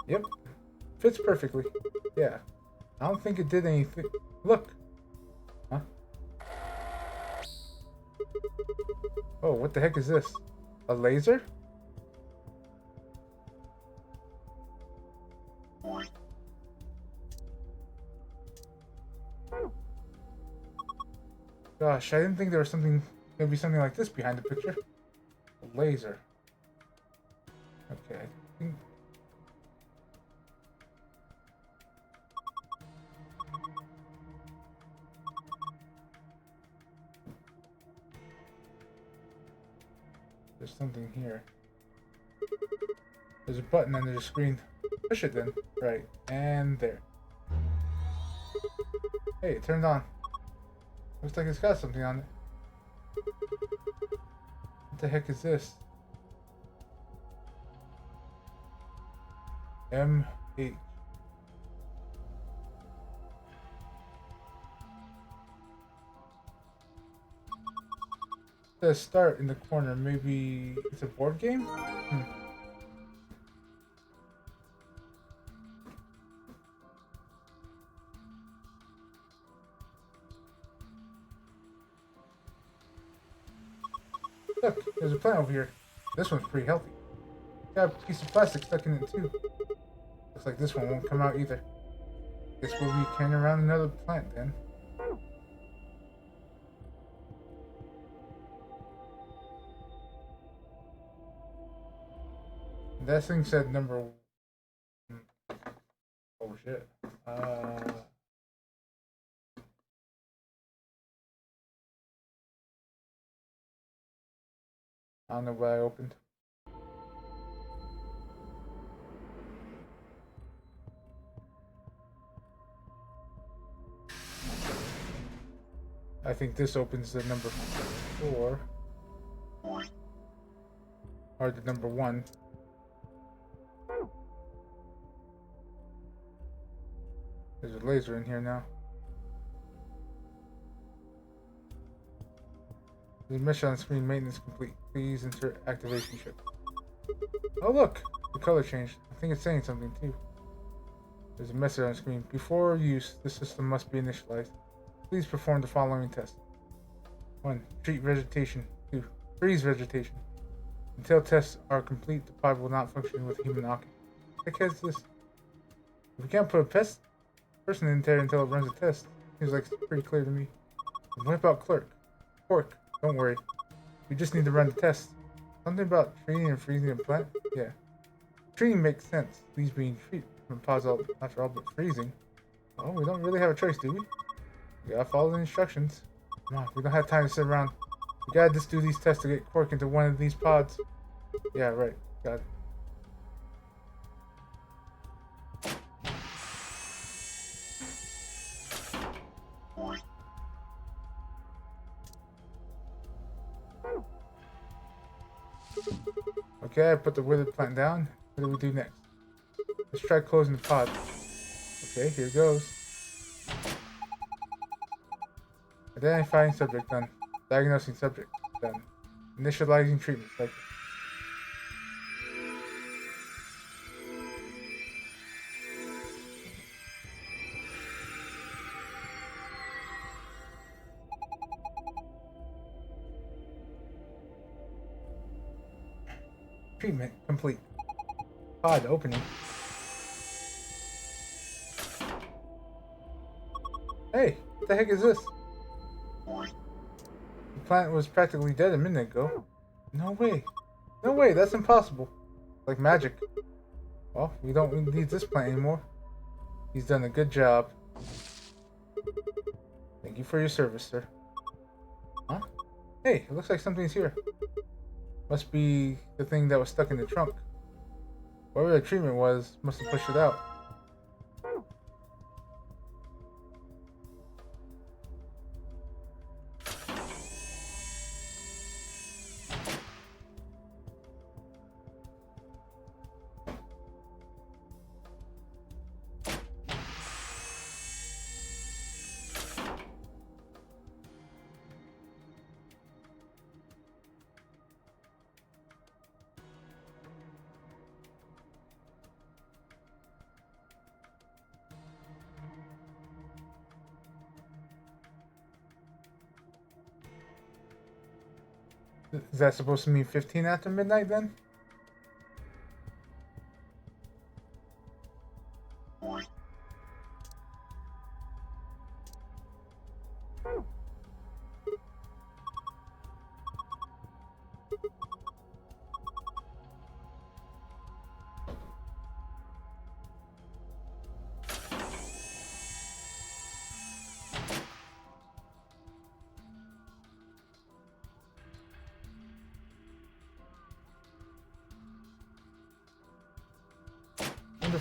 Yep. Fits perfectly. Yeah. I don't think it did anything. Look. Huh? Oh, what the heck is this? A laser? Gosh, I didn't think there was something, maybe something like this behind the picture. A laser. Okay, I think... There's something here. There's a button under the screen. Push it then. Right, and there. Hey, it turned on. Looks like it's got something on it. What the heck is this? MH. It says start in the corner. Maybe it's a board game? Look, there's a plant over here. This one's pretty healthy. Got a piece of plastic stuck in it too. Looks like this one won't come out either. Guess we'll be carrying around another plant then. That thing said number... Oh shit. I don't know what I opened. I think this opens the number 4. Or the number 1. There's a laser in here now. The mission on screen, maintenance complete. Please insert activation chip. Oh look! The color changed. I think it's saying something too. There's a message on screen. Before use, the system must be initialized. Please perform the following test. 1. Treat vegetation. 2. Freeze vegetation. Until tests are complete, the pod will not function with human occupant. What the heck is this? If we can't put a person in there until it runs a test, seems like it's pretty clear to me. And what about Quark? Don't worry. We just need to run the test. Something about treating and freezing a plant? Yeah. Treating makes sense. These being treated. Pause all, after all but freezing. Oh, we don't really have a choice, do we? We gotta follow the instructions. Come on, we don't have time to sit around. We gotta just do these tests to get Quark into one of these pods. Yeah, right. Got it. Okay, I put the withered plant down. What do we do next? Let's try closing the pod. Okay, here goes. Identifying subject done. Diagnosing subject done. Initializing treatment cycle. Treatment complete. Pod opening. Hey, what the heck is this? plant was practically dead a minute ago. No way. No way, that's impossible. Like magic. Well, we don't need this plant anymore. He's done a good job. Thank you for your service, sir. Huh? Hey, it looks like something's here. Must be the thing that was stuck in the trunk. Whatever the treatment was, must have pushed it out. Is that supposed to mean 15 after midnight then?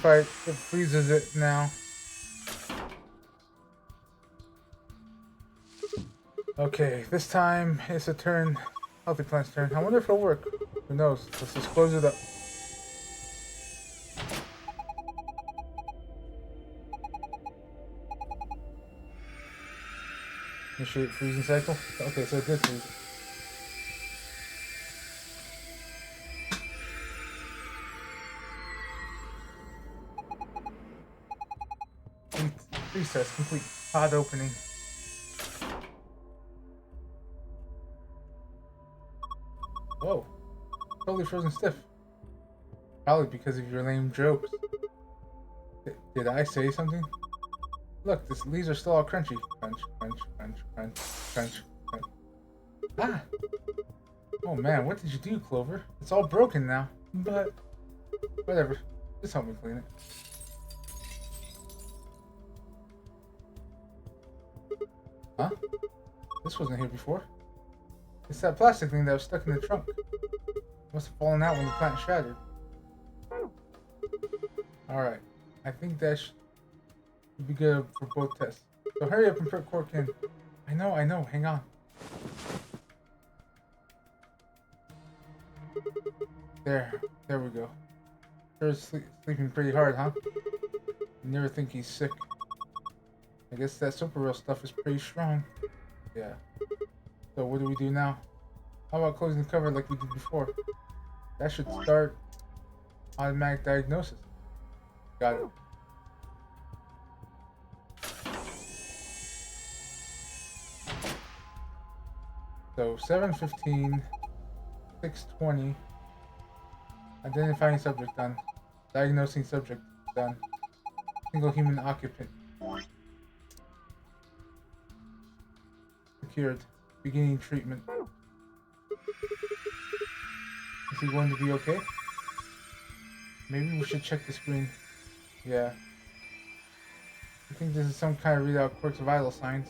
If it freezes it now. Okay, this time it's a turn. Healthy Plant's turn. I wonder if it'll work. Who knows? Let's just close it up. Initiate freezing cycle. Okay, so it did freeze. Recess complete. Pod opening. Whoa. Totally frozen stiff. Probably because of your lame jokes. Did I say something? Look, these leaves are still all crunchy. Crunch, crunch, crunch, crunch, crunch, crunch. Ah! Oh man, what did you do, Clover? It's all broken now. But whatever. Just help me clean it. Huh? This wasn't here before. It's that plastic thing that was stuck in the trunk. Must have fallen out when the plant shattered. Alright. I think that should be good for both tests. So hurry up and put Cork in. I know. Hang on. There we go. Sure sleeping pretty hard, huh? You never think he's sick. I guess that super real stuff is pretty strong. Yeah. So what do we do now? How about closing the cover like we did before? That should start automatic diagnosis. Got it. So 7:15, 6:20. Identifying subject done. Diagnosing subject done. Single human occupant. Secured. Beginning treatment. Is he going to be okay? Maybe we should check the screen. Yeah. I think this is some kind of readout Quirk's vital signs.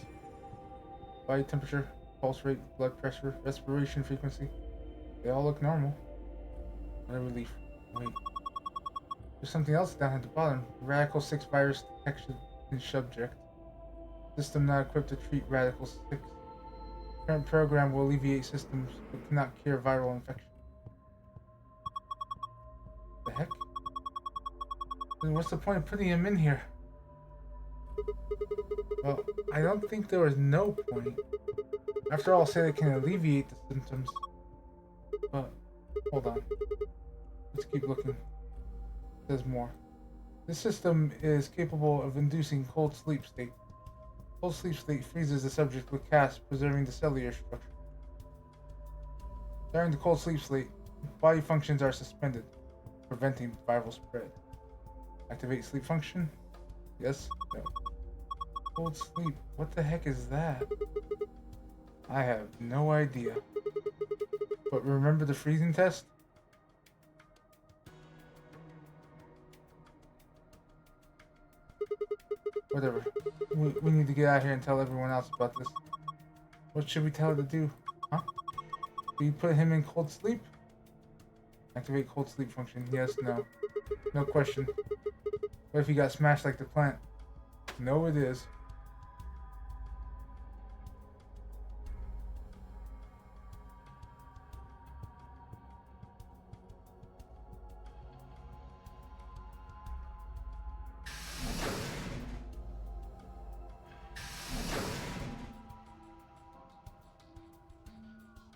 Body temperature, pulse rate, blood pressure, respiration frequency. They all look normal. What a relief. Wait. There's something else down at the bottom. Radical 6 virus detection in subject. System not equipped to treat Radical 6. Current program will alleviate systems but cannot cure viral infection. The heck? Then what's the point of putting him in here? Well, I don't think there was no point. After all, say they can alleviate the symptoms. But, hold on. Let's keep looking. There's more. This system is capable of inducing cold sleep state. Cold sleep state freezes the subject with CAS, preserving the cellular structure. During the cold sleep state, body functions are suspended, preventing viral spread. Activate sleep function? Yes? No. Cold sleep. What the heck is that? I have no idea. But remember the freezing test? Whatever. We need to get out here and tell everyone else about this. What should we tell her to do? Huh? Do you put him in cold sleep? Activate cold sleep function. Yes, no. No question. What if he got smashed like the plant? No, it is.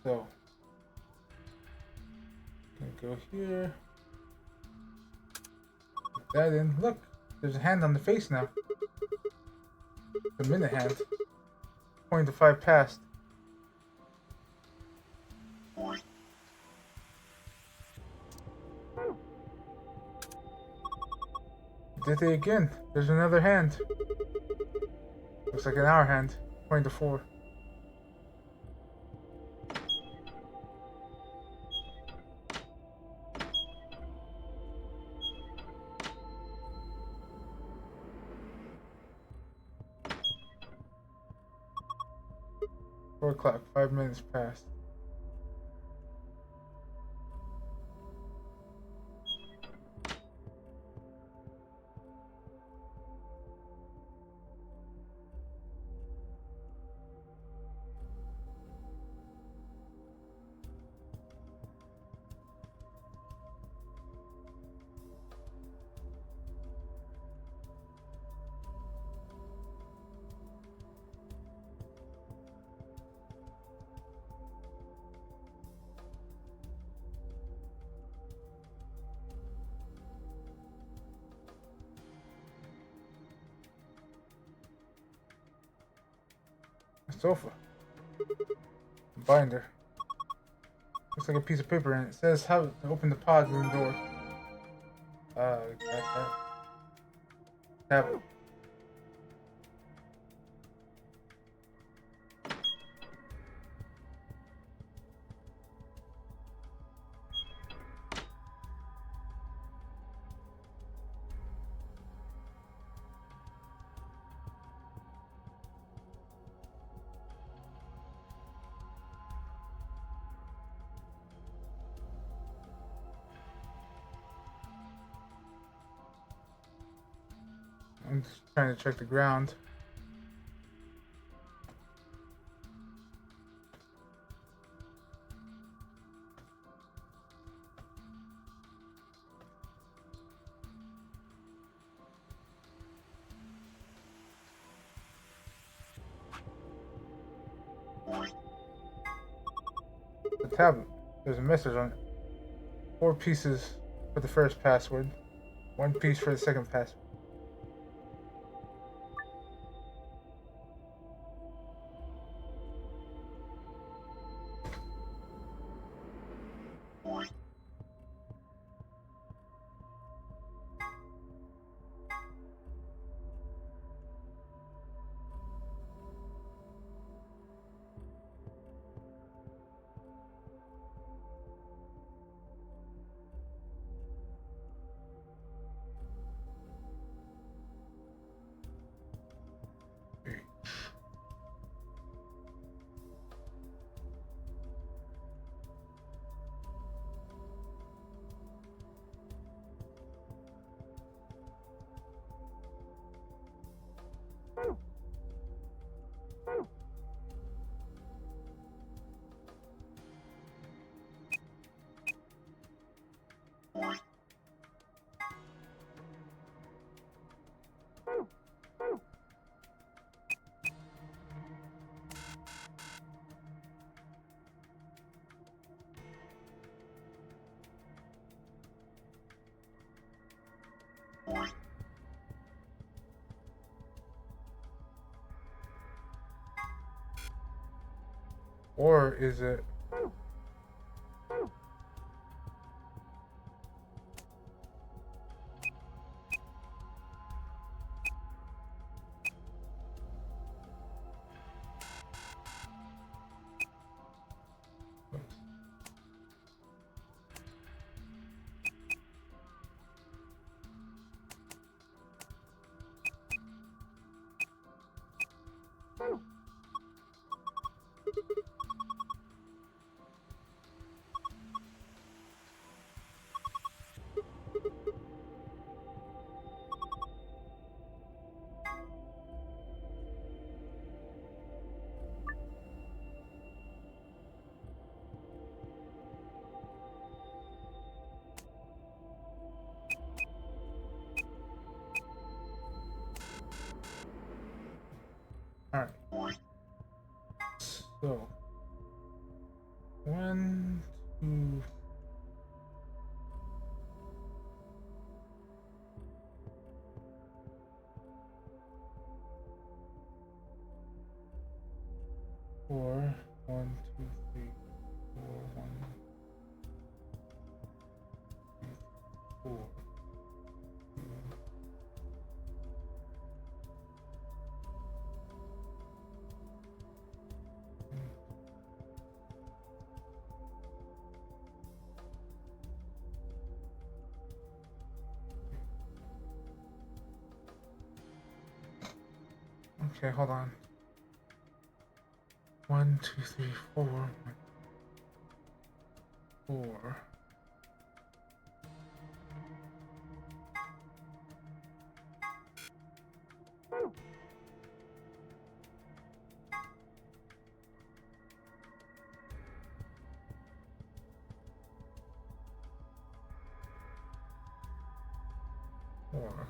So, gonna go here. Put that in. Look, there's a hand on the face now. The minute hand. 20 to 5 past. Did it again. There's another hand. Looks like an hour hand. 20 to 4. O'clock, 5 minutes past. Sofa. Binder. Looks like a piece of paper and it says how to open the pod room door. Got that. Tablet. I'm just trying to check the ground. The tablet. There's a message on it. 4 pieces for the first password. 1 piece for the second password. Or is it... So 1, 2. Four, 1, 2, 3, 4, 1, 2, 4. Okay, hold on. 1, 2, 3, 4. 4. Four.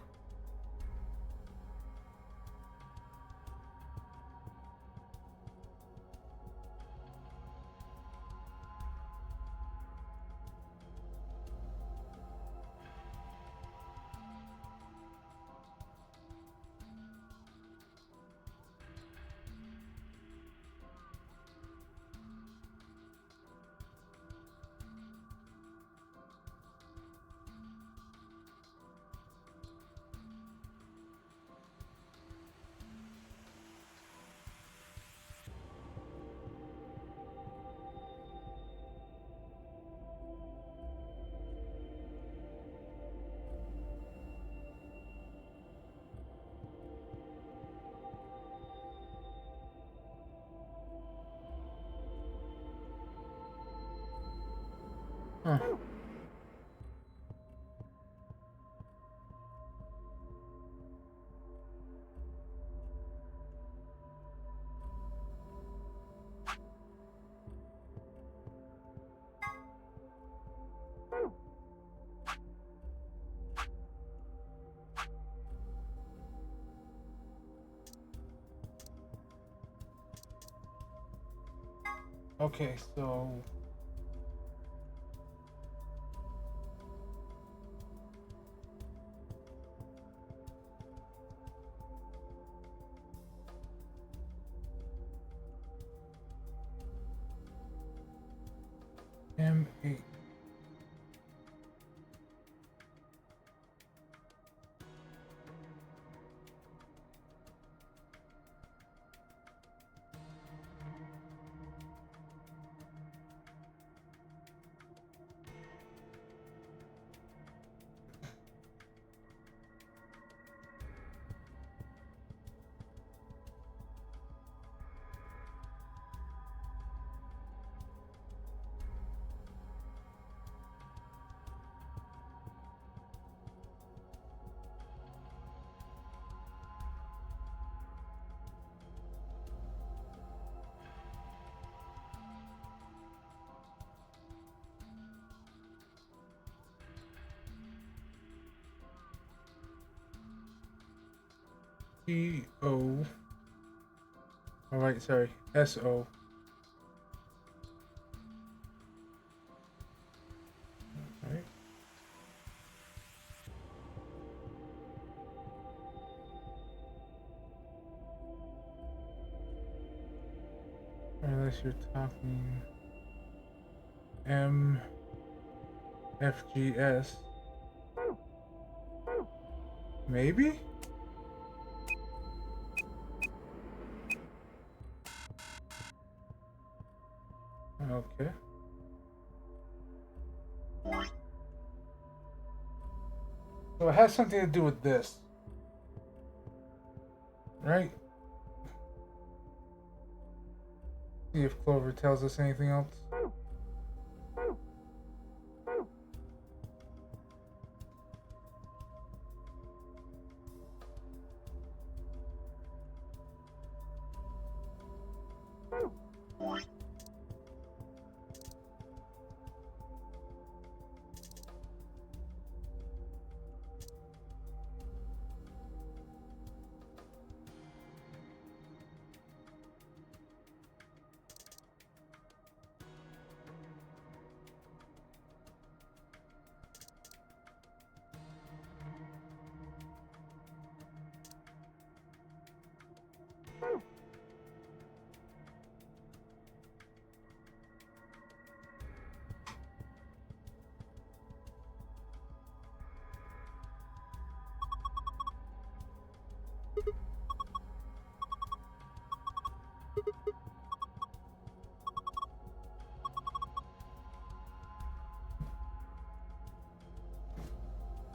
Huh. Okay, so M8. O. All right, sorry. SO. All right. Unless you're talking MFGS. Maybe? Okay. So it has something to do with this. Right? See if Clover tells us anything else.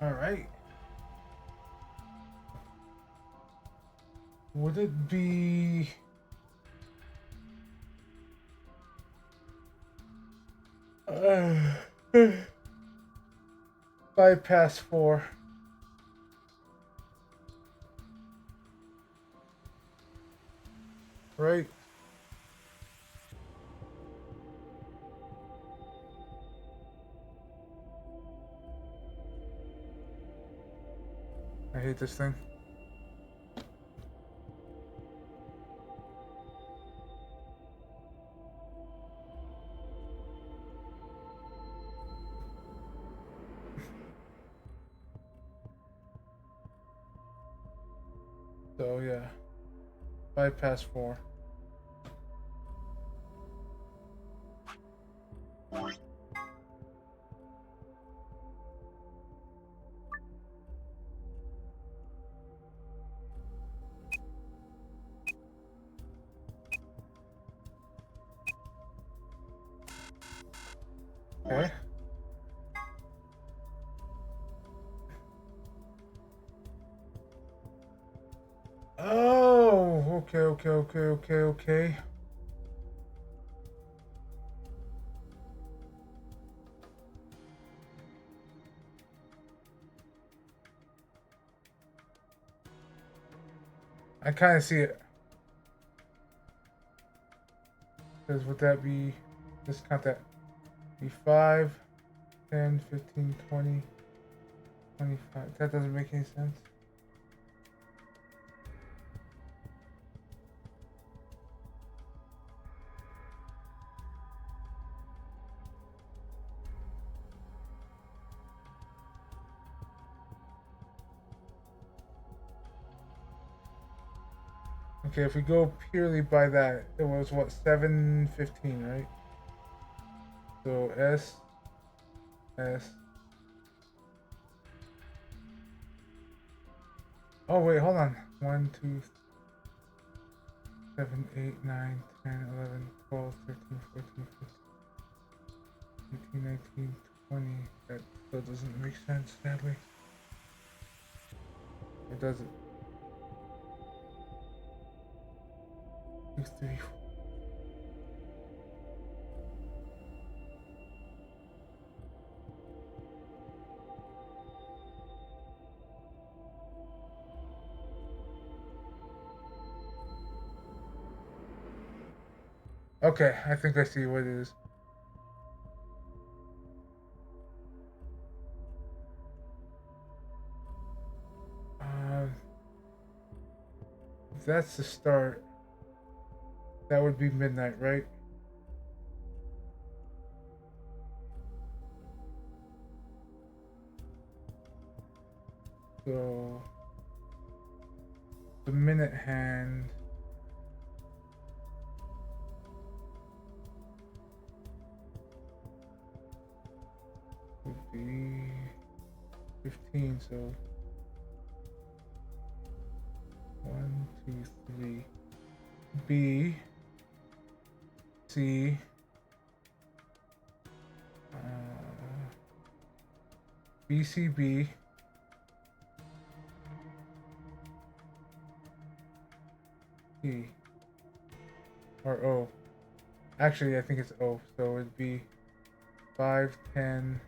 All right. Would it be 4:05? Right. I hate this thing. So yeah, 4:05. Okay. Oh, okay. I kind of see it. Because would that be, just count that, be 5, 10, 15, 20, 25. That doesn't make any sense. Okay, if we go purely by that, it was what, 7:15, right? So S. Oh wait, hold on. 1, 2, 7, 8, 9, 10, 11, 12, 13, 14, 15, 18, 19, 20. That still doesn't make sense, sadly. It doesn't. 2, 3, 4. Okay, I think I see what it is. If that's the start, that would be midnight, right? So the minute hand would be 15, so 1, 2, 3. B, C, BCB, E, or O. Actually, I think it's O, so it'd be 5, 10,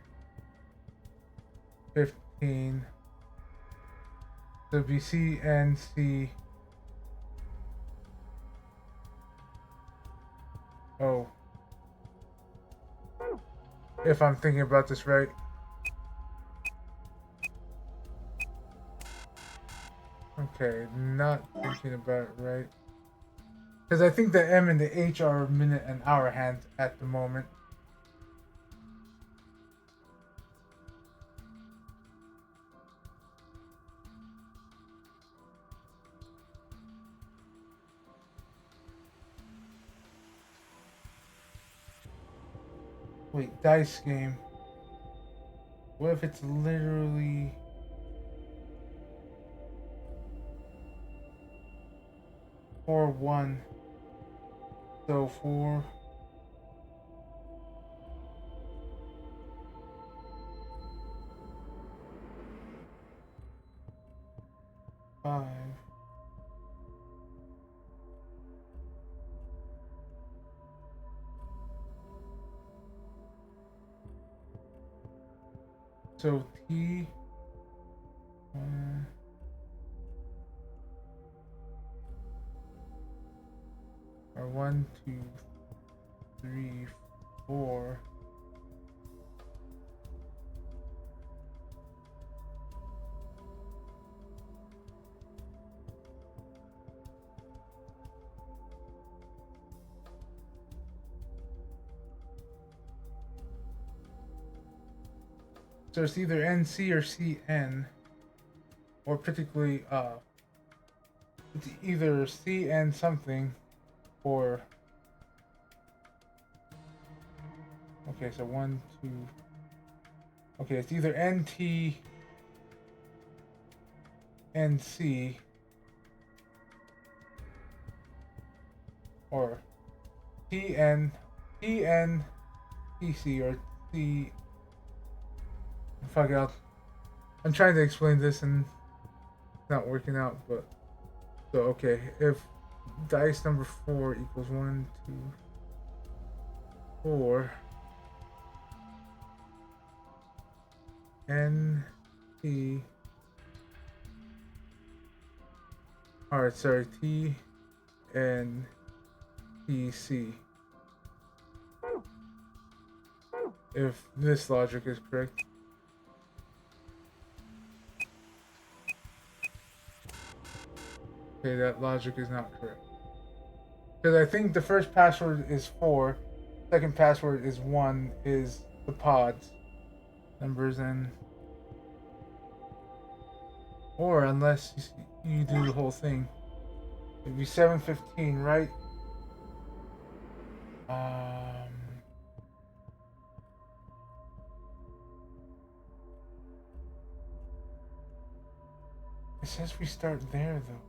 15. So it'd be C and C. Oh. If I'm thinking about this right. Okay, not thinking about it right. Because I think the M and the H are minute and hour hands at the moment. Wait, dice game. What if it's literally... Or 1. So 4. Five. So T. Or 1, 2, 3, 4. So it's either NC or CN, or particularly it's either CN something, or okay, so 1, 2. Okay, it's either NT, NC, or TN, TN, TC, or C. Fuck it, I'm trying to explain this and it's not working out, but so okay, if dice number 4 equals 1, 2, 4, N, T, alright, sorry, T, N, T, C. If this logic is correct. Okay, that logic is not correct. Because I think the first password is 4, second password is 1, is the pods. Numbers and... Or unless you do the whole thing. It'd be 715, right? It says we start there though.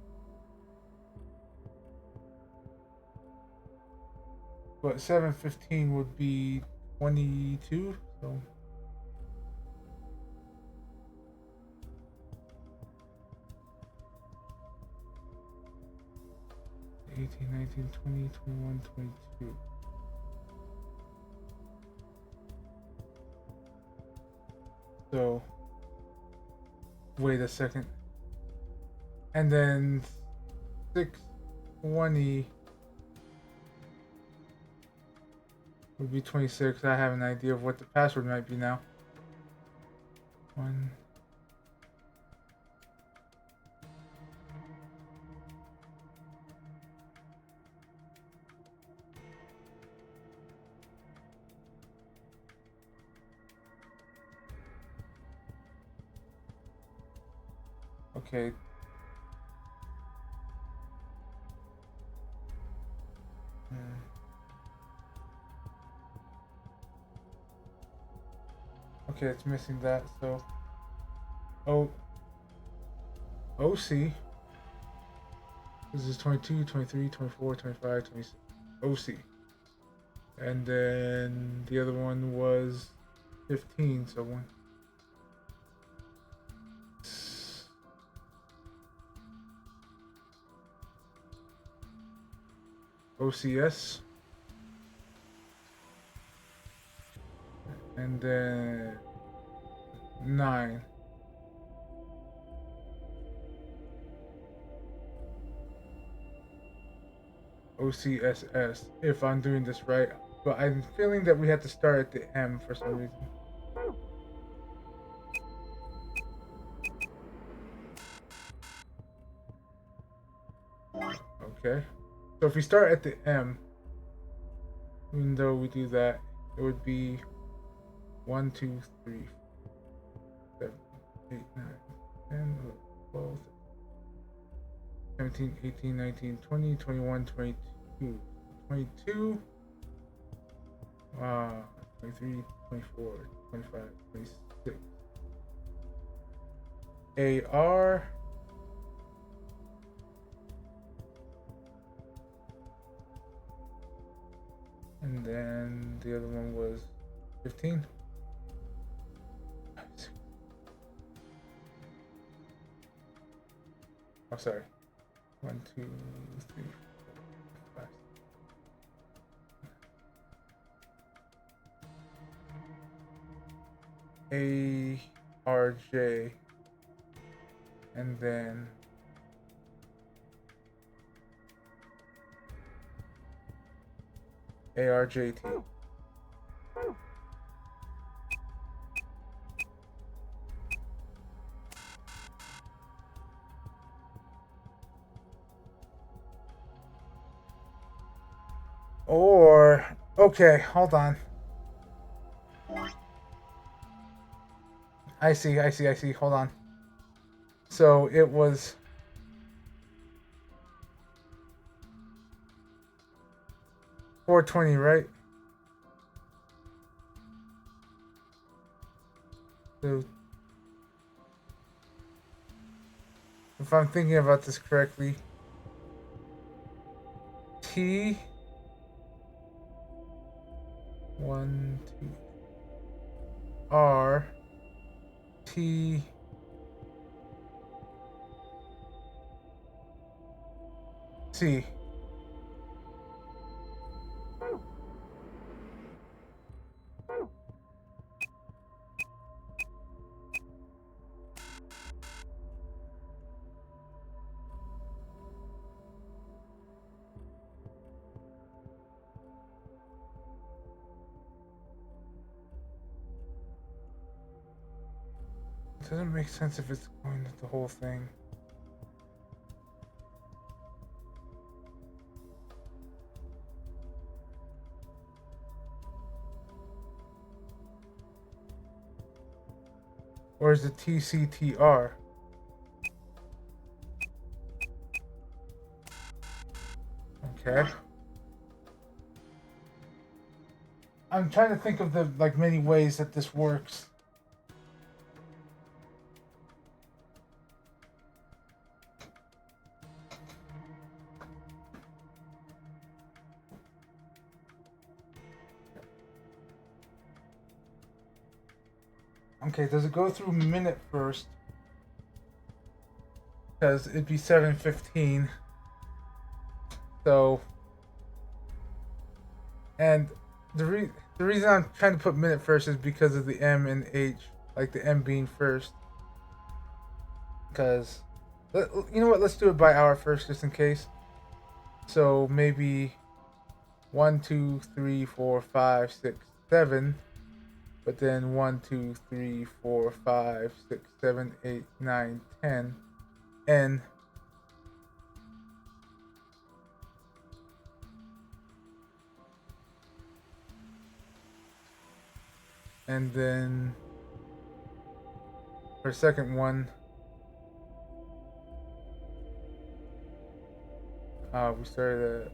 But 715 would be 22, so 18, 19, 20, 21, 22. So wait a second. And then 620 would be 26. I have an idea of what the password might be now. 1. Okay. Okay, it's missing that, so OC. This is 22, 23, 24, 25, 26. OC. And then the other one was 15, so 1. OCS. And then 9. OCSS, if I'm doing this right. But I'm feeling that we have to start at the M for some reason. Okay. So if we start at the M, even though we do that, it would be 1, 2, 3, 7, 8, 9, 10, 12, 17, 18, 19, 20, 21, 22, 22, 23, 23, 24, 25, 26. AR. And then the other one was 15. Oh, sorry. 1, 2, 3, 4, 5. ARJ, and then ARJT. Or, okay, hold on. I see. Hold on. So it was 420, right? So if I'm thinking about this correctly, T 1, 2 R T C. It doesn't make sense if it's going to the whole thing. Or is it TCTR? Okay. I'm trying to think of the many ways that this works. Okay, does it go through minute first? Because it'd be 7:15. So, and the reason I'm trying to put minute first is because of the M and H, like the M being first. Because, you know what? Let's do it by hour first, just in case. So maybe 1, 2, 3, 4, 5, 6, 7. But then 1, 2, 3, 4, 5, 6, 7, 8, 9, 10. N. And then for second one, we started at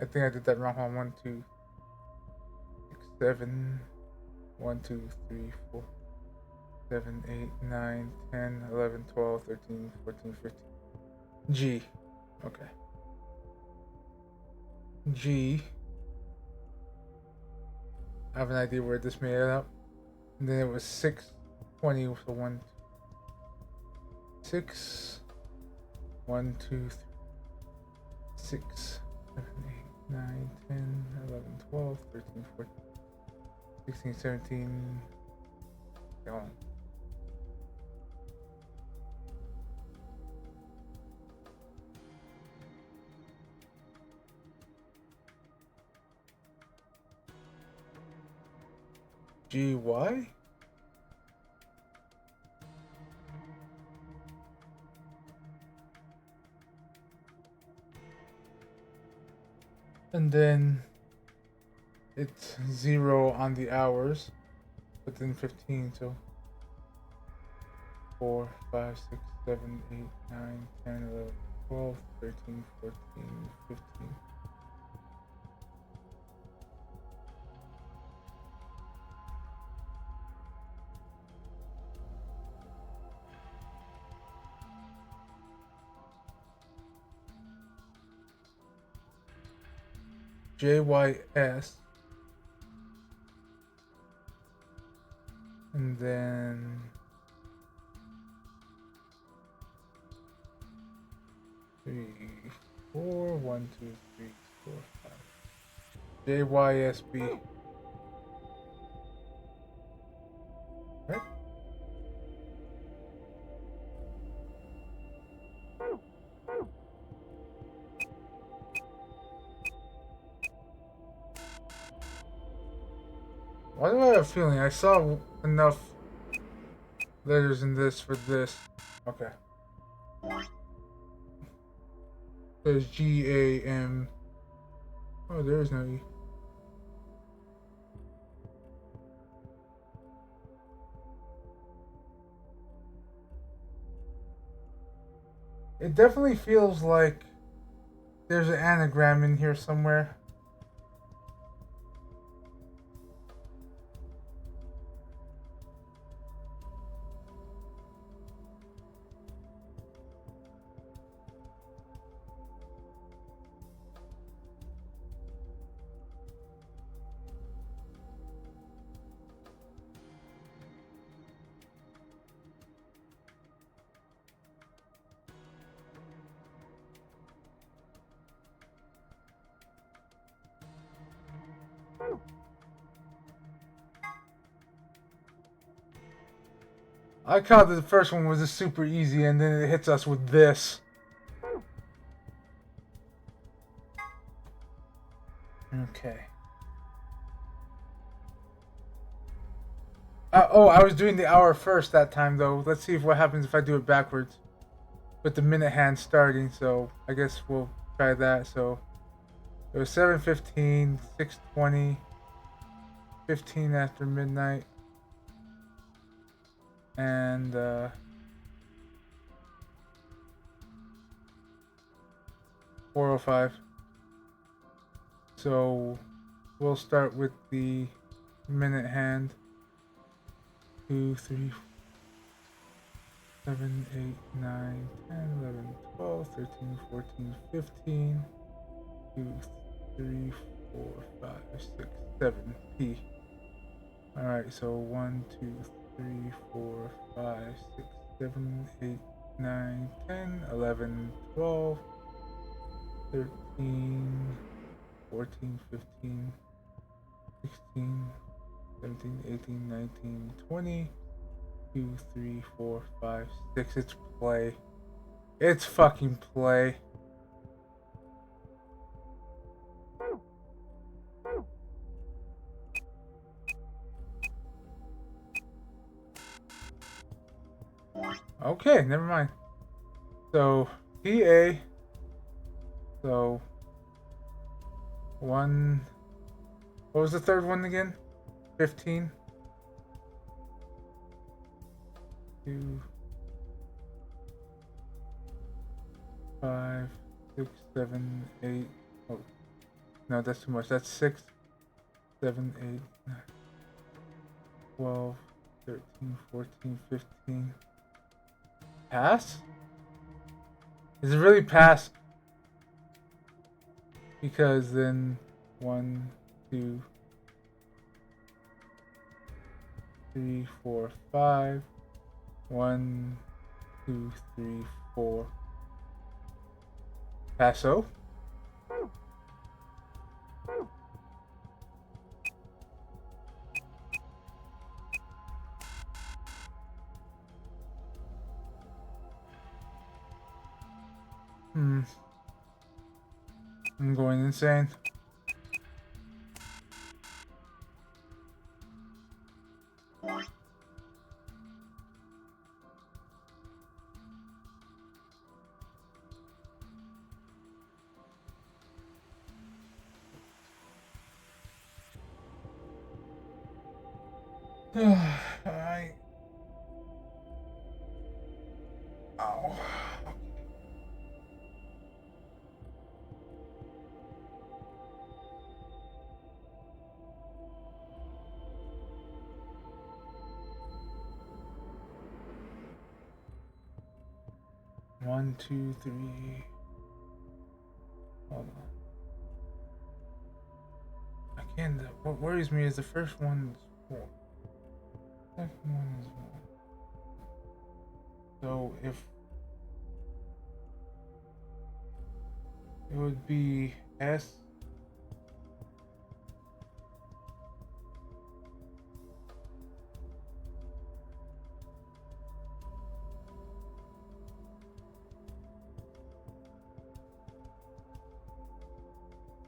I think I did that wrong. 1, 2, 6, 7. 1, 2, 3, 4, 7, 8, 9, 10, 11, 12, 13, 14, 15. G. Okay. G. I have an idea where this made it up. And then it was 620, so 1, 6, 1, 2, 3, 6, 7, 8, 9, 10, 11, 12, 13, 14, 16, 17. Go on. GY? And then it's 0 on the hours, but then 15, so 4, 5, 6, 7, 8, 9, 10, 11, 12, 13, 14, 15. JYS, and then 3, 4, 1, 2, 3, 4, 5. JYSB. Right? Why do I have a feeling I saw enough letters in this for this? Okay. There's GAM. Oh, there is no E. It definitely feels like there's an anagram in here somewhere. I caught that the first one was a super easy, and then it hits us with this. Okay. Oh, I was doing the hour first that time, though. Let's see what happens if I do it backwards. With the minute hand starting, so I guess we'll try that. So it was 7:15, 6:20, 15 after midnight, and 4:05. So we'll start with the minute hand. 2, 3, 7, 8, 9, 10, 11, 12, 13, 14, 15. 2, 3, 4, 5, 6, 7. P. Alright, so 1, 2, 3, 4, 5, 6, 7, 8, 9, 10, 11, 12, 13, 14, 15, 16, 17, 18, 19, 20. 2, 3, 4, 5, 6. It's play. It's fucking play. Okay, never mind. So PA. So 1. What was the third one again? 15. 2, 5, 6, 7, 8. Oh, no, that's too much. That's 6, 7, 8, 9, 12, 13, 14, 15. Pass? Is it really pass? Because then 1, 2, 3, 4, 5. 1, 2, 3, 4. Paso. I'm going insane. Ow. 1, 2, 3. Hold on. Again, what worries me is the first one is 4. Second one is 1. So if it would be S.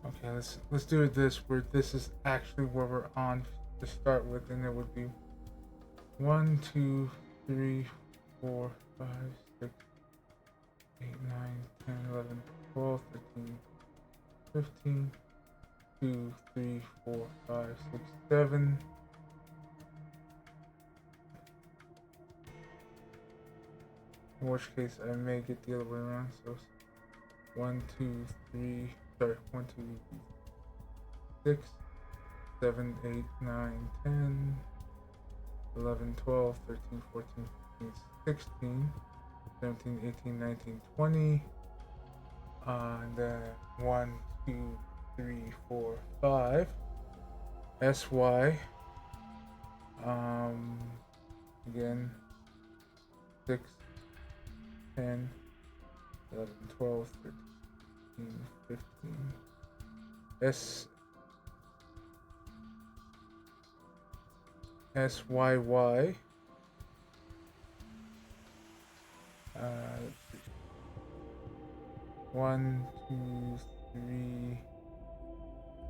Okay, let's do it this where this is actually where we're on to start with, and it would be 1, 2, 3, 4, 5, 6, 8, 9, 10, 11, 12, 13, 15, 2, 3, 4, 5, 6, 7. In which case I may get the other way around. So 1, 2, 3. Sorry, 1, 2, 6, 7, 8, 9, 10, 11, 12, 13, 14, 15, 16, 17, 18, 19, 20. And then 1, 2, 3, 4, 5. SY. Again, 6, 10, 11, 12, 13. 15. SYY. 1, 2, 3,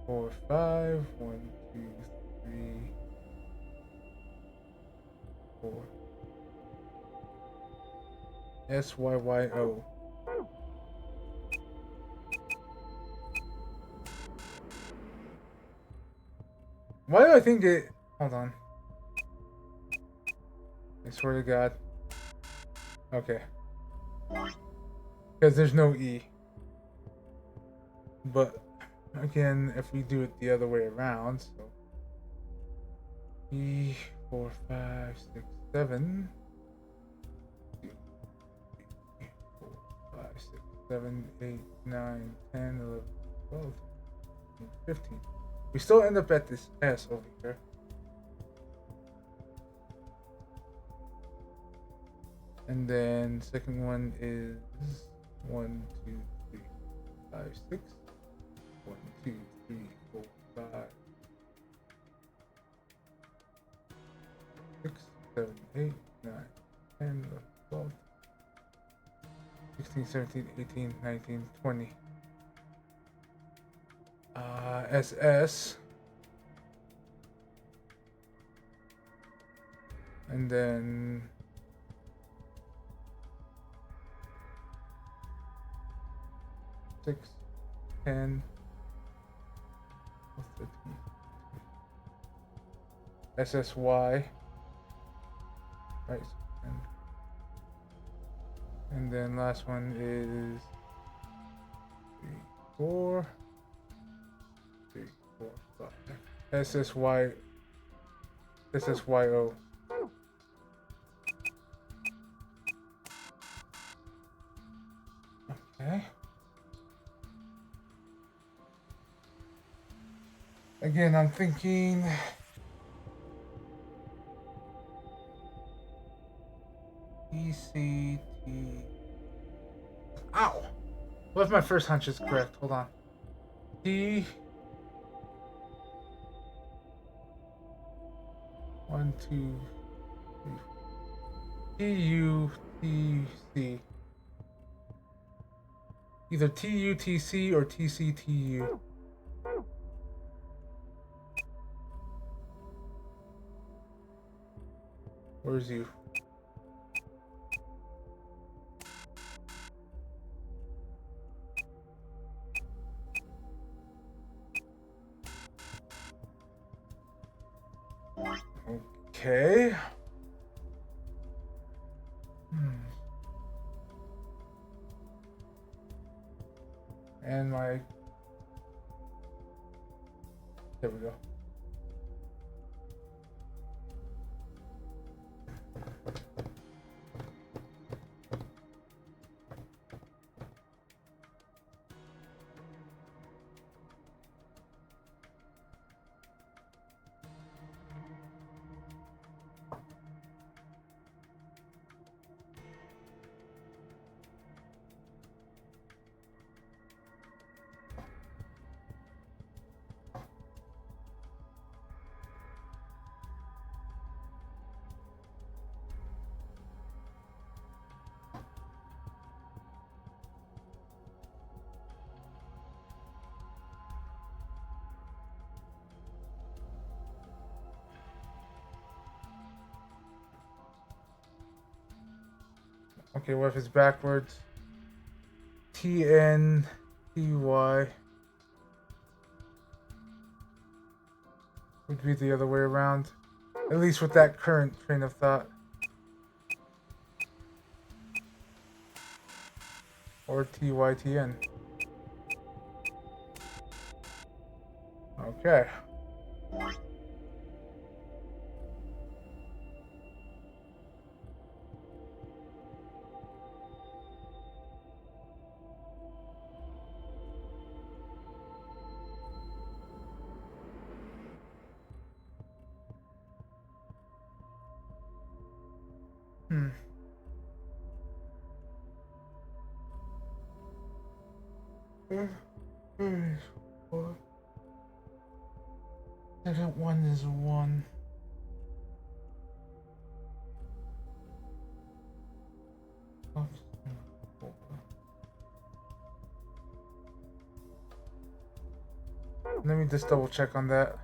4, 5. 1, 2, 3, 4. SYYO. Why do I think it... Hold on. I swear to God. Okay. Because there's no E. But, again, if we do it the other way around, so... E, 4, 5, 6, 7. 2, 3, 4, 5, 6, 7, 8, 9, 10, 11, 12, 15. We still end up at this S over here. And then second one is 1, 2, 3, 5, 6. 1, 2, 3, 4, 5. 6, 7, 8, 9, 10, 11, 12, 16, 17, 18, 19, 20. SS. And then 6, 10. What's the T? SSY. Right. And then last one is 3, 4. 3, 4, 5. SSY. SSYO. Okay. Again, I'm thinking ECT. Ow! What if my first hunch is correct? Hold on. T. 1, 2, 3. TUTC. Either TUTC or TCTU. Where's you? Okay. And my... There we go. Okay, what if it's backwards? TNTY would be the other way around. At least with that current train of thought. Or TYTN. Okay. Second one is 1. Let me just double check on that.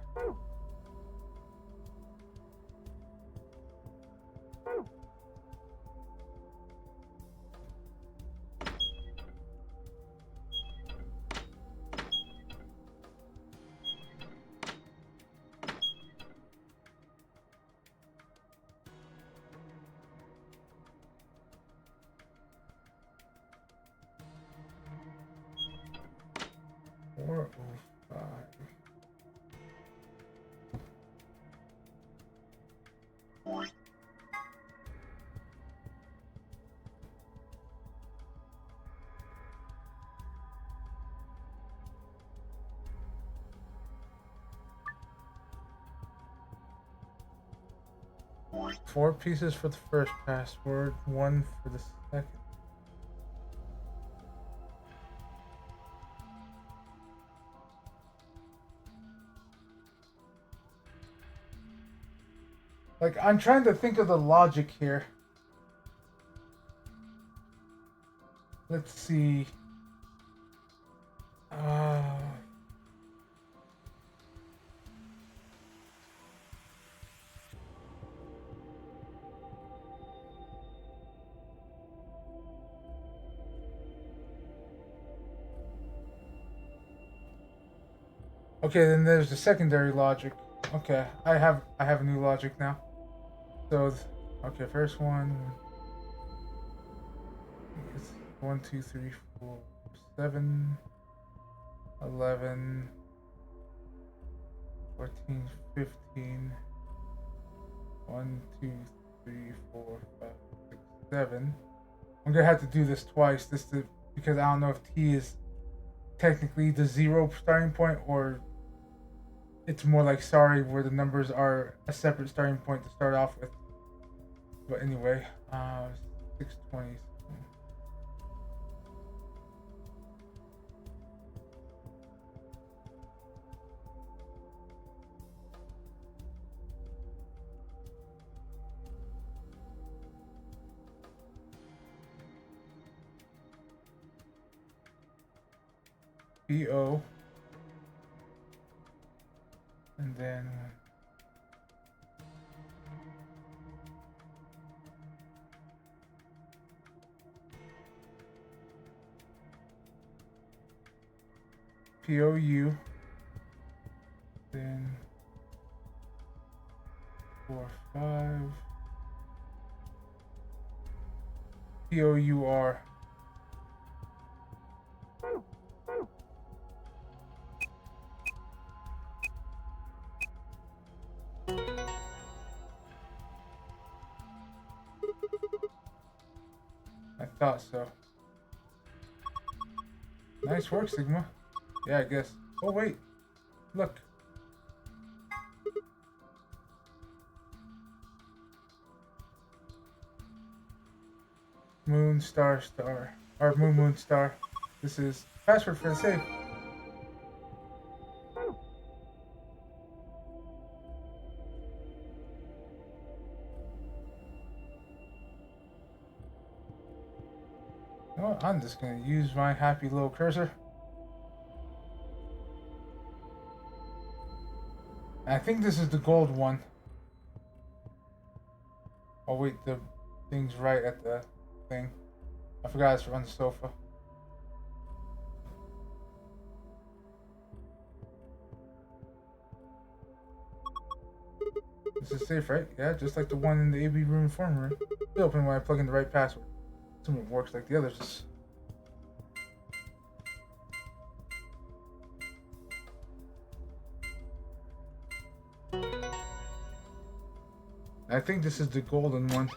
Four pieces for the first password, 1 for the second. Like, I'm trying to think of the logic here. Let's see. Okay, then there's the secondary logic. Okay, I have a new logic now. So, okay, first one. It's 1, 2, 3, 4, 7, 11, 14, 15. 1, 2, 3, 4, 5, 6, 7. I'm gonna have to do this twice, because I don't know if T is technically the 0 starting point or it's more like sorry where the numbers are a separate starting point to start off with. But anyway, 620. PO. And then POU, then 4, 5, POUR. thought so. Nice work, Sigma. Yeah, I guess. Oh, wait. Look. Moon, star, star. Or moon, moon, star. This is password for the safe. You know what? I'm just gonna use my happy little cursor. I think this is the gold one. Oh wait, the thing's right at the thing. I forgot it's on the sofa. This is safe, right? Yeah, just like the one in the AB room form room. It'll open when I plug in the right password. Assuming it works like the others. I think this is the golden one.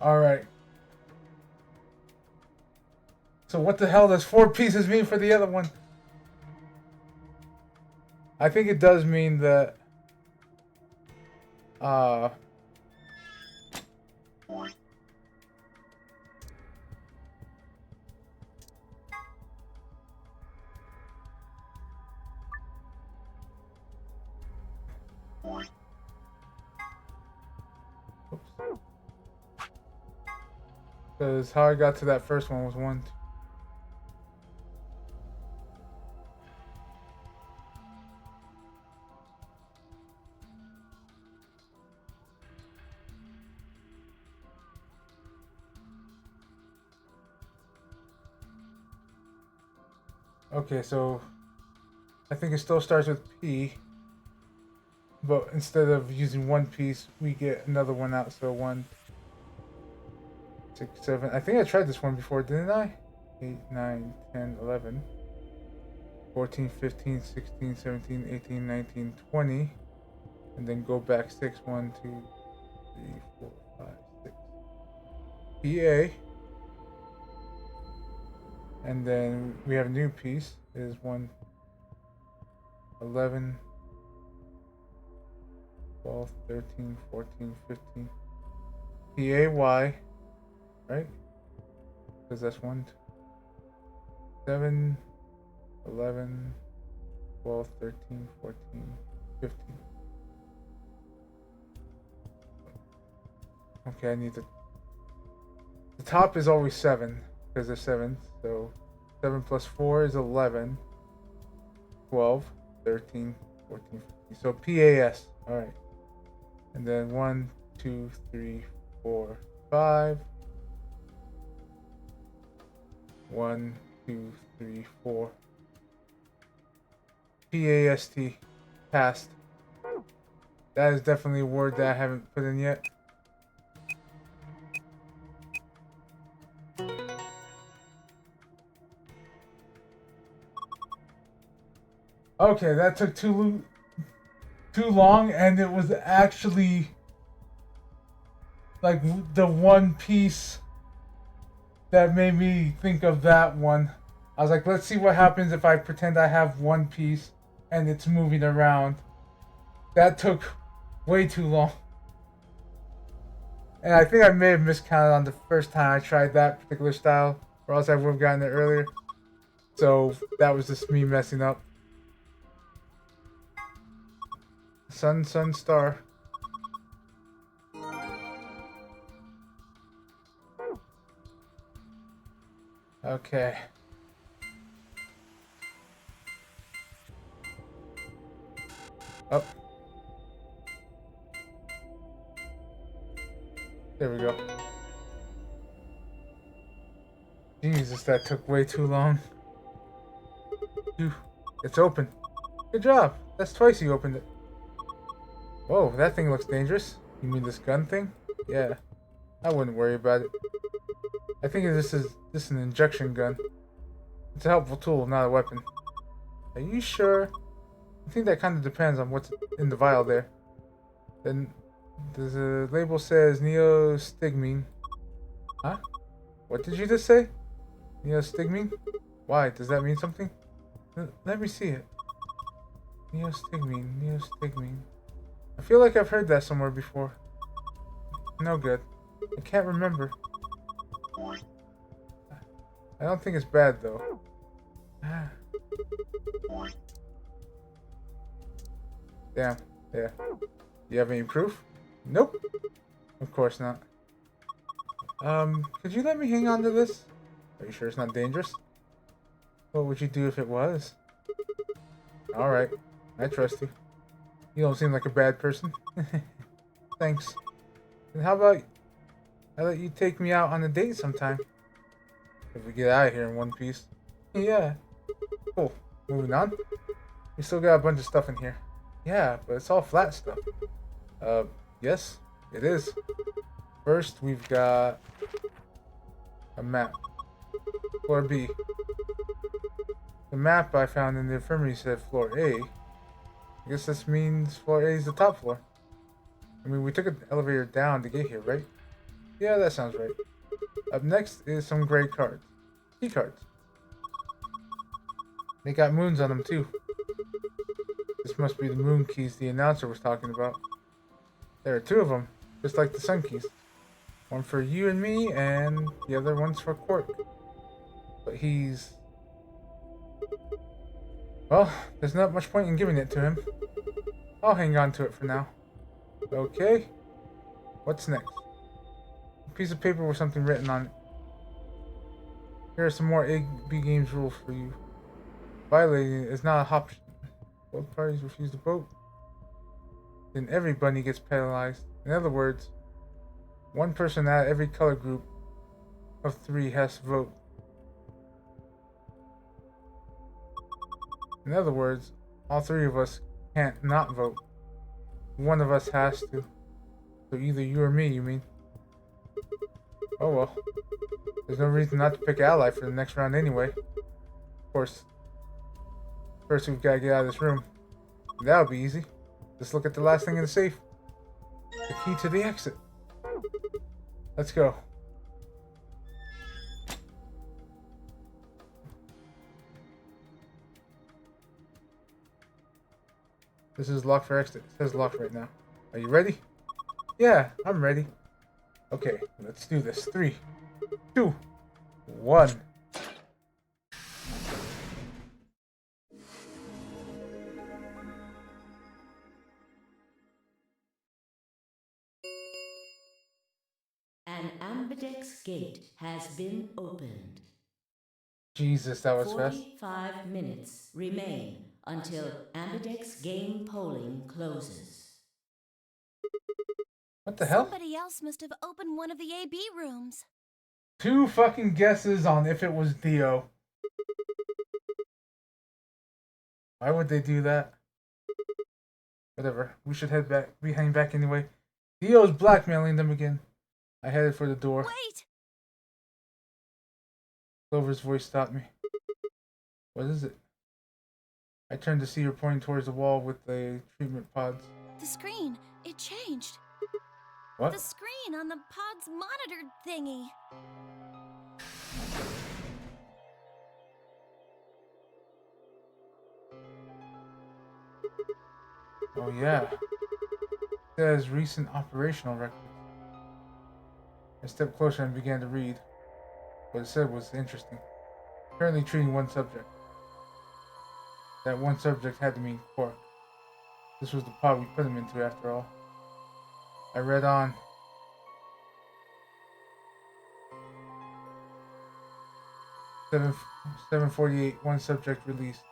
All right. So what the hell does 4 pieces mean for the other one? I think it does mean that because how I got to that first one was 1. Okay, so I think it still starts with P, but instead of using 1 piece, we get another one out. So 1, 6, 7. I think I tried this one before, didn't I? 8, 9, 10, 11, 14, 15, 16, 17, 18, 19, 20, and then go back 6, 1, 2, 3, 4, 5, 6. PA. And then we have a new piece. It is 1, 11, 12, 13, 14, 15. PAY, right? Because that's 1, 7, 11, 12, 13, 14, 15. Okay, I need to... The top is always 7. Because they're 7, so 7 plus 4 is 11, 12, 13, 14, 15. So PAS, alright. And then 1, 2, 3, 4, 5. 1, 2, 3, 4. PAST, passed. That is definitely a word that I haven't put in yet. Okay, that took too long, and it was actually like the one piece that made me think of that one. I was like, let's see what happens if I pretend I have 1 piece and it's moving around. That took way too long. And I think I may have miscounted on the first time I tried that particular style, or else I would have gotten it earlier. So that was just me messing up. Sun, sun, star. Okay. Up. There we go. Jesus, that took way too long. Phew. It's open. Good job. That's twice you opened it. Whoa, that thing looks dangerous. You mean this gun thing? Yeah. I wouldn't worry about it. I think this is an injection gun. It's a helpful tool, not a weapon. Are you sure? I think that kind of depends on what's in the vial there. Then the label says neostigmine. Huh? What did you just say? Neostigmine? Why? Does that mean something? Let me see it. Neostigmine. I feel like I've heard that somewhere before. No good. I can't remember. I don't think it's bad though. Damn. Yeah. You have any proof? Nope. Of course not. Could you let me hang on to this? Are you sure it's not dangerous? What would you do if it was? Alright. I trust you. You don't seem like a bad person. Thanks. And how about I let you take me out on a date sometime? If we get out of here in one piece. Yeah. Cool. Moving on. We still got a bunch of stuff in here. Yeah, but it's all flat stuff. Yes, it is. First, we've got a map. Floor B. The map I found in the infirmary said floor A. I guess this means floor A is the top floor. I mean, we took an elevator down to get here, right? Yeah, that sounds right. Up next is some gray cards. Key cards. They got moons on them too. This must be the moon keys the announcer was talking about. There are 2 of them, just like the sun keys. One for you and me, and the other one's for Quark. But he's... Well, there's not much point in giving it to him. I'll hang on to it for now. Okay. What's next? A piece of paper with something written on it. Here are some more AB Games rules for you. Violating it is not an option. Both parties refuse to vote. Then every bunny gets penalized. In other words, one person out of every color group of 3 has to vote. In other words, all 3 of us can't not vote. One of us has to. So either you or me, you mean? Oh well. There's no reason not to pick Ally for the next round anyway. Of course. First we've got to get out of this room. That'll be easy. Just look at the last thing in the safe. The key to the exit. Let's go. This is locked for exit. It says locked right now. Are you ready? Yeah, I'm ready. Okay, let's do this. 3, 2, 1. An ambidex gate has been opened. Jesus, that was fast. 45 minutes remain until ambidex game polling closes. What the hell? Somebody else must have opened one of the AB rooms. 2 fucking guesses on if it was Dio. Why would they do that? Whatever. We should head back. We hang back anyway. Dio's blackmailing them again. I headed for the door. Wait! Clover's voice stopped me. What is it? I turned to see her pointing towards the wall with the treatment pods. The screen. It changed. What? The screen on the pod's monitor thingy. Oh yeah. It says recent operational records. I stepped closer and began to read. What it said was interesting. Currently treating 1 subject. That 1 subject had to mean Quark. This was the pod we put him into after all. I read on. Seven 7:48, 1 subject released.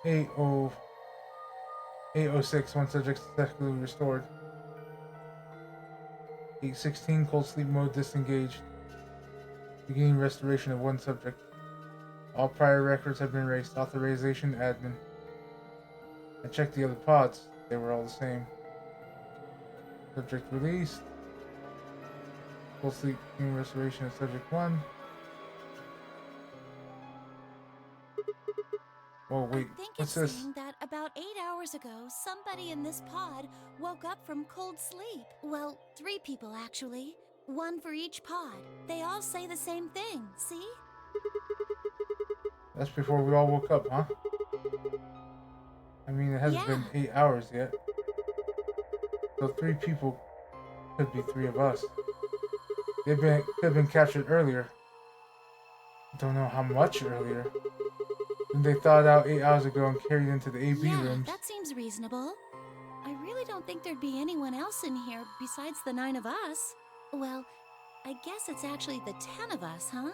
8:06, 1 subject successfully restored. 8:16, cold sleep mode disengaged. Beginning restoration of 1 subject. All prior records have been erased. Authorization admin. I checked the other pods. They were all the same. Subject released. Full sleep dream restoration of subject 1. Oh wait, I think what's it's this? saying that about 8 hours ago, somebody in this pod woke up from cold sleep. Well, 3 people actually. 1 for each pod. They all say the same thing, see? That's before we all woke up, huh? I mean, it hasn't been 8 hours yet. So 3 people could be 3 of us. Could have been captured earlier. Don't know how much earlier. And they thawed out 8 hours ago and carried into the AB rooms. That seems reasonable. I really don't think there'd be anyone else in here besides the 9 of us. Well, I guess it's actually the 10 of us, huh?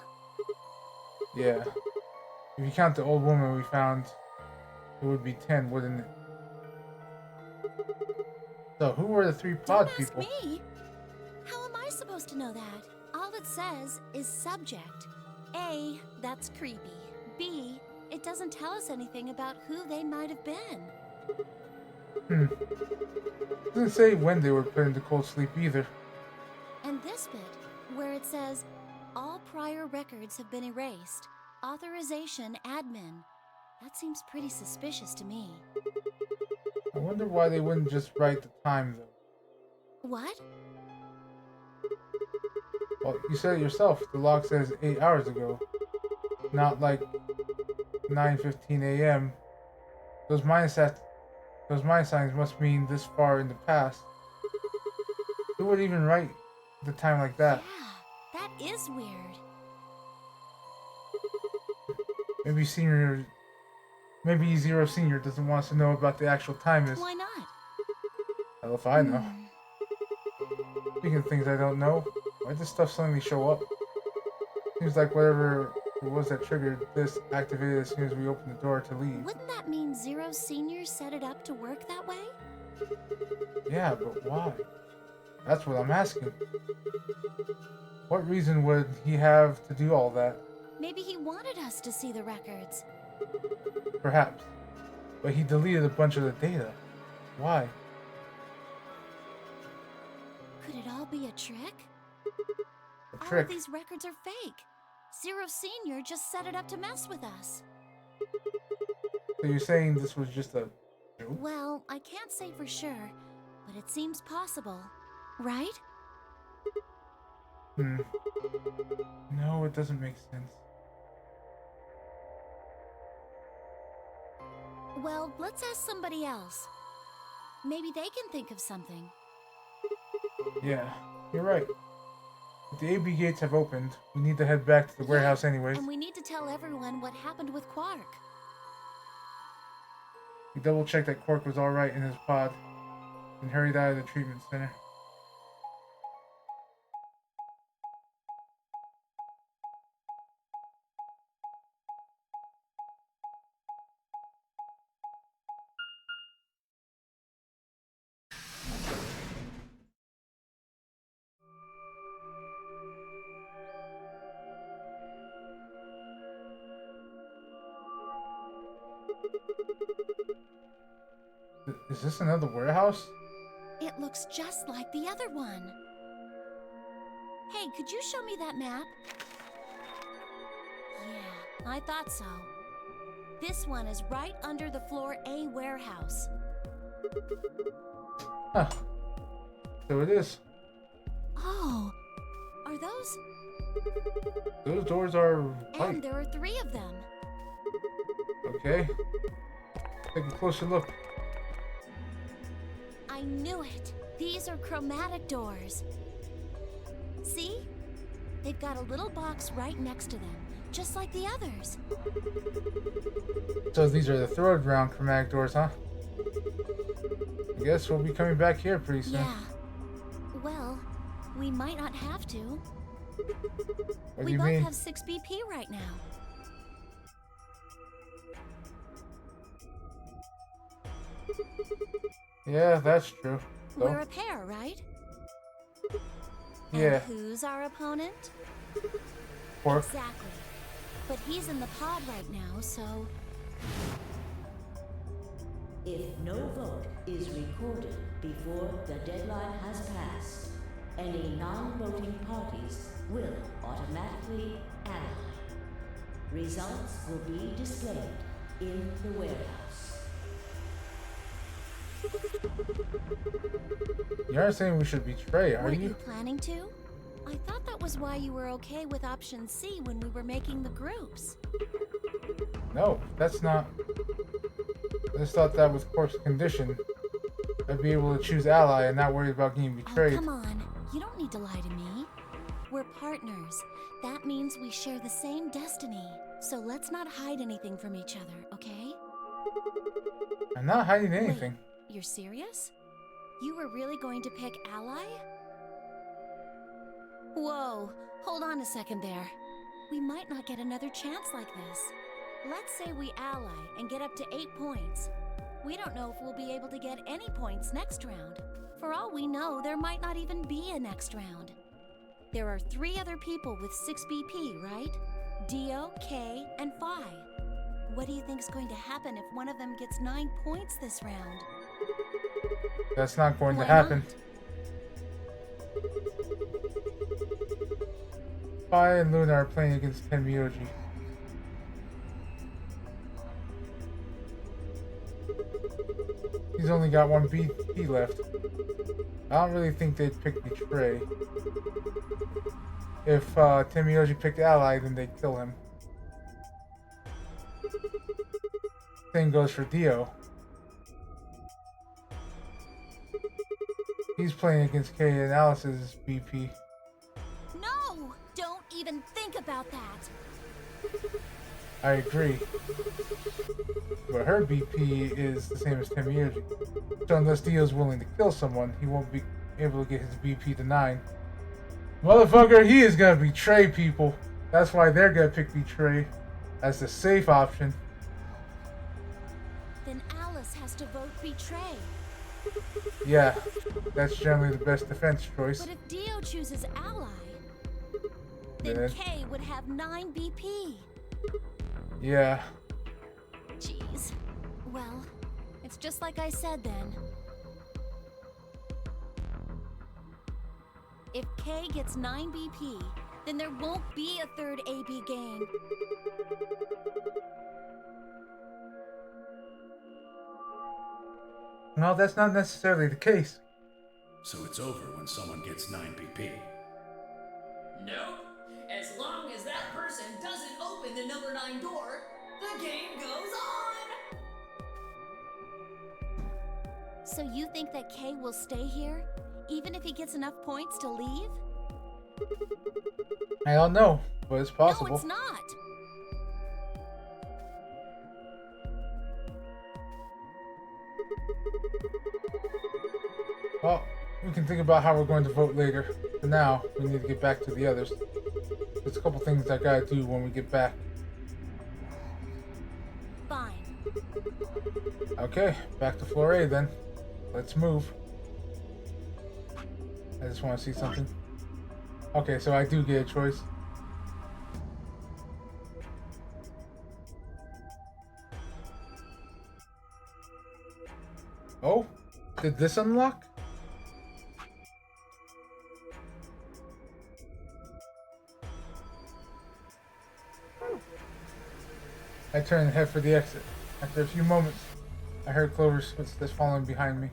Yeah. If you count the old woman we found, it would be 10, wouldn't it? So, who were the 3 pod Don't people? ask me. How am I supposed to know that? All it says is subject. A, that's creepy. B, it doesn't tell us anything about who they might have been. It doesn't say when they were put into cold sleep either. And this bit, where it says, all prior records have been erased. Authorization admin. That seems pretty suspicious to me. I wonder why they wouldn't just write the time, though. What? Well, you said it yourself. The log says 8 hours ago. Not like 9:15 a.m. Those minus signs must mean this far in the past. Who would even write the time like that? Yeah, that is weird. Maybe Zero Senior doesn't want us to know about the actual time is. Why not? Hell if I know. Speaking of things I don't know, why'd this stuff suddenly show up? Seems like whatever it was that triggered this activated as soon as we opened the door to leave. Wouldn't that mean Zero Senior set it up to work that way? Yeah, but why? That's what I'm asking. What reason would he have to do all that? Maybe he wanted us to see the records. Perhaps. But he deleted a bunch of the data. Why? Could it all be a trick? A All trick? of these records are fake. Zero Senior just set it up to mess with us. So you're saying this was just a joke? Well, I can't say for sure, but it seems possible, right? No, it doesn't make sense. Well, let's ask somebody else. Maybe they can think of something. Yeah, you're right. If the AB gates have opened, we need to head back to the warehouse anyways. And we need to tell everyone what happened with Quark. We double-checked that Quark was alright in his pod, and hurried out of the treatment center. Is this another warehouse? It looks just like the other one. Hey, could you show me that map? Yeah, I thought so. This one is right under the floor A warehouse. Huh. So it is. Oh, are those? Those doors are white. And there are 3 of them. Okay. Take a closer look. I knew it. These are chromatic doors. See? They've got a little box right next to them, just like the others. So these are the third round chromatic doors, huh? I guess we'll be coming back here pretty soon. Yeah. Well, we might not have to. What do We you both mean? have 6 BP right now. Yeah, that's true. So, We're a pair, right? yeah, And who's our opponent? Quark. Exactly. But he's in the pod right now, so... If no vote is recorded before the deadline has passed, any non-voting non-voting parties will automatically ally. Results will be displayed in the warehouse. You aren't saying we should betray, are Weren't you? you planning to? I thought that was why you were okay with option C when we were making the groups. No, that's not. I just thought that was Quark's condition. I'd be able to choose ally and not worry about getting betrayed. Oh, come on. You don't need to lie to me. We're partners. That means we share the same destiny. So let's not hide anything from each other, okay? I'm not hiding anything. Wait, you're serious? You were really going to pick ally? Whoa, hold on a second there. We might not get another chance like this. Let's say we ally and get up to 8 points. We don't know if we'll be able to get any points next round. For all we know, there might not even be a next round. There are 3 other people with 6 BP, right? Dio, Kay, and Phi. What do you think's going to happen if one of them gets 9 points this round? That's not going to Why happen. Phi and Luna are playing against Tenmyoji. He's only got 1 BP left. I don't really think they'd pick Betray. If Tenmyoji picked Ally, then they'd kill him. Same goes for Dio. He's playing against Kay and Alice's BP. No! Don't even think about that! I agree. But her BP is the same as Tenmyoji. So unless Dio's willing to kill someone, he won't be able to get his BP to 9. Motherfucker, he is gonna betray people. That's why they're gonna pick Betray as the safe option. Then Alice has to vote Betray. Yeah, that's generally the best defense choice. But if Dio chooses Ally, then Kay would have 9 BP. Yeah. Jeez. Well, it's just like I said then. If Kay gets 9 BP, then there won't be a third AB game. No, that's not necessarily the case. So it's over when someone gets 9 BP. Nope. As long as that person doesn't open the number 9 door, the game goes on! So you think that Kay will stay here, even if he gets enough points to leave? I don't know, but it's possible. No, it's not. Well, we can think about how we're going to vote later. For now, we need to get back to the others. There's a couple things I gotta do when we get back. Fine. Okay, back to floor A then. Let's move. I just want to see something. Okay, so I do get a choice. Oh, did this unlock? I turned and head for the exit. After a few moments, I heard Clover's footsteps following behind me.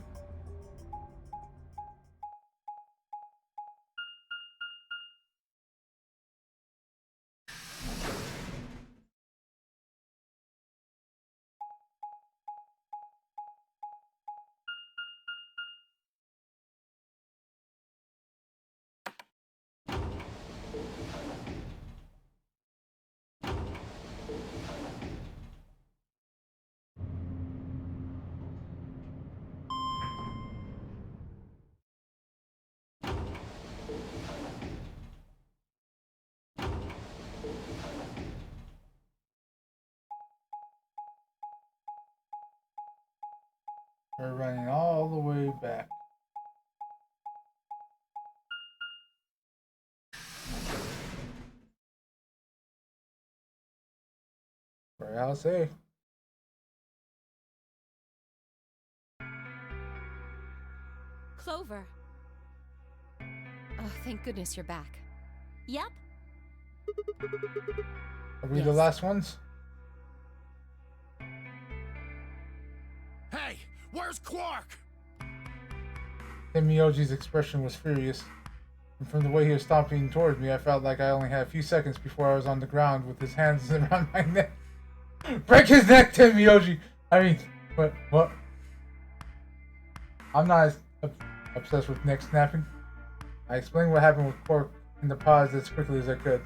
We're running all the way back. For Alice A. Clover. Ugh, Thank goodness you're back. Yep. Are we the last ones? Hey, where's Quark? Miyoji's expression was furious, and from the way he was stomping towards me, I felt like I only had a few seconds before I was on the ground with his hands around my neck. Break his neck, Miyoji! I mean, what? I'm not as obsessed with neck snapping. I explained what happened with Quark in the pods as quickly as I could.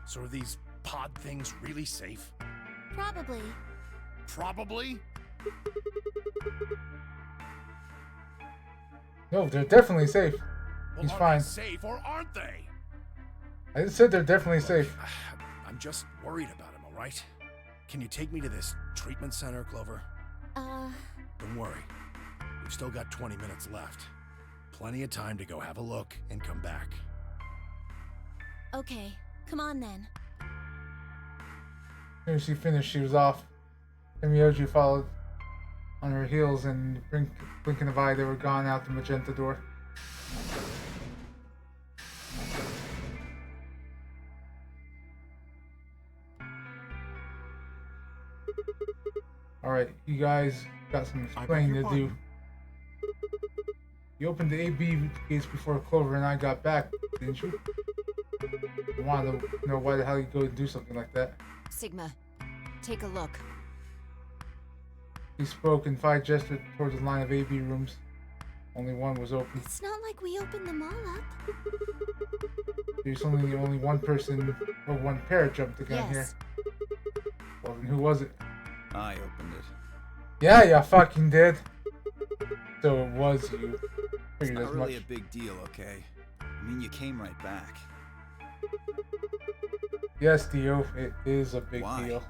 So are these pod things really safe? Probably. Probably? No, they're definitely safe. Well, He's are fine. they safe or aren't they? I just said they're definitely safe. I'm just worried about him, alright? Can you take me to this treatment center, Clover? Don't worry. We've still got 20 minutes left. Plenty of time to go have a look and come back. Okay, come on then. As soon as she finished, she was off. Miyoji followed on her heels, and blinking of eye, they were gone out the magenta door. Alright, you guys got some explaining to do. You opened the AB gates before Clover and I got back, didn't you? I wanted to know why the hell you go and do something like that. Sigma, take a look. He spoke and Phi gestured towards the line of AB rooms. Only one was open. It's not like we opened them all up. There's only one person or one pair jumped the gun here. Well, then who was it? I opened it. Yeah, you fucking did. So it was you. It's Figured not as really much. a big deal, okay? I mean, you came right back. Yes, Dio, it is a big Why? deal.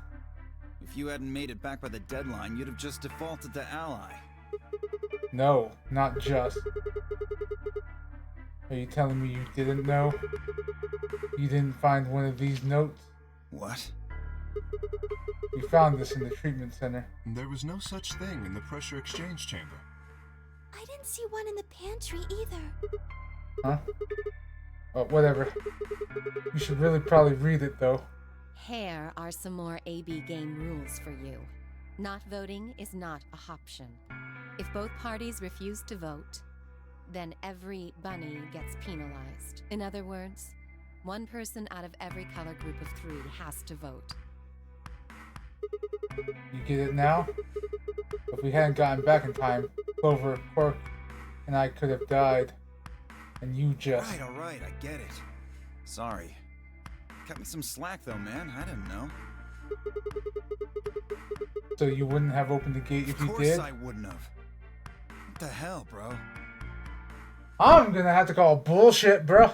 If you hadn't made it back by the deadline, you'd have just defaulted to Ally. No, not just. Are you telling me you didn't know? You didn't find one of these notes? What? We found this in the treatment center. There was no such thing in the pressure exchange chamber. I didn't see one in the pantry either. Huh? Oh, whatever. You should really probably read it, though. Here are some more AB game rules for you. Not voting is not a option. If both parties refuse to vote, then every bunny gets penalized. In other words, one person out of every color group of 3 has to vote. You get it now? If we hadn't gotten back in time, Clover, Quark, and I could have died. And you just... Alright, I get it. Sorry. Cut me some slack though, man. I didn't know. So you wouldn't have opened the gate if you did? Of course I wouldn't have. What the hell, bro? I'm gonna have to call bullshit, bro.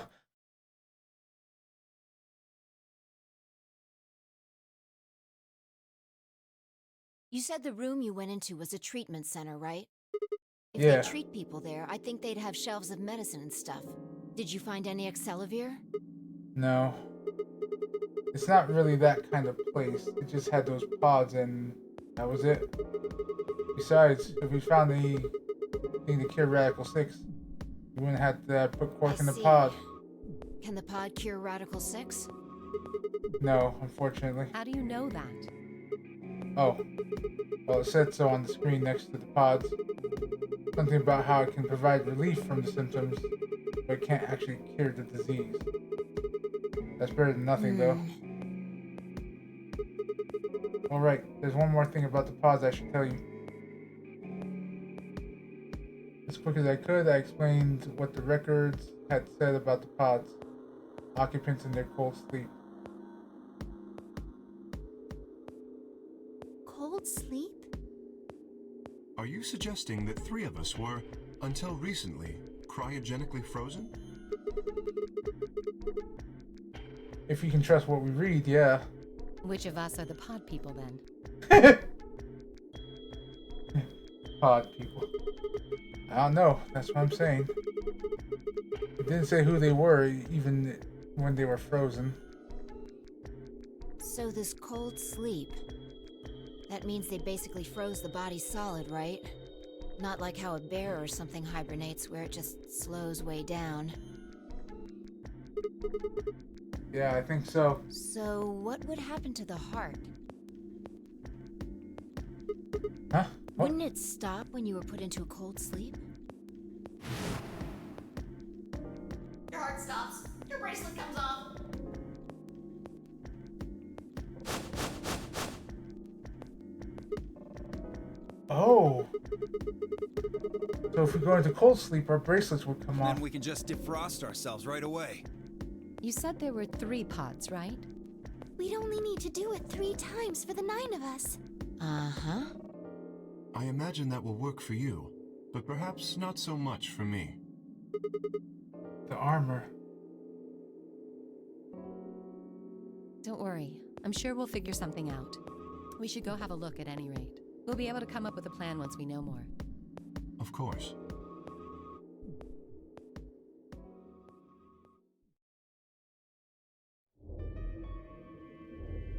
You said the room you went into was a treatment center, right? If Yeah. they treat people there, I think they'd have shelves of medicine and stuff. Did you find any Excelavir? No. It's not really that kind of place. It just had those pods and that was it. Besides, if we found anything to cure Radical 6, we wouldn't have to put Quark in the see. pod. Can the pod cure Radical 6? No, unfortunately. How do you know that? Oh. Well, it said so on the screen next to the pods. Something about how it can provide relief from the symptoms, but it can't actually cure the disease. That's better than nothing, though. Alright, there's one more thing about the pods I should tell you. As quick as I could, I explained what the records had said about the pods. Occupants in their cold sleep. Cold sleep? Are you suggesting that 3 of us were, until recently, cryogenically frozen? If you can trust what we read, yeah. Which of us are the pod people then? Pod people. I don't know, that's what I'm saying. It didn't say who they were, even when they were frozen. So this cold sleep, that means they basically froze the body solid, right? Not like how a bear or something hibernates where it just slows way down. Yeah, I think so. So, what would happen to the heart? Huh? What? Wouldn't it stop when you were put into a cold sleep? Your heart stops. Your bracelet comes off. Oh. So if we go into cold sleep, our bracelets would come off. Then we can just defrost ourselves right away. You said there were 3 pods, right? We'd only need to do it 3 times for the 9 of us. Uh-huh. I imagine that will work for you, but perhaps not so much for me. The armor. Don't worry. I'm sure we'll figure something out. We should go have a look at any rate. We'll be able to come up with a plan once we know more. Of course.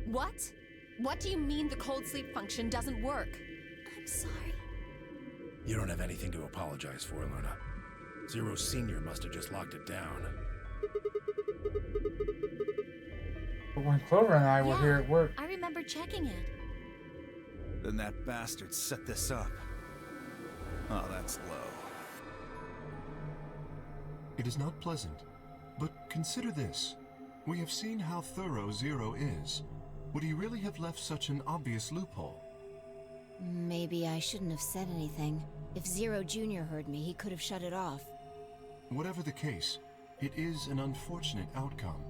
What? What do you mean the cold sleep function doesn't work? I'm sorry. You don't have anything to apologize for, Luna. Zero Senior must have just locked it down. But when Clover and I were Yeah, here at work, I remember checking it. Then that bastard set this up. Oh, that's low. It is not pleasant, but consider this. We have seen how thorough Zero is. Would he really have left such an obvious loophole? Maybe I shouldn't have said anything. If Zero Jr. heard me, he could have shut it off. Whatever the case, it is an unfortunate outcome.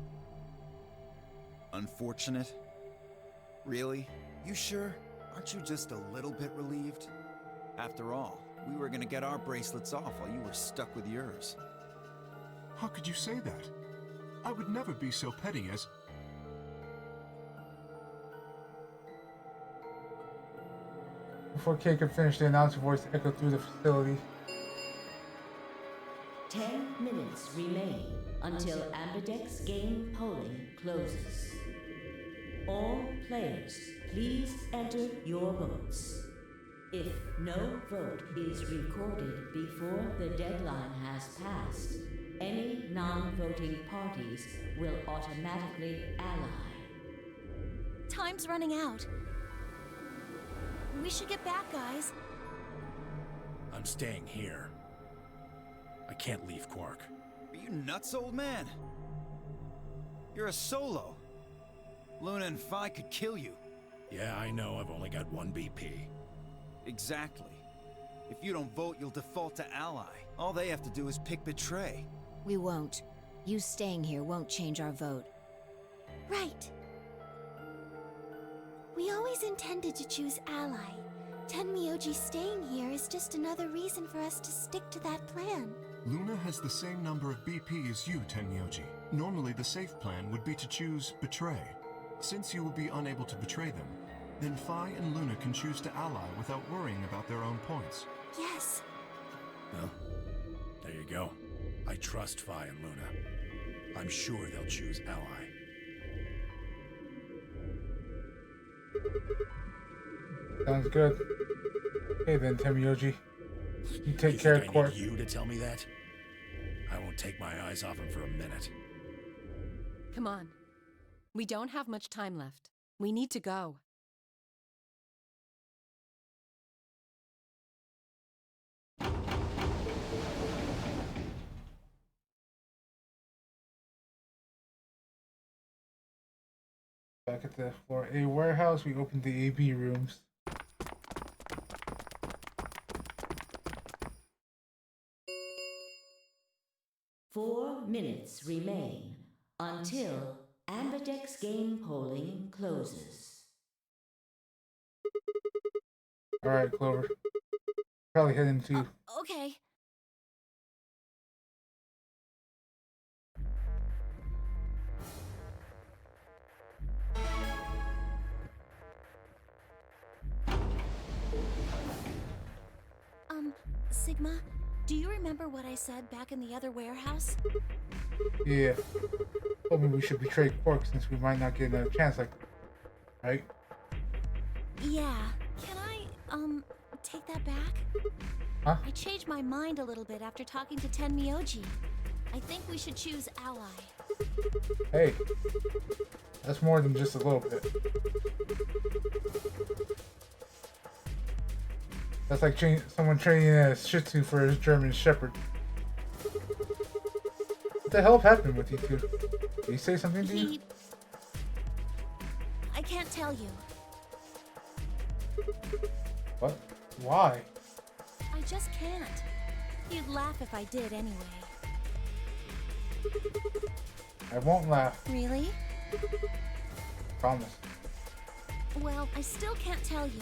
Unfortunate? Really? You sure? Aren't you just a little bit relieved? After all, we were gonna get our bracelets off while you were stuck with yours. How could you say that? I would never be so petty as... before Kay could finish, the announcer voice echoed through the facility. 10 minutes remain until Ambidex game polling closes. All players, please enter your votes. If no vote is recorded before the deadline has passed, any non-voting parties will automatically ally. Time's running out. We should get back, guys. I'm staying here. I can't leave Quark. Are you nuts, old man? You're a solo. Luna and Phi could kill you. Yeah, I know I've only got 1 BP. Exactly. If you don't vote, you'll default to ally. All they have to do is pick Betray. We won't. You staying here won't change our vote. Right. We always intended to choose ally. Tenmyoji staying here is just another reason for us to stick to that plan. Luna has the same number of BP as you, Tenmyoji. Normally, the safe plan would be to choose Betray. Since you will be unable to betray them, then Phi and Luna can choose to ally without worrying about their own points. Yes. Well, there you go. I trust Phi and Luna. I'm sure they'll choose ally. Sounds good. Okay then, Tenmyoji. You take You care think of I Quark. need you to tell me that? I won't take my eyes off him for a minute. Come on. We don't have much time left. We need to go. Back at the floor A warehouse, we opened the AB rooms. Four minutes remain until Ambidex game polling closes. Alright, Clover. Probably heading to... Okay. Sigma, do you remember what I said back in the other warehouse? Yeah. Told me we should betray Quark since we might not get another chance like that. Right? Yeah. Can I, take that back. Huh? I changed my mind a little bit after talking to Tenmyoji. I think we should choose ally. Hey, that's more than just a little bit. That's like someone training a Shih Tzu for his German Shepherd. What the hell happened with you two? Did he say something to you? I can't tell you. What? Why? I just can't. You'd laugh if I did anyway. I won't laugh. Really? Promise. Well, I still can't tell you.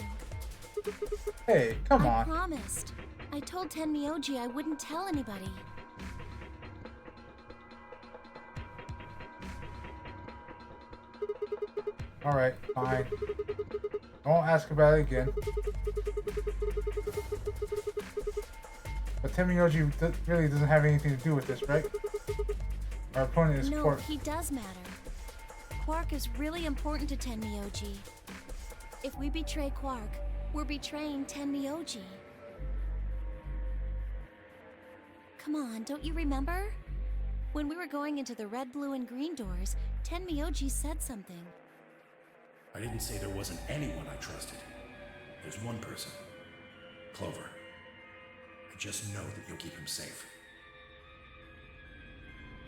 Hey, come I on. promised. I told Tenmyoji I wouldn't tell anybody. Alright, fine. I won't ask about it again. But Tenmyoji really doesn't have anything to do with this, right? Our opponent is No, Quark. he does matter. Quark is really important to Tenmyoji. If we betray Quark, we're betraying Tenmyoji. Come on, don't you remember? When we were going into the red, blue, and green doors, Tenmyoji said something. I didn't say there wasn't anyone I trusted. There's one person. Clover. I just know that you'll keep him safe.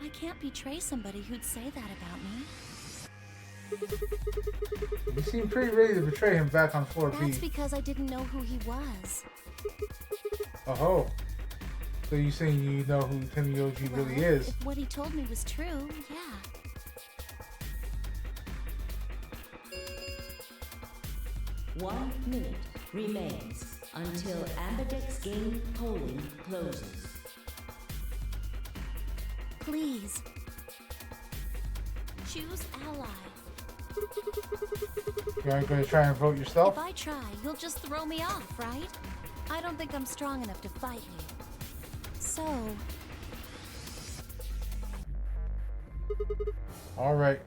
I can't betray somebody who'd say that about me. You seem pretty ready to betray him back on floor That's B. because I didn't know who he was. Oh. So you saying you know who Tenmyoji really is? If what he told me was true, yeah. One minute remains until Ambidex game polling closes. Please. Choose ally. You aren't going to try and vote yourself? If I try, you'll just throw me off, right? I don't think I'm strong enough to fight you. So... Alright.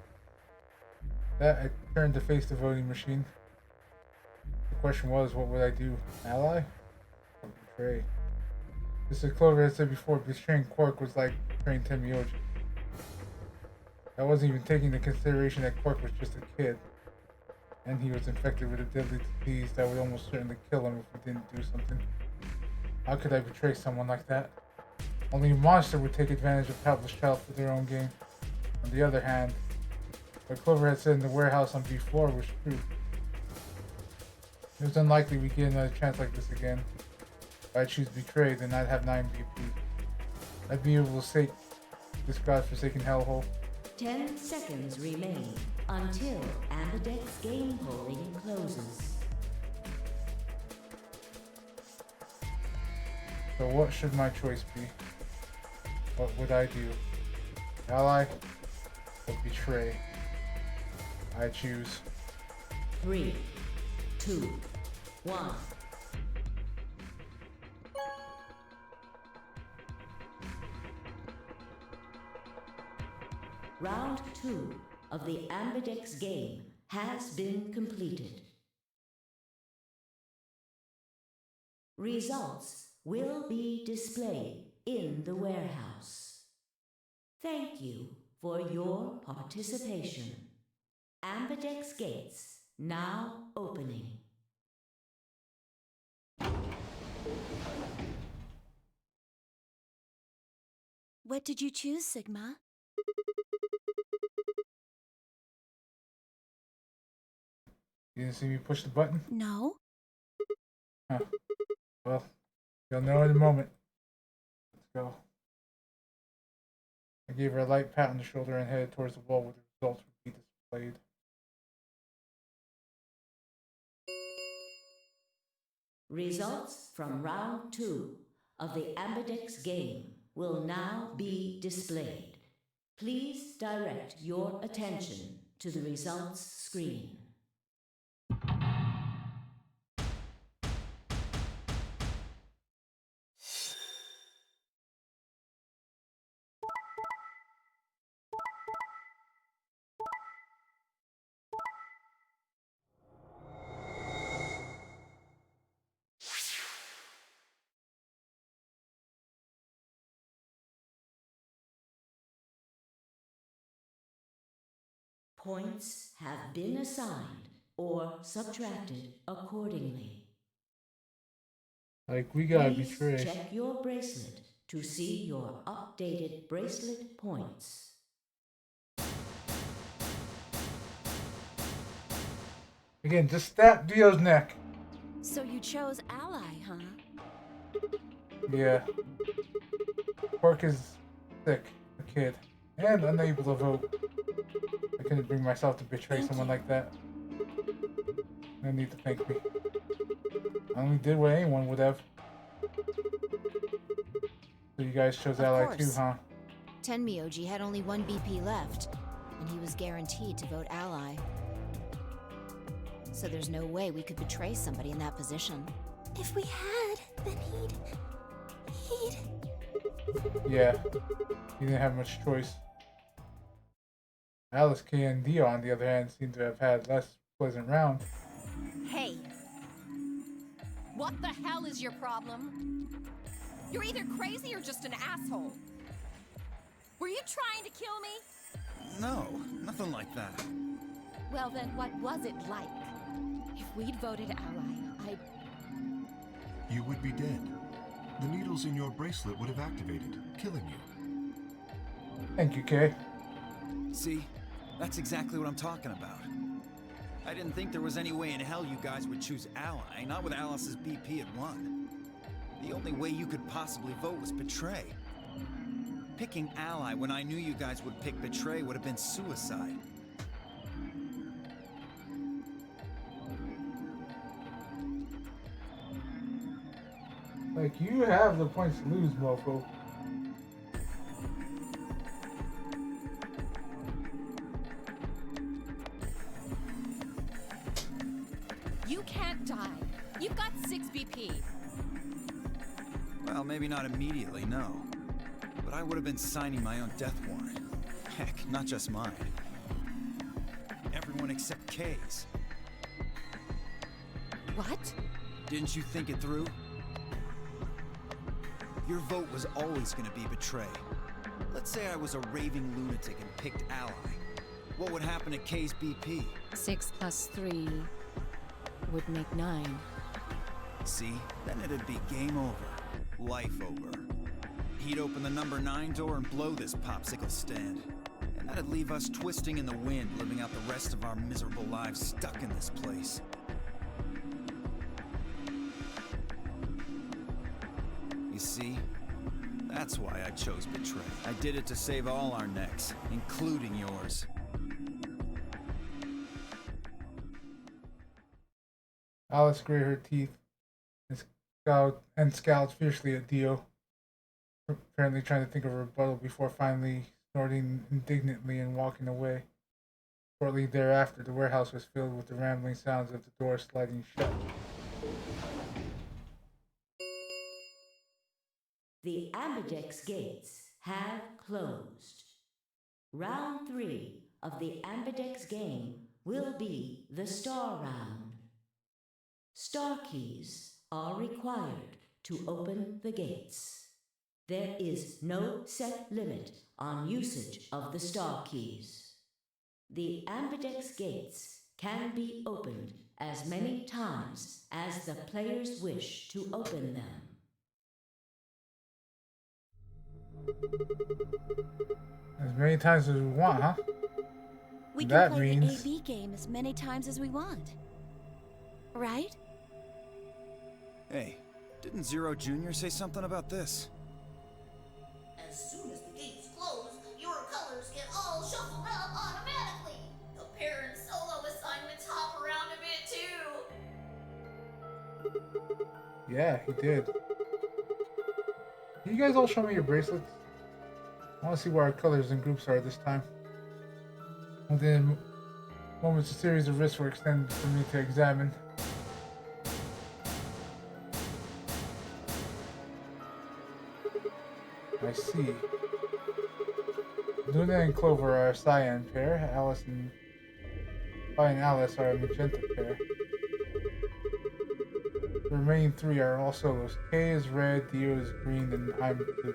That I turned to face the voting machine. The question was, what would I do? Ally? Or betray? Just as Clover had said before, betraying Quark was like betraying Tenmyoji. I wasn't even taking into consideration that Quark was just a kid. And he was infected with a deadly disease that would almost certainly kill him if we didn't do something. How could I betray someone like that? Only a monster would take advantage of helpless child for their own gain. On the other hand, what Clover had said in the warehouse on B4 was true. It was unlikely we'd get another chance like this again. If I choose betray, then I'd have 9 BP. I'd be able to save this godforsaken hellhole. 10 seconds remain until Ambidex game polling closes. So what should my choice be? What would I do? Ally or betray? I choose 3, 2, 1. Round 2 of the Ambidex game has been completed. Results will be displayed in the warehouse. Thank you for your participation. Ambidex gates now opening. What did you choose, Sigma? You didn't see me push the button? No. Huh. Well, you'll know in a moment. Let's go. I gave her a light pat on the shoulder and headed towards the wall where the results would be displayed. Results from round 2 of the Ambidex game will now be displayed. Please direct your attention to the results screen. Points have been assigned or subtracted accordingly. Like, we gotta Please betray. check your bracelet to see your updated bracelet points. Again, just stab Dio's neck. So you chose Ally, huh? Yeah. Quirk is sick, a kid, and unable to vote. I couldn't bring myself to betray someone like that. No need to thank me. I only did what anyone would have. So you guys chose Of Ally course. too, huh? Tenmyoji had only one BP left, and he was guaranteed to vote ally. So there's no way we could betray somebody in that position. If we had, then he'd... Yeah. He didn't have much choice. Alice, Kay, and Dio, on the other hand, seem to have had less pleasant round. Hey! What the hell is your problem? You're either crazy or just an asshole. Were you trying to kill me? No, nothing like that. Well then, what was it like? If we'd voted ally, I'd... You would be dead. The needles in your bracelet would have activated, killing you. Thank you, Kay. See, that's exactly what I'm talking about. I didn't think there was any way in hell you guys would choose Ally, not with Alice's BP at 1. The only way you could possibly vote was Betray. Picking Ally when I knew you guys would pick Betray would have been suicide. Like, you have the points to lose, mofo. You can't die. You've got 6 BP. Well, maybe not immediately, no. But I would have been signing my own death warrant. Heck, not just mine. Everyone except Kay's. What? Didn't you think it through? Your vote was always gonna be Betray. Let's say I was a raving lunatic and picked Ally. What would happen to Kay's BP? 6 plus 3 would make 9. See? Then it'd be game over. Life over. He'd open the number 9 door and blow this popsicle stand. And that'd leave us twisting in the wind, living out the rest of our miserable lives stuck in this place. You see? That's why I chose Betray. I did it to save all our necks, including yours. Alice gritted her teeth and scowled fiercely at Dio, apparently trying to think of a rebuttal before finally snorting indignantly and walking away. Shortly thereafter, the warehouse was filled with the rambling sounds of the door sliding shut. The Ambidex gates have closed. Round 3 of the Ambidex game will be the Star Round. Star keys are required to open the gates. There is no set limit on usage of the Star keys. The Ambidex gates can be opened as many times as the players wish to open them. As many times as we want, huh? We That can play means- the AB game as many times as we want. Right? Hey, didn't Zero Jr. say something about this? As soon as the gates close, your colors get all shuffled up automatically. The parent solo assignments hop around a bit too. Yeah, he did. Can you guys all show me your bracelets? I want to see where our colors and groups are this time. And then, moments a series of risks were extended for me to examine. I see. Luna and Clover are a cyan pair. Alice and Alice are a magenta pair. The remaining 3 are all solos. Kay is red, Dio is green, and I'm blue.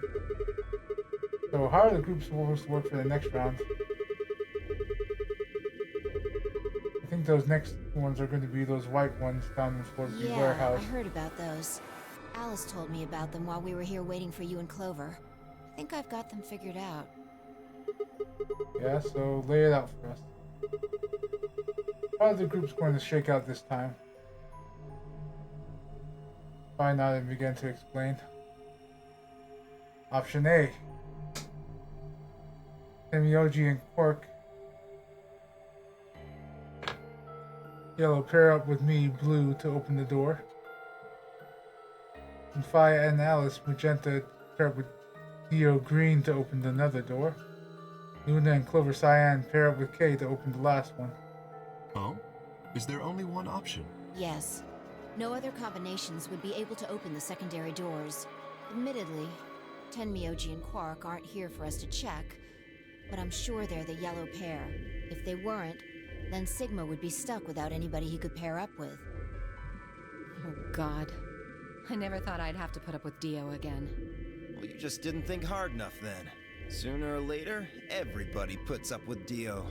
So how are the groups supposed to work for the next round? think those next ones are going to be those white ones down in Fort B Yeah, warehouse. I heard about those. Alice told me about them while we were here waiting for you and Clover. I think I've got them figured out. Yeah, so lay it out for us. How are the groups going to shake out this time? Fi nodded and began to explain. Option A. Tenmyoji and Quark. Yellow pair up with me, Blue, to open the door. And Fi and Alice, Magenta, pair up with Dio, Green, to open another door. Luna and Clover Cyan pair up with Kay to open the last one. Oh? Is there only one option? Yes. No other combinations would be able to open the secondary doors. Admittedly, Tenmyoji and Quark aren't here for us to check, but I'm sure they're the yellow pair. If they weren't, then Sigma would be stuck without anybody he could pair up with. Oh, God. I never thought I'd have to put up with Dio again. Well, you just didn't think hard enough then. Sooner or later, everybody puts up with Dio.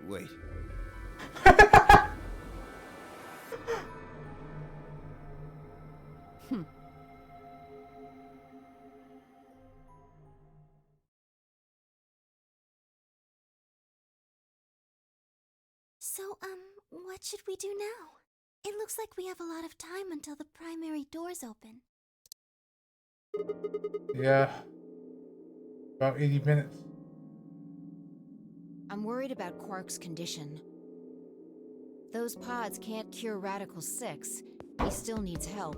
Wait. So, what should we do now? It looks like we have a lot of time until the primary doors open. Yeah. About 80 minutes. I'm worried about Quark's condition. Those pods can't cure Radical 6. He still needs help.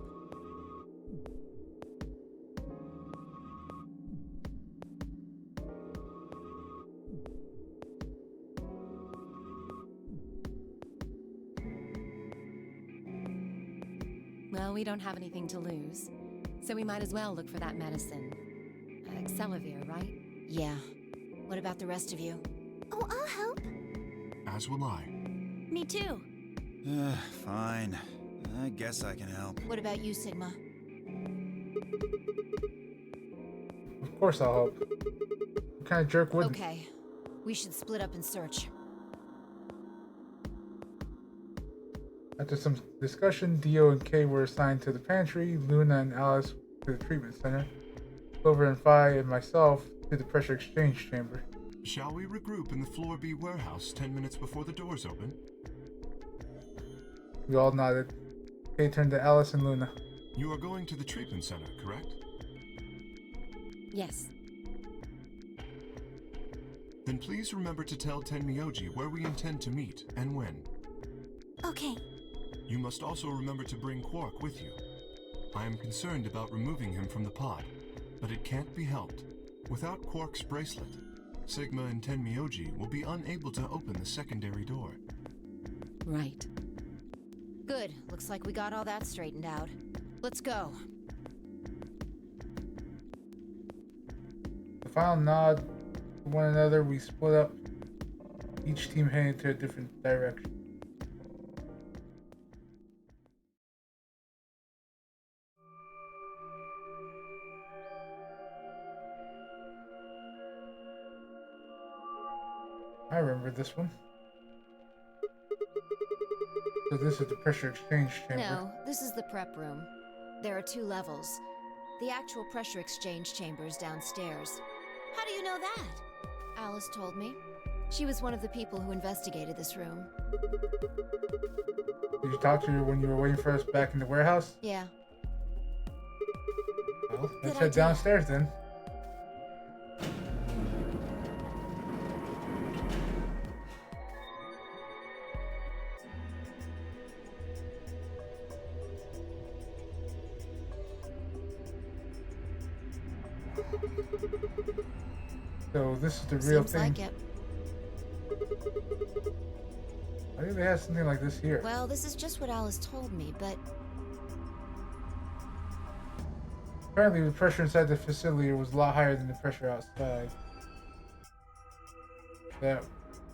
Well, we don't have anything to lose, so we might as well look for that medicine. Excelavir, right? Yeah. What about the rest of you? Oh, I'll help. As will I. Me too. Fine. I guess I can help. What about you, Sigma? Of course I'll help. What kind of jerk wouldn't? Okay. We should split up and search. After some discussion, Dio and Kay were assigned to the pantry, Luna and Alice to the treatment center, Clover and Fi and myself to the pressure exchange chamber. Shall we regroup in the Floor B warehouse 10 minutes before the doors open? We all nodded. Kay turned to Alice and Luna. You are going to the treatment center, correct? Yes. Then please remember to tell Tenmyoji where we intend to meet and when. Okay. You must also remember to bring Quark with you. I am concerned about removing him from the pod, but it can't be helped. Without Quark's bracelet, Sigma and Tenmyoji will be unable to open the secondary door. Right. Good. Looks like we got all that straightened out. Let's go. The final nod to one another, we split up, each team heading to a different direction. I remember this one. So this is the pressure exchange chamber. No, this is the prep room. There are 2 levels. The actual pressure exchange chamber is downstairs. How do you know that? Alice told me. She was one of the people who investigated this room. Did you talk to her when you were waiting for us back in the warehouse? Yeah. Well, let's Good head idea. downstairs then. So this is the real Seems thing. like it. I think they have something like this here. Well, this is just what Alice told me, but Apparently the pressure inside the facility was a lot higher than the pressure outside. That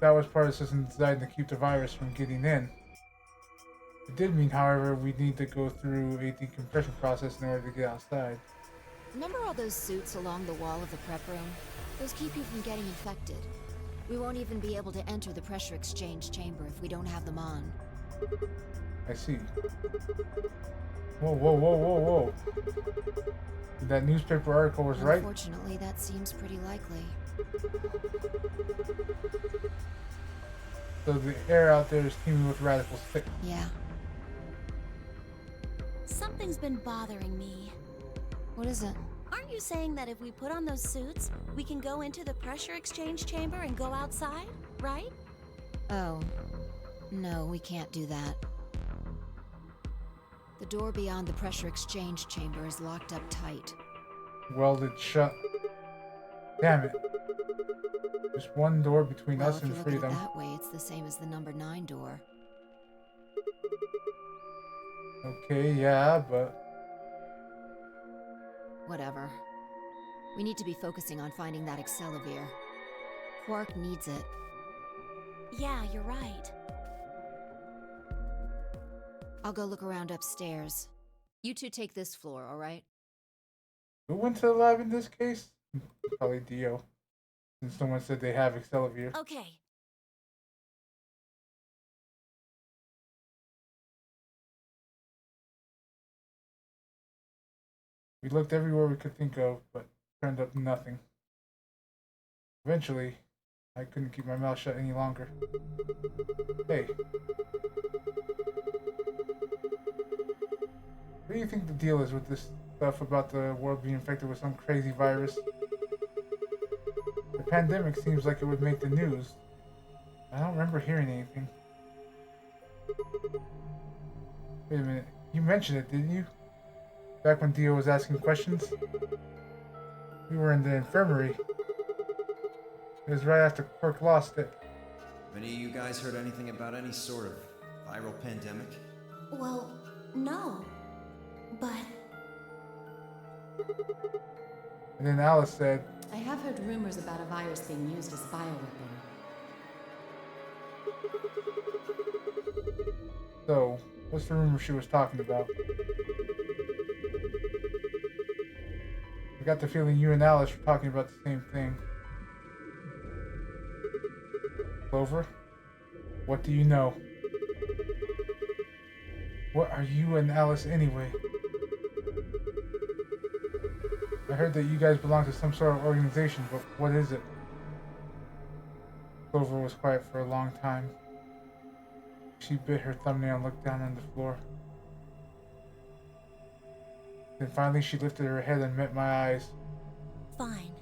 was part of the system designed to keep the virus from getting in. It did mean, however, we need to go through a decompression process in order to get outside. remember all those suits along the wall of the prep room? Those keep you from getting infected. We won't even be able to enter the pressure exchange chamber if we don't have them on. I see. Whoa, whoa, whoa, whoa, whoa. That newspaper article was right? Unfortunately, that seems pretty likely. So the air out there is teeming with radicals. Yeah. Something's been bothering me. What is it? Aren't you saying that if we put on those suits, we can go into the pressure exchange chamber and go outside, right? Oh. No, we can't do that. The door beyond the pressure exchange chamber is locked up tight. Welded shut. Damn it. There's one door between us and freedom. If you look at it that way, it's the same as the number 9 door. Okay, yeah, but... Whatever. We need to be focusing on finding that Excelavir. Quark needs it. Yeah, you're right. I'll go look around upstairs. You two take this floor, alright? Who went to the lab in this case? Probably Dio. Since someone said they have Excelavir. Okay. We looked everywhere we could think of, but turned up nothing. Eventually, I couldn't keep my mouth shut any longer. Hey. What do you think the deal is with this stuff about the world being infected with some crazy virus? The pandemic seems like it would make the news. I don't remember hearing anything. Wait a minute. You mentioned it, didn't you? Back when Dio was asking questions? We were in the infirmary. It was right after Quark lost it. Have any of you guys heard anything about any sort of viral pandemic? Well, no. But... And then Alice said, I have heard rumors about a virus being used as a bioweapon. so, what's the rumor she was talking about? I got the feeling you and Alice were talking about the same thing. Clover? What do you know? What are you and Alice anyway? I heard that you guys belong to some sort of organization, but what is it? Clover was quiet for a long time. She bit her thumbnail and looked down on the floor. Then finally she lifted her head and met my eyes. Fine.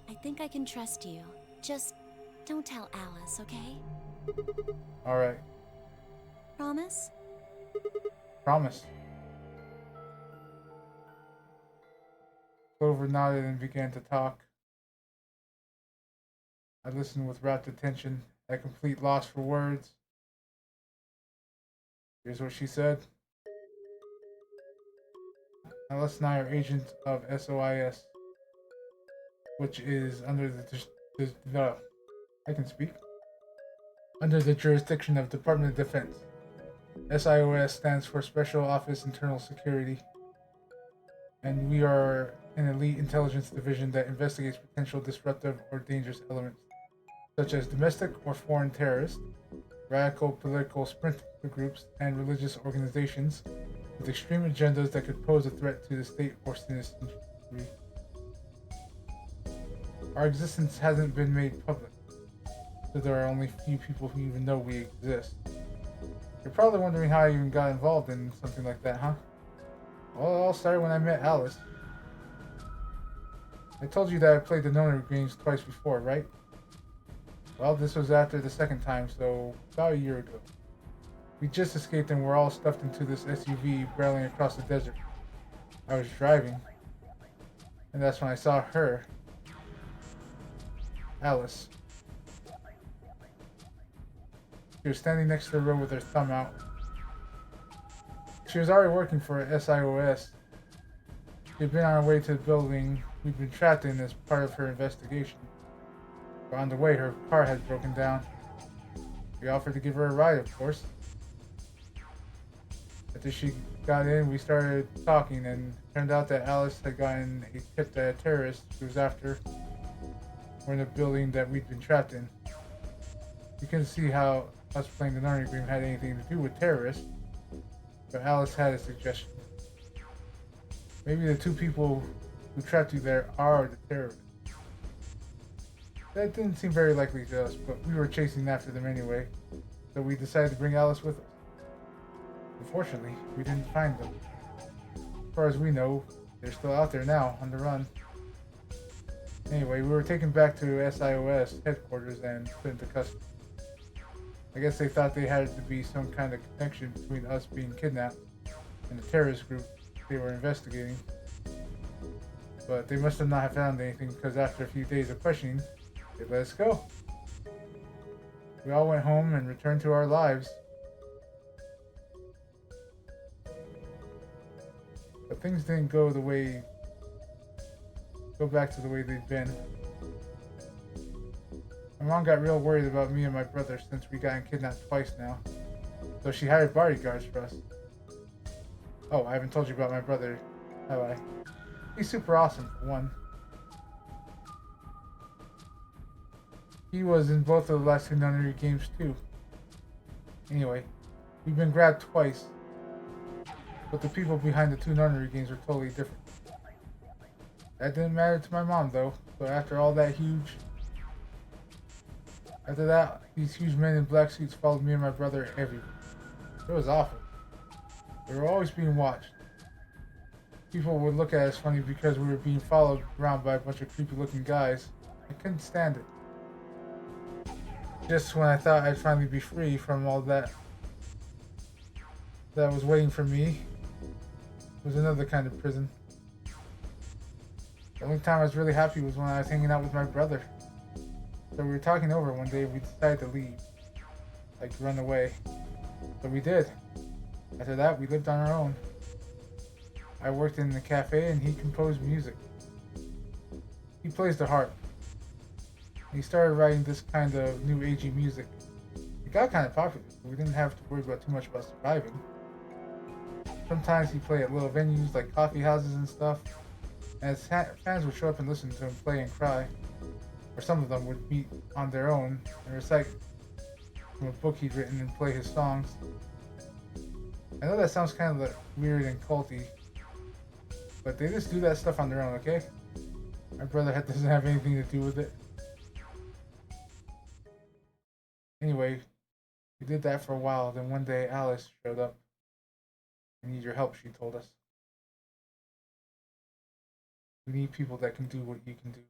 I think I can trust you. Just don't tell Alice, okay? Alright. Promise? Promise. Clover nodded and began to talk. I listened with rapt attention, at complete loss for words. Here's what she said. Alice and I are agents of SOIS, which is under under the jurisdiction of Department of Defense. SIOS stands for Special Office Internal Security, and we are an elite intelligence division that investigates potential disruptive or dangerous elements, such as domestic or foreign terrorists, radical political splinter groups, and religious organizations with extreme agendas that could pose a threat to the state or citizenry. Our existence hasn't been made public, so there are only few people who even know we exist. You're probably wondering how I even got involved in something like that, huh? Well, it all started when I met Alice. I told you that I played the Nona games twice before, right? Well, this was after the second time, so about a year ago. We just escaped and we're all stuffed into this SUV barreling across the desert. I was driving, and that's when I saw her, Alice. She was standing next to the road with her thumb out. She was already working for SIOS. She had been on her way to the building we'd been trapped in as part of her investigation. But on the way, her car had broken down. We offered to give her a ride, of course. After she got in, we started talking, and it turned out that Alice had gotten a tip that a terrorist who was after were in the building that we'd been trapped in. We couldn't see how us playing the Nunnery game had anything to do with terrorists, but Alice had a suggestion. Maybe the two people who trapped you there are the terrorists. That didn't seem very likely to us, but we were chasing after them anyway, so we decided to bring Alice with us. Unfortunately, we didn't find them. As far as we know, they're still out there now, on the run. Anyway, we were taken back to SIOS headquarters and put into custody. I guess they thought they had to be some kind of connection between us being kidnapped and the terrorist group they were investigating. But they must have not found anything, because after a few days of questioning, they let us go. We all went home and returned to our lives. But things didn't go back to the way they'd been. My mom got real worried about me and my brother since we gotten kidnapped twice now. So she hired bodyguards for us. Oh, I haven't told you about my brother, have I? He's super awesome, for one. He was in both of the last two Nunnery games too. Anyway, we've been grabbed twice, but the people behind the two Nunnery games were totally different. That didn't matter to my mom though, so after that, these huge men in black suits followed me and my brother everywhere. It was awful. We were always being watched. People would look at us funny because we were being followed around by a bunch of creepy looking guys. I couldn't stand it. Just when I thought I'd finally be free from all that was waiting for me, was another kind of prison. The only time I was really happy was when I was hanging out with my brother. So we were talking over one day and we decided to leave. Like run away. So we did. After that, we lived on our own. I worked in the cafe and he composed music. He plays the harp. He started writing this kind of new agey music. It got kind of popular, so we didn't have to worry about too much about surviving. Sometimes he'd play at little venues like coffee houses and stuff, and his fans would show up and listen to him play and cry. Or some of them would meet on their own and recite from a book he'd written and play his songs. I know that sounds kind of weird and culty, but they just do that stuff on their own, okay? My brother doesn't have anything to do with it. Anyway, we did that for a while, then one day Alice showed up. "We need your help," she told us. "We need people that can do what you can do."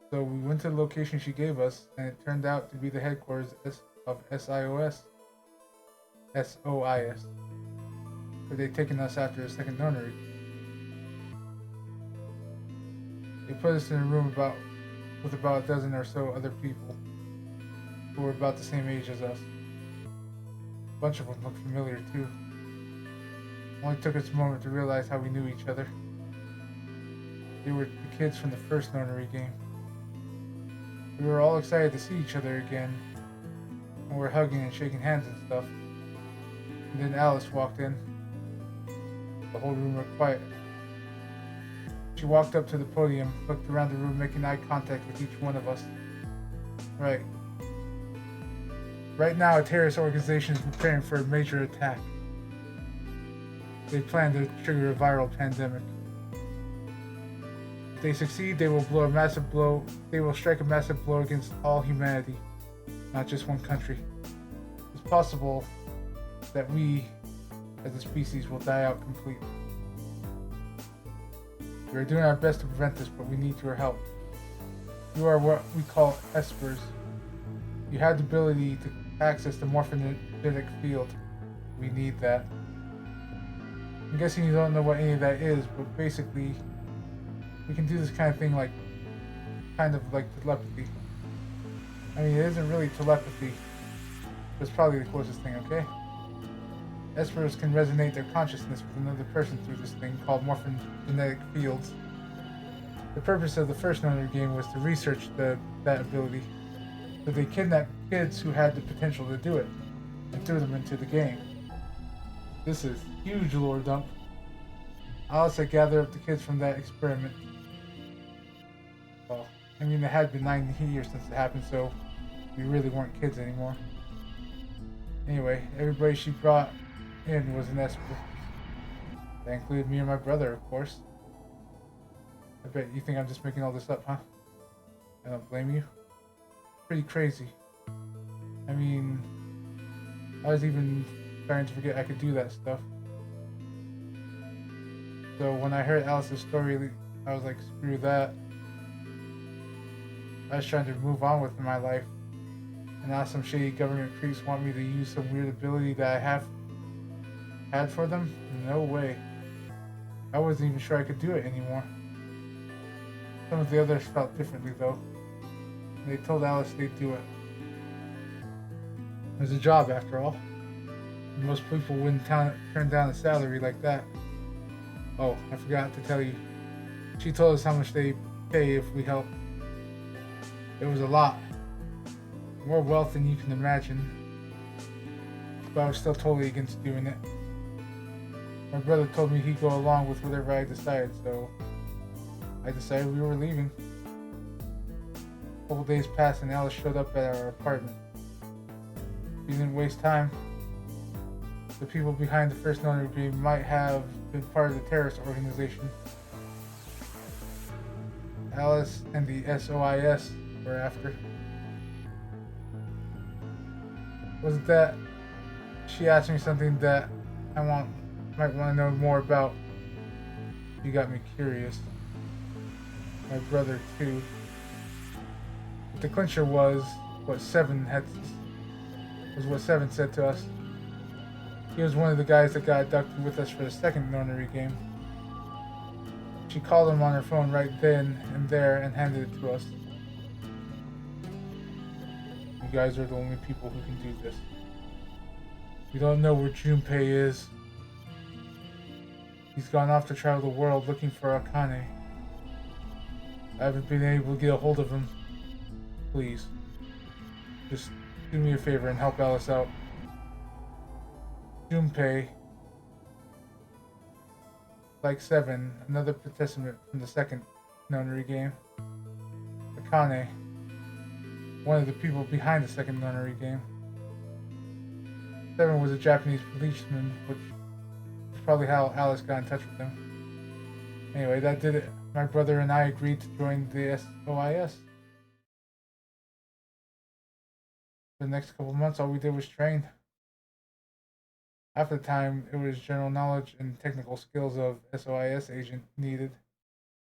So we went to the location she gave us, and it turned out to be the headquarters of SIOS. SOIS. Where they'd taken us after a second nunnery. They put us in a room with about a dozen or so other people who were about the same age as us. A bunch of them looked familiar too. Only took us a moment to realize how we knew each other. They were the kids from the first nunnery game. We were all excited to see each other again, and we were hugging and shaking hands and stuff. And then Alice walked in. The whole room went quiet. She walked up to the podium, looked around the room, making eye contact with each one of us. Right now, a terrorist organization is preparing for a major attack. They plan to trigger a viral pandemic. If they succeed, they will strike a massive blow against all humanity, not just one country. It's possible that we, as a species, will die out completely. We are doing our best to prevent this, but we need your help. You are what we call espers. You have the ability to access the morphogenetic field. We need that. I'm guessing you don't know what any of that is, but basically, we can do this kind of thing like telepathy. I mean, it isn't really telepathy, but it's probably the closest thing, okay? Espers can resonate their consciousness with another person through this thing called morphogenetic fields. The purpose of the first nunnery game was to research that ability, so they kidnapped kids who had the potential to do it, and threw them into the game. This is huge lore dump. Alice had gathered up the kids from that experiment. Well, I mean, it had been 9 years since it happened, so we really weren't kids anymore. Anyway, everybody she brought in was an Esper. That included me and my brother, of course. I bet you think I'm just making all this up, huh? I don't blame you. Pretty crazy. I mean, I was even starting to forget I could do that stuff. So when I heard Alice's story, I was like, screw that. I was trying to move on with my life. And now some shady government creeps want me to use some weird ability that I had for them? No way. I wasn't even sure I could do it anymore. Some of the others felt differently though. They told Alice they'd do it. It was a job after all. Most people wouldn't turn down a salary like that. Oh, I forgot to tell you. She told us how much they pay if we help. It was a lot. More wealth than you can imagine. But I was still totally against doing it. My brother told me he'd go along with whatever I decided, so I decided we were leaving. A couple days passed and Alice showed up at our apartment. We didn't waste time. The people behind the First Notary Game might have been part of the terrorist organization. Alice and the SOIS were after. Was that she asked me something that I might want to know more about. You got me curious. My brother too. But the clincher was what Seven said to us. He was one of the guys that got abducted with us for the second Notary Game. She called him on her phone right then and there and handed it to us. You guys are the only people who can do this. We don't know where Junpei is. He's gone off to travel the world looking for Akane. I haven't been able to get a hold of him. Please, just do me a favor and help Alice out. Junpei, like Seven, another participant from the second Notary Game. Akane, one of the people behind the second Notary Game. Seven was a Japanese policeman, which is probably how Alice got in touch with him. Anyway, that did it. My brother and I agreed to join the SOIS. For the next couple months, all we did was train. Half the time, it was general knowledge and technical skills of SOIS agent needed.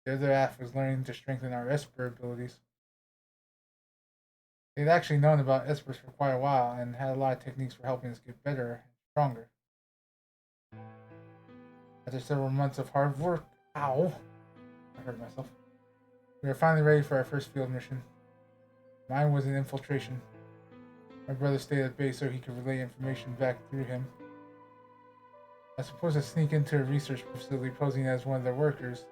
The other half was learning to strengthen our Esper abilities. They'd actually known about Espers for quite a while and had a lot of techniques for helping us get better and stronger. After several months of hard work, I hurt myself. We were finally ready for our first field mission. Mine was an infiltration. My brother stayed at base so he could relay information back through him. I was supposed to sneak into a research facility posing as one of their workers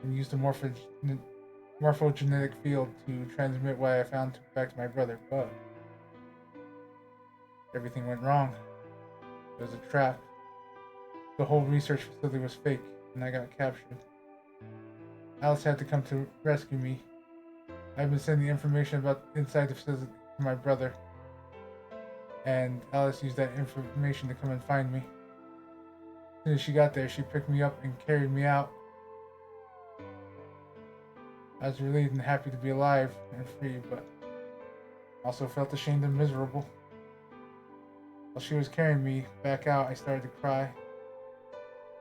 and use the morphogenetic field to transmit what I found back to my brother, but everything went wrong. It was a trap. The whole research facility was fake, and I got captured. Alice had to come to rescue me. I've been sending information about inside the facility to my brother, and Alice used that information to come and find me. As soon as she got there, she picked me up and carried me out. I was relieved and happy to be alive and free, but also felt ashamed and miserable. While she was carrying me back out, I started to cry.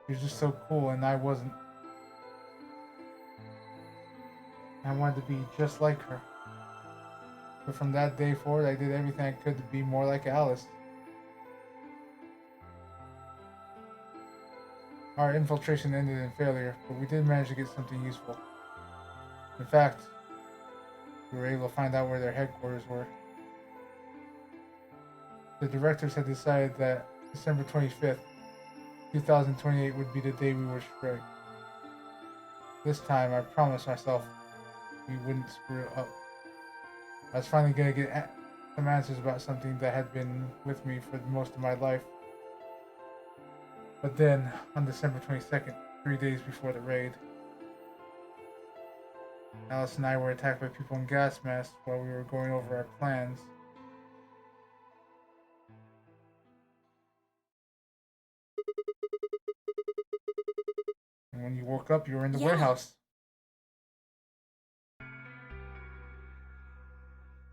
She was just so cool, and I wasn't. I wanted to be just like her. But from that day forward, I did everything I could to be more like Alice. Our infiltration ended in failure, but we did manage to get something useful. In fact, we were able to find out where their headquarters were. The directors had decided that December 25th, 2028 would be the day we would strike. This time, I promised myself we wouldn't screw it up. I was finally going to get some answers about something that had been with me for most of my life. But then, on December 22nd, 3 days before the raid. Alice and I were attacked by people in gas masks while we were going over our plans. And when you woke up, you were in the warehouse.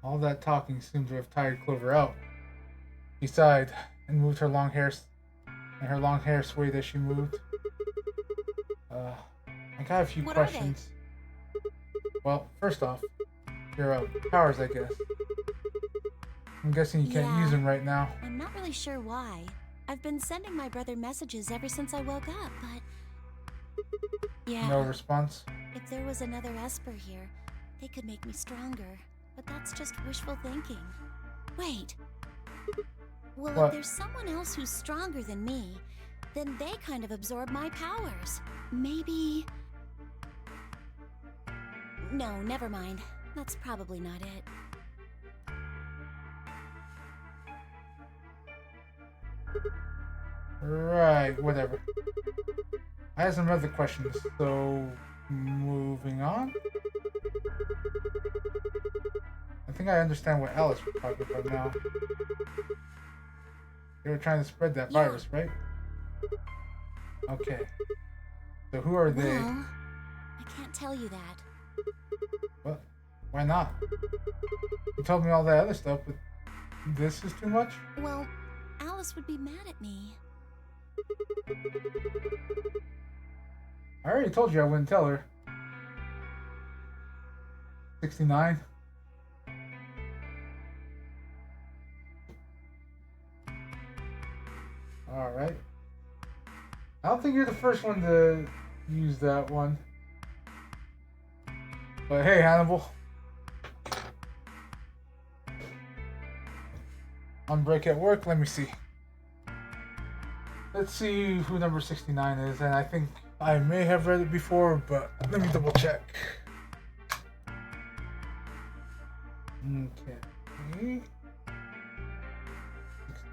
All that talking seemed to have tired Clover out. She sighed and moved her long hair, and her long hair swayed as she moved. I got a few questions. Well, first off, your powers, I guess. I'm guessing you can't use them right now. I'm not really sure why. I've been sending my brother messages ever since I woke up, but... Yeah. No response? If there was another Esper here, they could make me stronger. But that's just wishful thinking. Wait. Well, What? if there's someone else who's stronger than me, then they kind of absorb my powers. Maybe... No, never mind. That's probably not it. Right, whatever. I have some other questions, so moving on. I think I understand what Alice was talking about now. They were trying to spread that virus, right? Okay. So who are they? Well, I can't tell you that. What? Why not? You told me all that other stuff, but this is too much? Well, Alice would be mad at me. I already told you I wouldn't tell her. 69. Alright. I don't think you're the first one to use that one. But hey, Hannibal. On break at work, let me see. Let's see who number 69 is, and I think I may have read it before, but let me double check. Okay.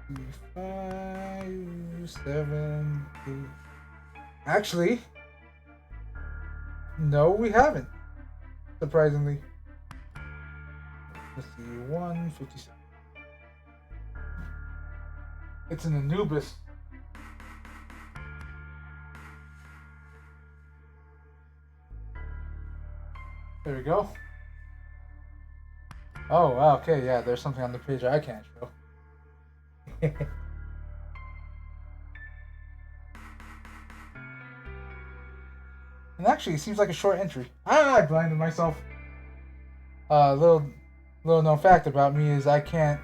65, 7, 8. Actually, no, we haven't. Surprisingly. Let's see, 157. It's an Anubis. There we go. Oh, wow, okay, yeah, there's something on the page I can't show. And actually, it seems like a short entry. I blinded myself. Little known fact about me is I can't,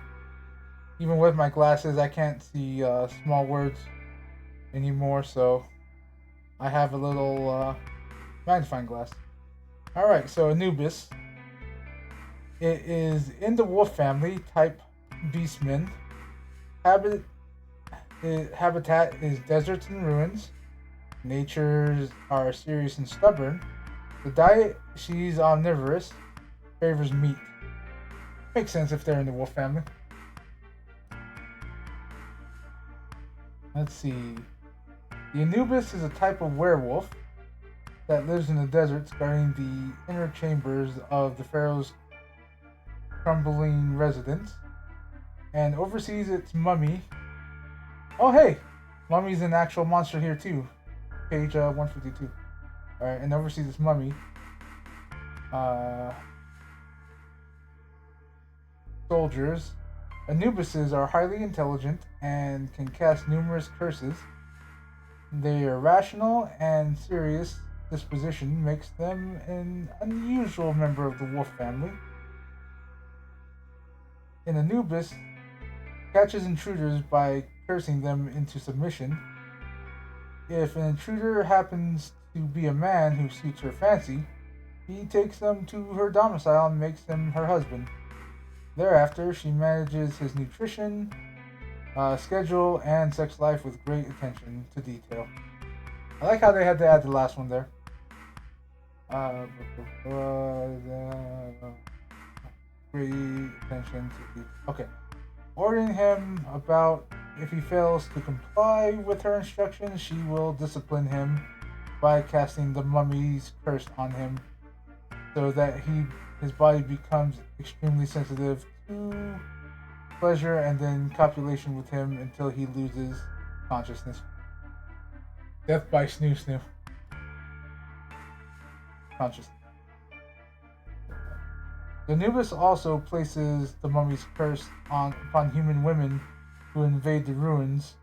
even with my glasses, I can't see small words anymore, so I have a little magnifying glass. Alright, so Anubis. It is in the wolf family, type beastman. Habitat is deserts and ruins. Natures are serious and stubborn. The diet, she's omnivorous. Favors meat. Makes sense if they're in the wolf family. Let's see. The Anubis is a type of werewolf that lives in the deserts, guarding the inner chambers of the pharaoh's crumbling residence, and oversees its mummy. Oh hey! Mummy's an actual monster here too. Page 152. Alright, and oversees its mummy. Soldiers. Anubises are highly intelligent and can cast numerous curses. They are rational and serious disposition makes them an unusual member of the wolf family. An Anubis catches intruders by cursing them into submission. If an intruder happens to be a man who suits her fancy, he takes them to her domicile and makes him her husband. Thereafter, she manages his nutrition, schedule, and sex life with great attention to detail. I like how they had to add the last one there. Great attention to detail. Okay. Ordering him about if he fails to comply with her instructions, she will discipline him by casting the mummy's curse on him, so that his body becomes extremely sensitive to pleasure and then copulation with him until he loses consciousness. Death by snoo snoo. Consciousness. The Anubis also places the mummy's curse upon human women who invade the ruins.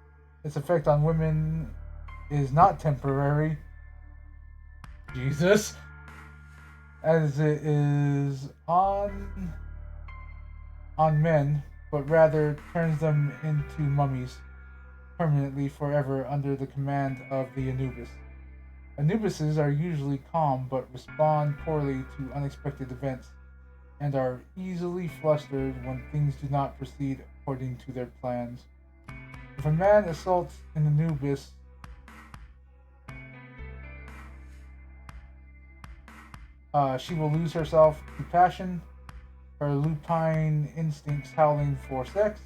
Its effect on women is not temporary, Jesus, as it is on men, but rather turns them into mummies permanently forever under the command of the Anubis. Anubises are usually calm but respond poorly to unexpected events and are easily flustered when things do not proceed according to their plans. If a man assaults an Anubis, she will lose herself to passion, her lupine instincts howling for sex.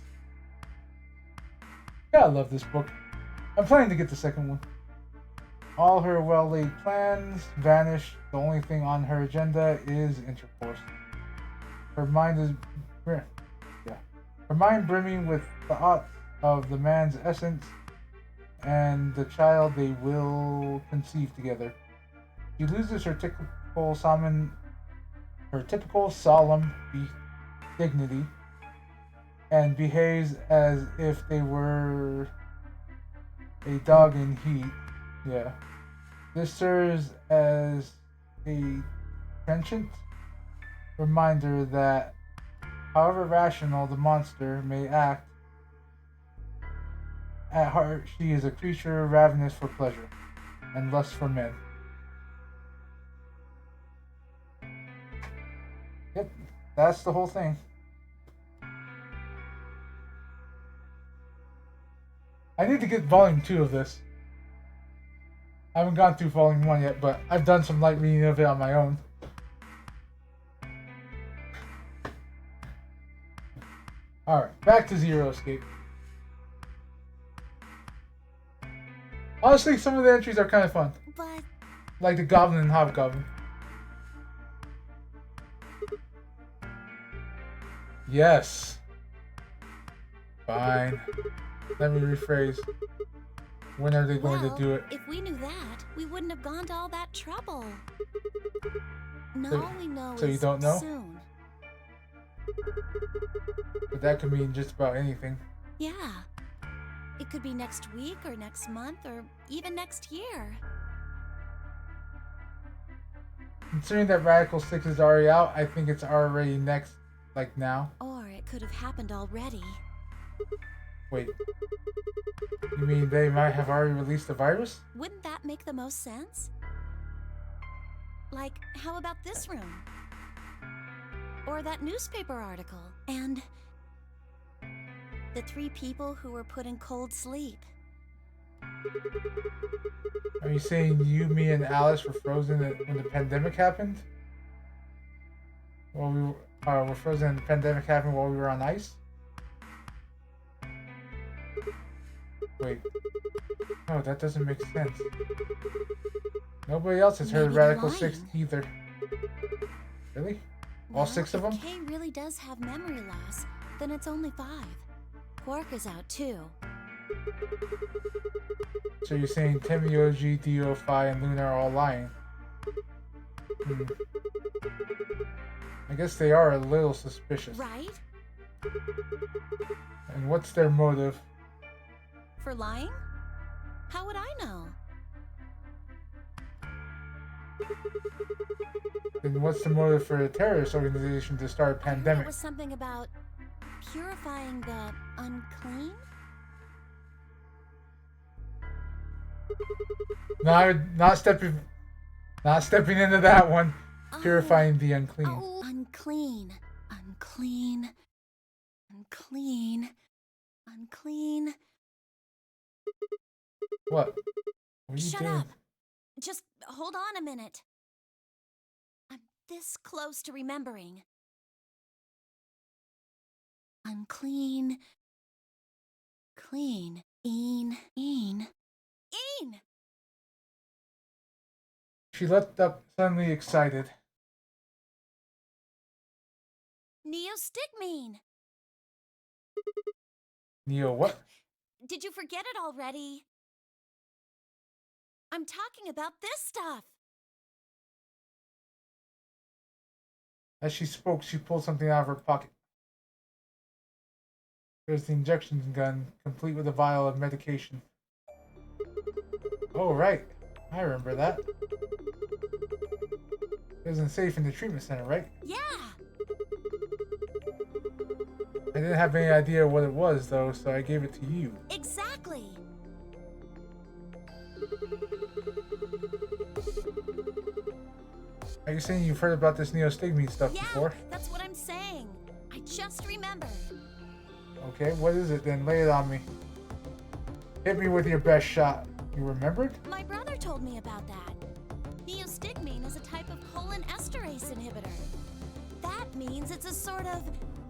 Yeah, I love this book. I'm planning to get the second one. All her well-laid plans vanish. The only thing on her agenda is intercourse. Her mind brimming with thoughts of the man's essence and the child they will conceive together. She loses her typical solemn dignity and behaves as if they were a dog in heat. Yeah. This serves as a trenchant reminder that, however rational the monster may act, at heart she is a creature ravenous for pleasure and lust for men. Yep, that's the whole thing. I need to get volume 2 of this. I haven't gone through volume 1 yet, but I've done some light reading of it on my own. Alright, back to Zero Escape. Honestly, some of the entries are kind of fun. But... like the Goblin and Hobgoblin. Yes. Fine. Let me rephrase. When are they going to do it? If we knew that, we wouldn't have gone to all that trouble. Now all we know so is you don't know? soon. But that could mean just about anything. Yeah. It could be next week or next month or even next year. Considering that Radical 6 is already out, I think it's already next, like now. Or it could have happened already. Wait. You mean they might have already released the virus? Wouldn't that make the most sense? Like, how about this room? Or that newspaper article? And the 3 people who were put in cold sleep. Are you saying you, me, and Alice were frozen when the pandemic happened? Well, we were frozen and the pandemic happened while we were on ice? Wait. No, that doesn't make sense. Nobody else has heard Maybe Radical they're 6 lying. either. Really? All Well, 6 of them? If Kay really does have memory loss, then it's only 5. Quark is out too. So you're saying Temioji, Dio5, and Luna are all lying? I guess they are a little suspicious. Right? And what's their motive? For lying? How would I know? Then what's the motive for a terrorist organization to start a It pandemic? was something about purifying the unclean? No, not stepping into that one. Purifying the unclean. Oh, unclean. Unclean. Unclean. Unclean. What? What are you Shut doing? up. Just hold on a minute. I'm this close to remembering. Unclean. Clean. Een. She leapt up, suddenly excited. Neostigmine! Neo, what? Did you forget it already? I'm talking about this stuff. As she spoke, she pulled something out of her pocket. There's the injection gun, complete with a vial of medication. Oh, right. I remember that. It wasn't safe in the treatment center, right? Yeah. I didn't have any idea what it was, though, so I gave it to you. Exactly. Are you saying you've heard about this neostigmine stuff before? That's what I'm saying. I just remembered. Okay, what is it then? Lay it on me. Hit me with your best shot. You remembered? My brother told me about that. Neostigmine is a type of colon esterase inhibitor. That means it's a sort of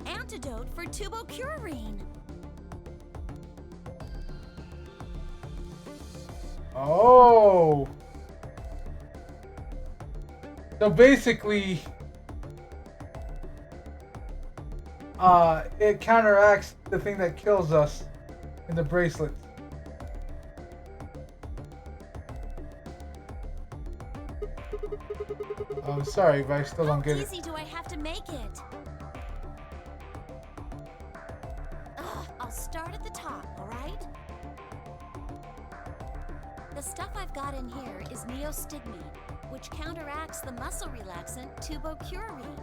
antidote for tubocurarine. Oh! So basically, it counteracts the thing that kills us in the bracelets. I'm sorry, but I still don't get it. How easy do I have to make it? I'll start at the top, alright? The stuff I've got in here is neostigmine, which counteracts the muscle relaxant tubocurarine.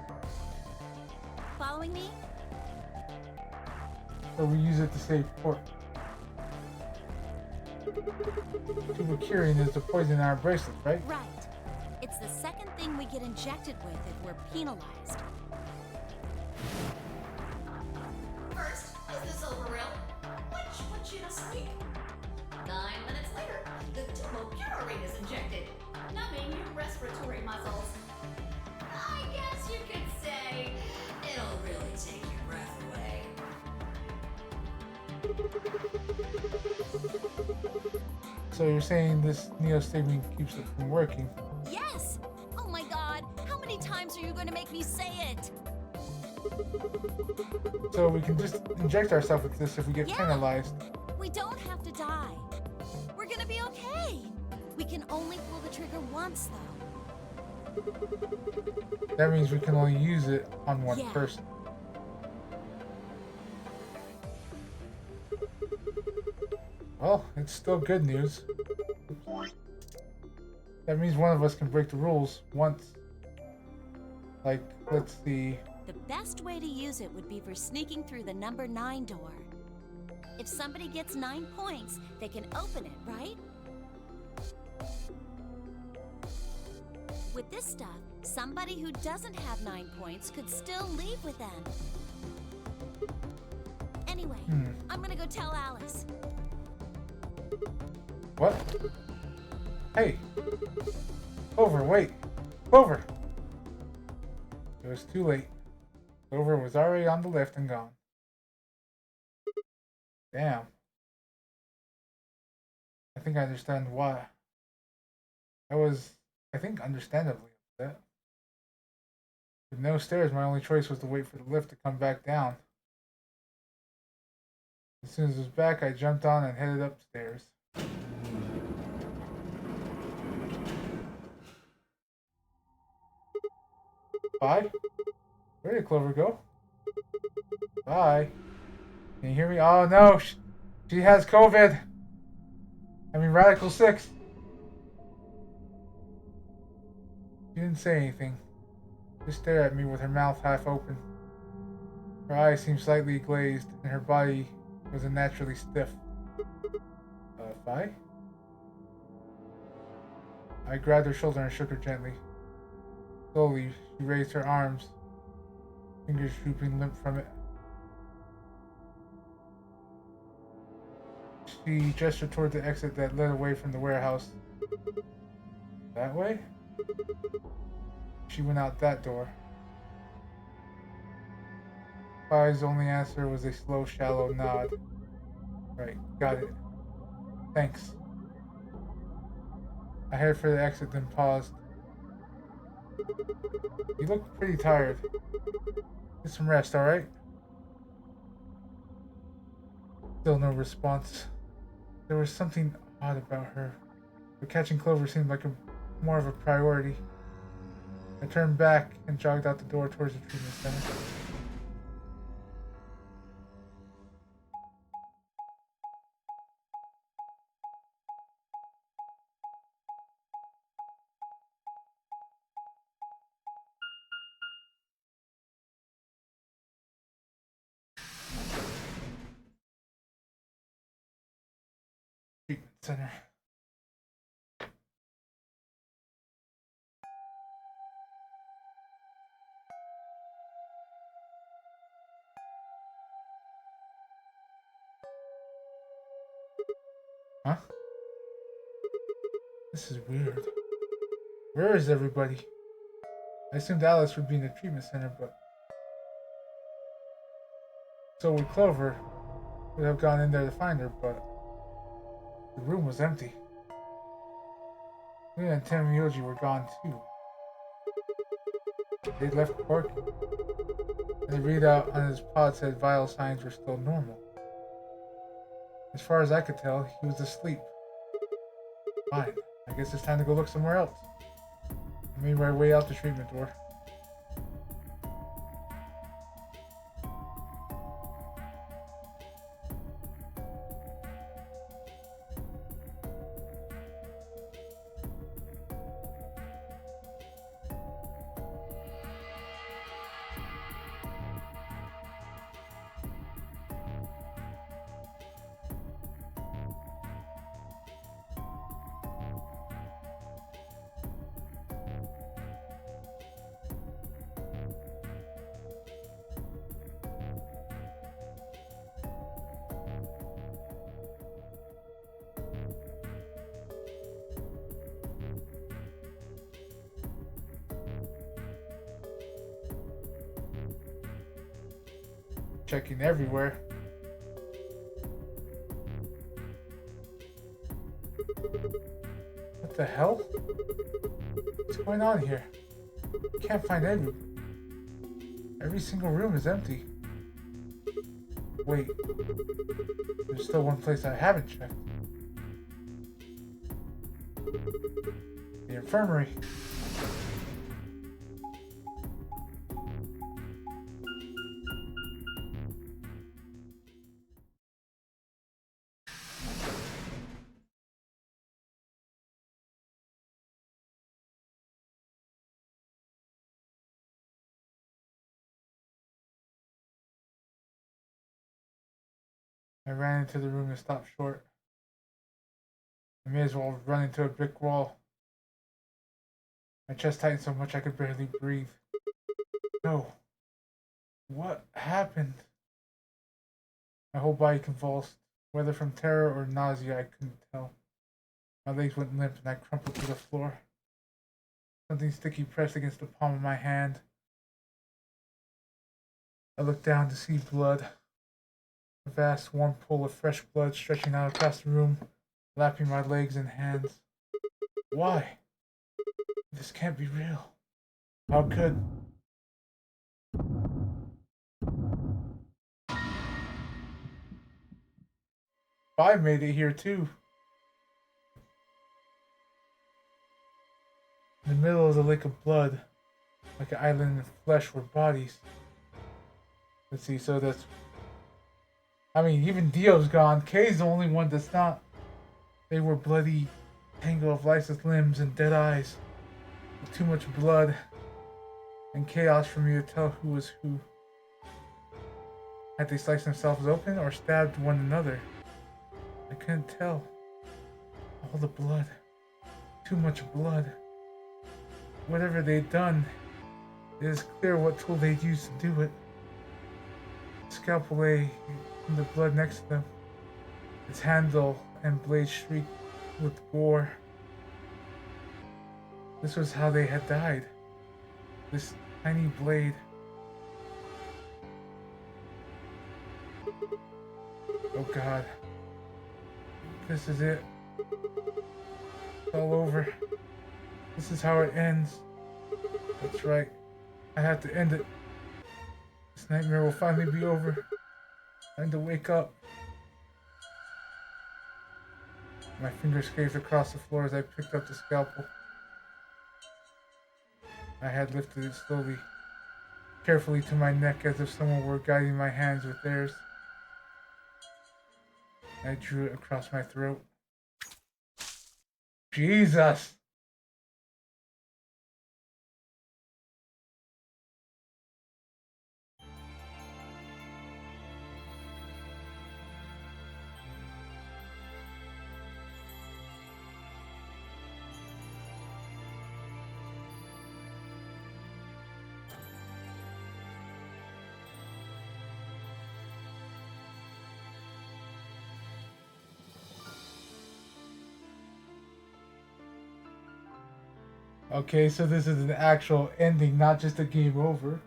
Following me? So we use it to save port. Tubocurarine is the poison in our bracelet, right? Right. It's the second thing we get injected with if we're penalized. First, is this over real? Which puts you to sleep. 9 minutes later, the tubocurarine is injected, numbing your respiratory muscles. I guess you could say it'll really take your breath away. So you're saying this neostigmine keeps it from working? Yes! Oh my god, how many times are you going to make me say it? So we can just inject ourselves with this if we get penalized. We don't have to die. We're gonna be okay. We can only pull the trigger once, though. That means we can only use it on one person. Well, it's still good news. That means one of us can break the rules once. Like, let's see. The best way to use it would be for sneaking through the number 9 door. If somebody gets 9 points, they can open it, right? With this stuff, somebody who doesn't have 9 points could still leave with them. Anyway, I'm gonna go tell Alice. What? Hey! Clover, wait! Clover! It was too late. Clover was already on the lift and gone. Damn. I think I understand why. I was, I think, understandably upset. With no stairs, my only choice was to wait for the lift to come back down. As soon as it was back, I jumped on and headed upstairs. Bye? Where did Clover go? Bye. Can you hear me? Oh no! She has COVID! I mean, Radical 6. She didn't say anything. Just stared at me with her mouth half open. Her eyes seemed slightly glazed, and her body was unnaturally stiff. Bye? I grabbed her shoulder and shook her gently. Slowly, she raised her arms, fingers drooping limp from it. She gestured toward the exit that led away from the warehouse. That way? She went out that door. Bai's only answer was a slow, shallow nod. Right, got it. Thanks. I headed for the exit, then paused. You look pretty tired. Get some rest, alright? Still no response. There was something odd about her, but catching Clover seemed like more of a priority. I turned back and jogged out the door towards the treatment center. Treatment center. Huh? This is weird. Where is everybody? I assumed Alice would be in the treatment center, but... So would Clover. Would have gone in there to find her, but... The room was empty. Lena and Tamioji were gone too. They'd left Cork, and the readout on his pod said vital signs were still normal. As far as I could tell, he was asleep. Fine, I guess it's time to go look somewhere else. I made my way out the treatment door. Checking everywhere. What the hell? What's going on here? I can't find every single room is empty. Wait, there's still one place I haven't checked. The infirmary. I ran into the room and stopped short. I may as well run into a brick wall. My chest tightened so much I could barely breathe. No. What happened? My whole body convulsed. Whether from terror or nausea, I couldn't tell. My legs went limp and I crumpled to the floor. Something sticky pressed against the palm of my hand. I looked down to see blood. A vast, warm pool of fresh blood stretching out across the room, lapping my legs and hands. Why? This can't be real. How could... I made it here too. In the middle of the lake of blood, like an island of flesh were bodies. Let's see, so that's... I mean, even Dio's gone. Kay's the only one that's not. They were bloody tangle of lifeless limbs and dead eyes. With too much blood and chaos for me to tell who was who. Had they sliced themselves open or stabbed one another? I couldn't tell. All the blood. Too much blood. Whatever they'd done, it is clear what tool they'd used to do it. The scalpel lay in the blood next to them. Its handle and blade shrieked with gore. This was how they had died. This tiny blade. Oh God. This is it. It's all over. This is how it ends. That's right. I have to end it. This nightmare will finally be over. Time to wake up. My fingers scraped across the floor as I picked up the scalpel. I had lifted it slowly, carefully to my neck as if someone were guiding my hands with theirs. I drew it across my throat. Jesus! Okay, so this is an actual ending, not just a game over.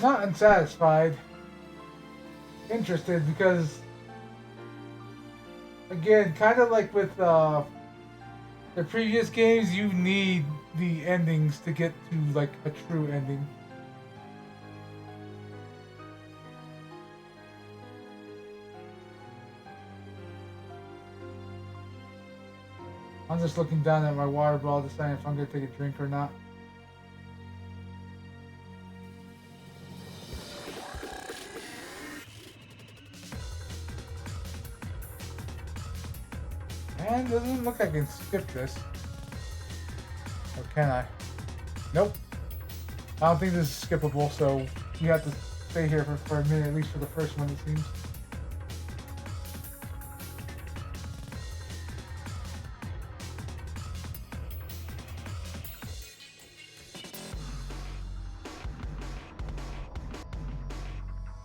Not unsatisfied. Interested because, again, kind of like with the previous games, you need the endings to get to like a true ending. I'm just looking down at my water bottle, deciding if I'm gonna take a drink or not. And it doesn't look like I can skip this. Or can I? Nope. I don't think this is skippable, so you have to stay here for a minute, at least for the first one, it seems.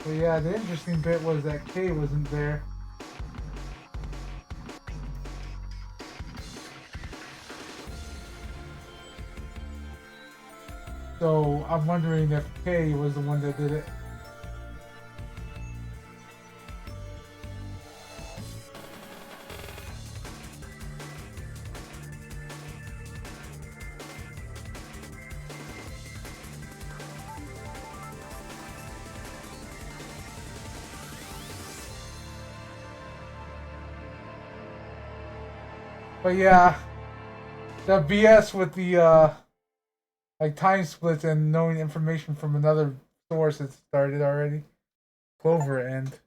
So yeah, the interesting bit was that Kay wasn't there. So I'm wondering if Kay was the one that did it. But yeah, the BS with the like time splits and knowing information from another source that started already. Clover end.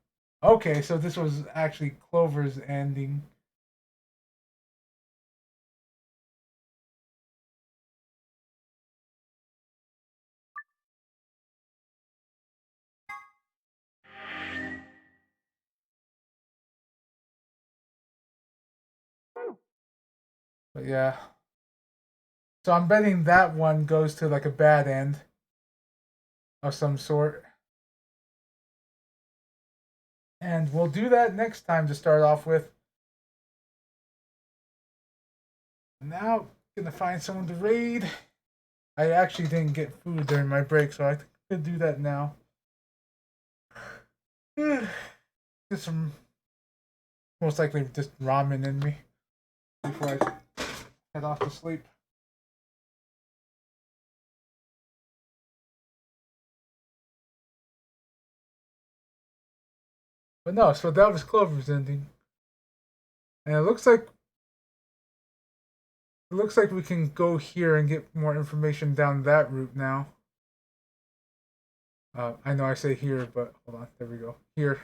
Okay, so this was actually Clover's ending. But yeah. So I'm betting that one goes to like a bad end of some sort. And we'll do that next time to start off with. Now, gonna find someone to raid. I actually didn't get food during my break, so I could do that now. Get some, most likely just ramen in me before I head off to sleep. But no, so that was Clover's ending. And it looks like we can go here and get more information down that route now. I know I say here, but hold on, there we go. Here.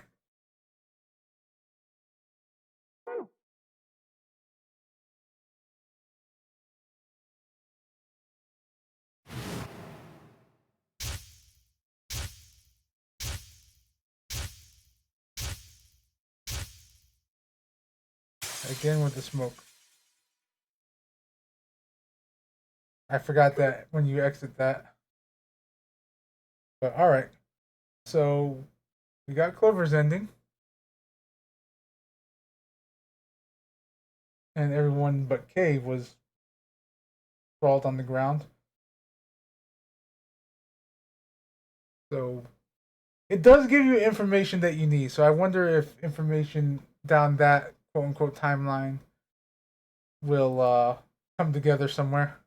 Again with the smoke. I forgot that when you exit that. But alright. So we got Clover's ending. And everyone but Kay was sprawled on the ground. So it does give you information that you need. So I wonder if information down that quote unquote timeline will come together somewhere.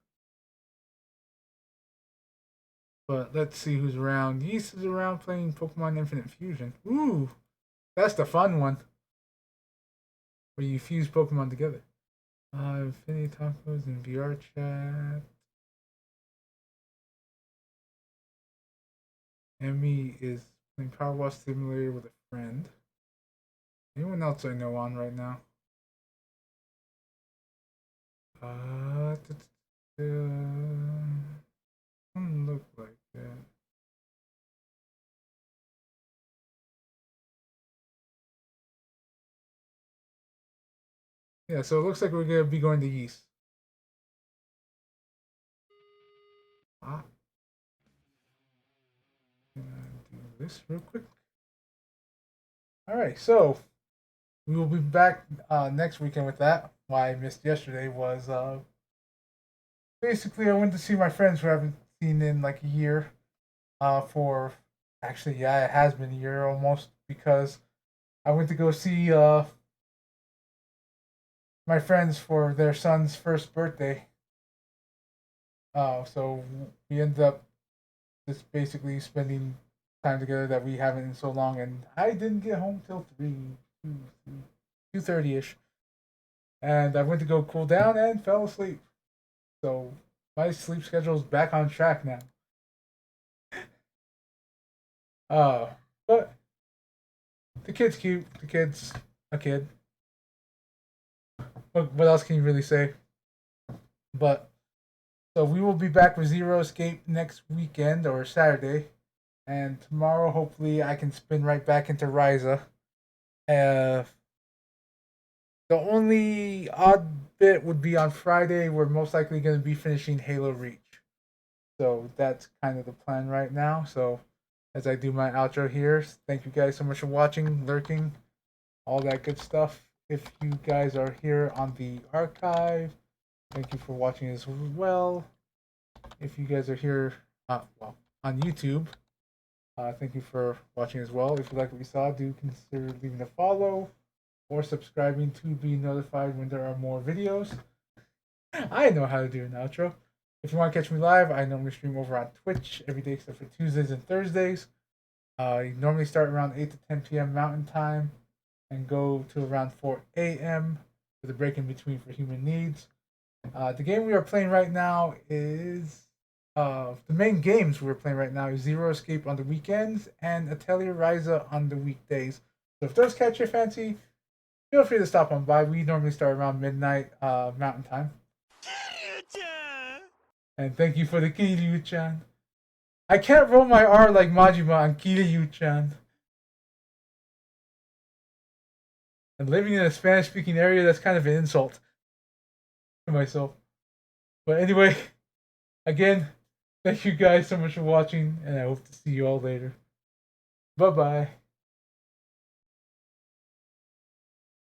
But let's see who's around. Yeast is around playing Pokemon Infinite Fusion. Ooh, that's the fun one. Where you fuse Pokemon together. Infinity Tacos and VR chat. Emmy is playing Powerwash Simulator with a friend. Anyone else I know on right now? Doesn't look like that. Yeah, so it looks like we're gonna be going to Yeast. Ah. Gonna do this real quick. Alright, so we will be back next weekend with that. Why I missed yesterday was basically I went to see my friends who I haven't seen in like a year. For actually, yeah, it has been a year almost because I went to go see my friends for their son's first birthday. So we ended up just basically spending time together that we haven't in so long, and I didn't get home till 2:30ish, and I went to go cool down and fell asleep. So my sleep schedule is back on track now. But the kid's cute. The kid's a kid. What else can you really say? But so we will be back with Zero Escape next weekend or Saturday, and tomorrow hopefully I can spin right back into Ryza. The only odd bit would be on Friday. We're most likely going to be finishing Halo Reach. So that's kind of the plan right now. So as I do my outro here, thank you guys so much for watching, lurking, all that good stuff. If you guys are here on the archive, thank you for watching as well. If you guys are here on YouTube, thank you for watching as well. If you like what you saw, do consider leaving a follow or subscribing to be notified when there are more videos. I know how to do an outro. If you want to catch me live, I normally stream over on Twitch every day except for Tuesdays and Thursdays. You normally start around 8 to 10 p.m. Mountain Time and go to around 4 a.m. with a break in between for human needs. The game we are playing right now is the main games we're playing right now is Zero Escape on the weekends and Atelier Ryza on the weekdays. So if those catch your fancy, feel free to stop on by. We normally start around midnight Mountain Time. And thank you for the Kiryu-chan. I can't roll my R like Majima on Kiryu-chan. And living in a Spanish-speaking area, that's kind of an insult to myself. But anyway, again, thank you guys so much for watching, and I hope to see you all later. Bye-bye.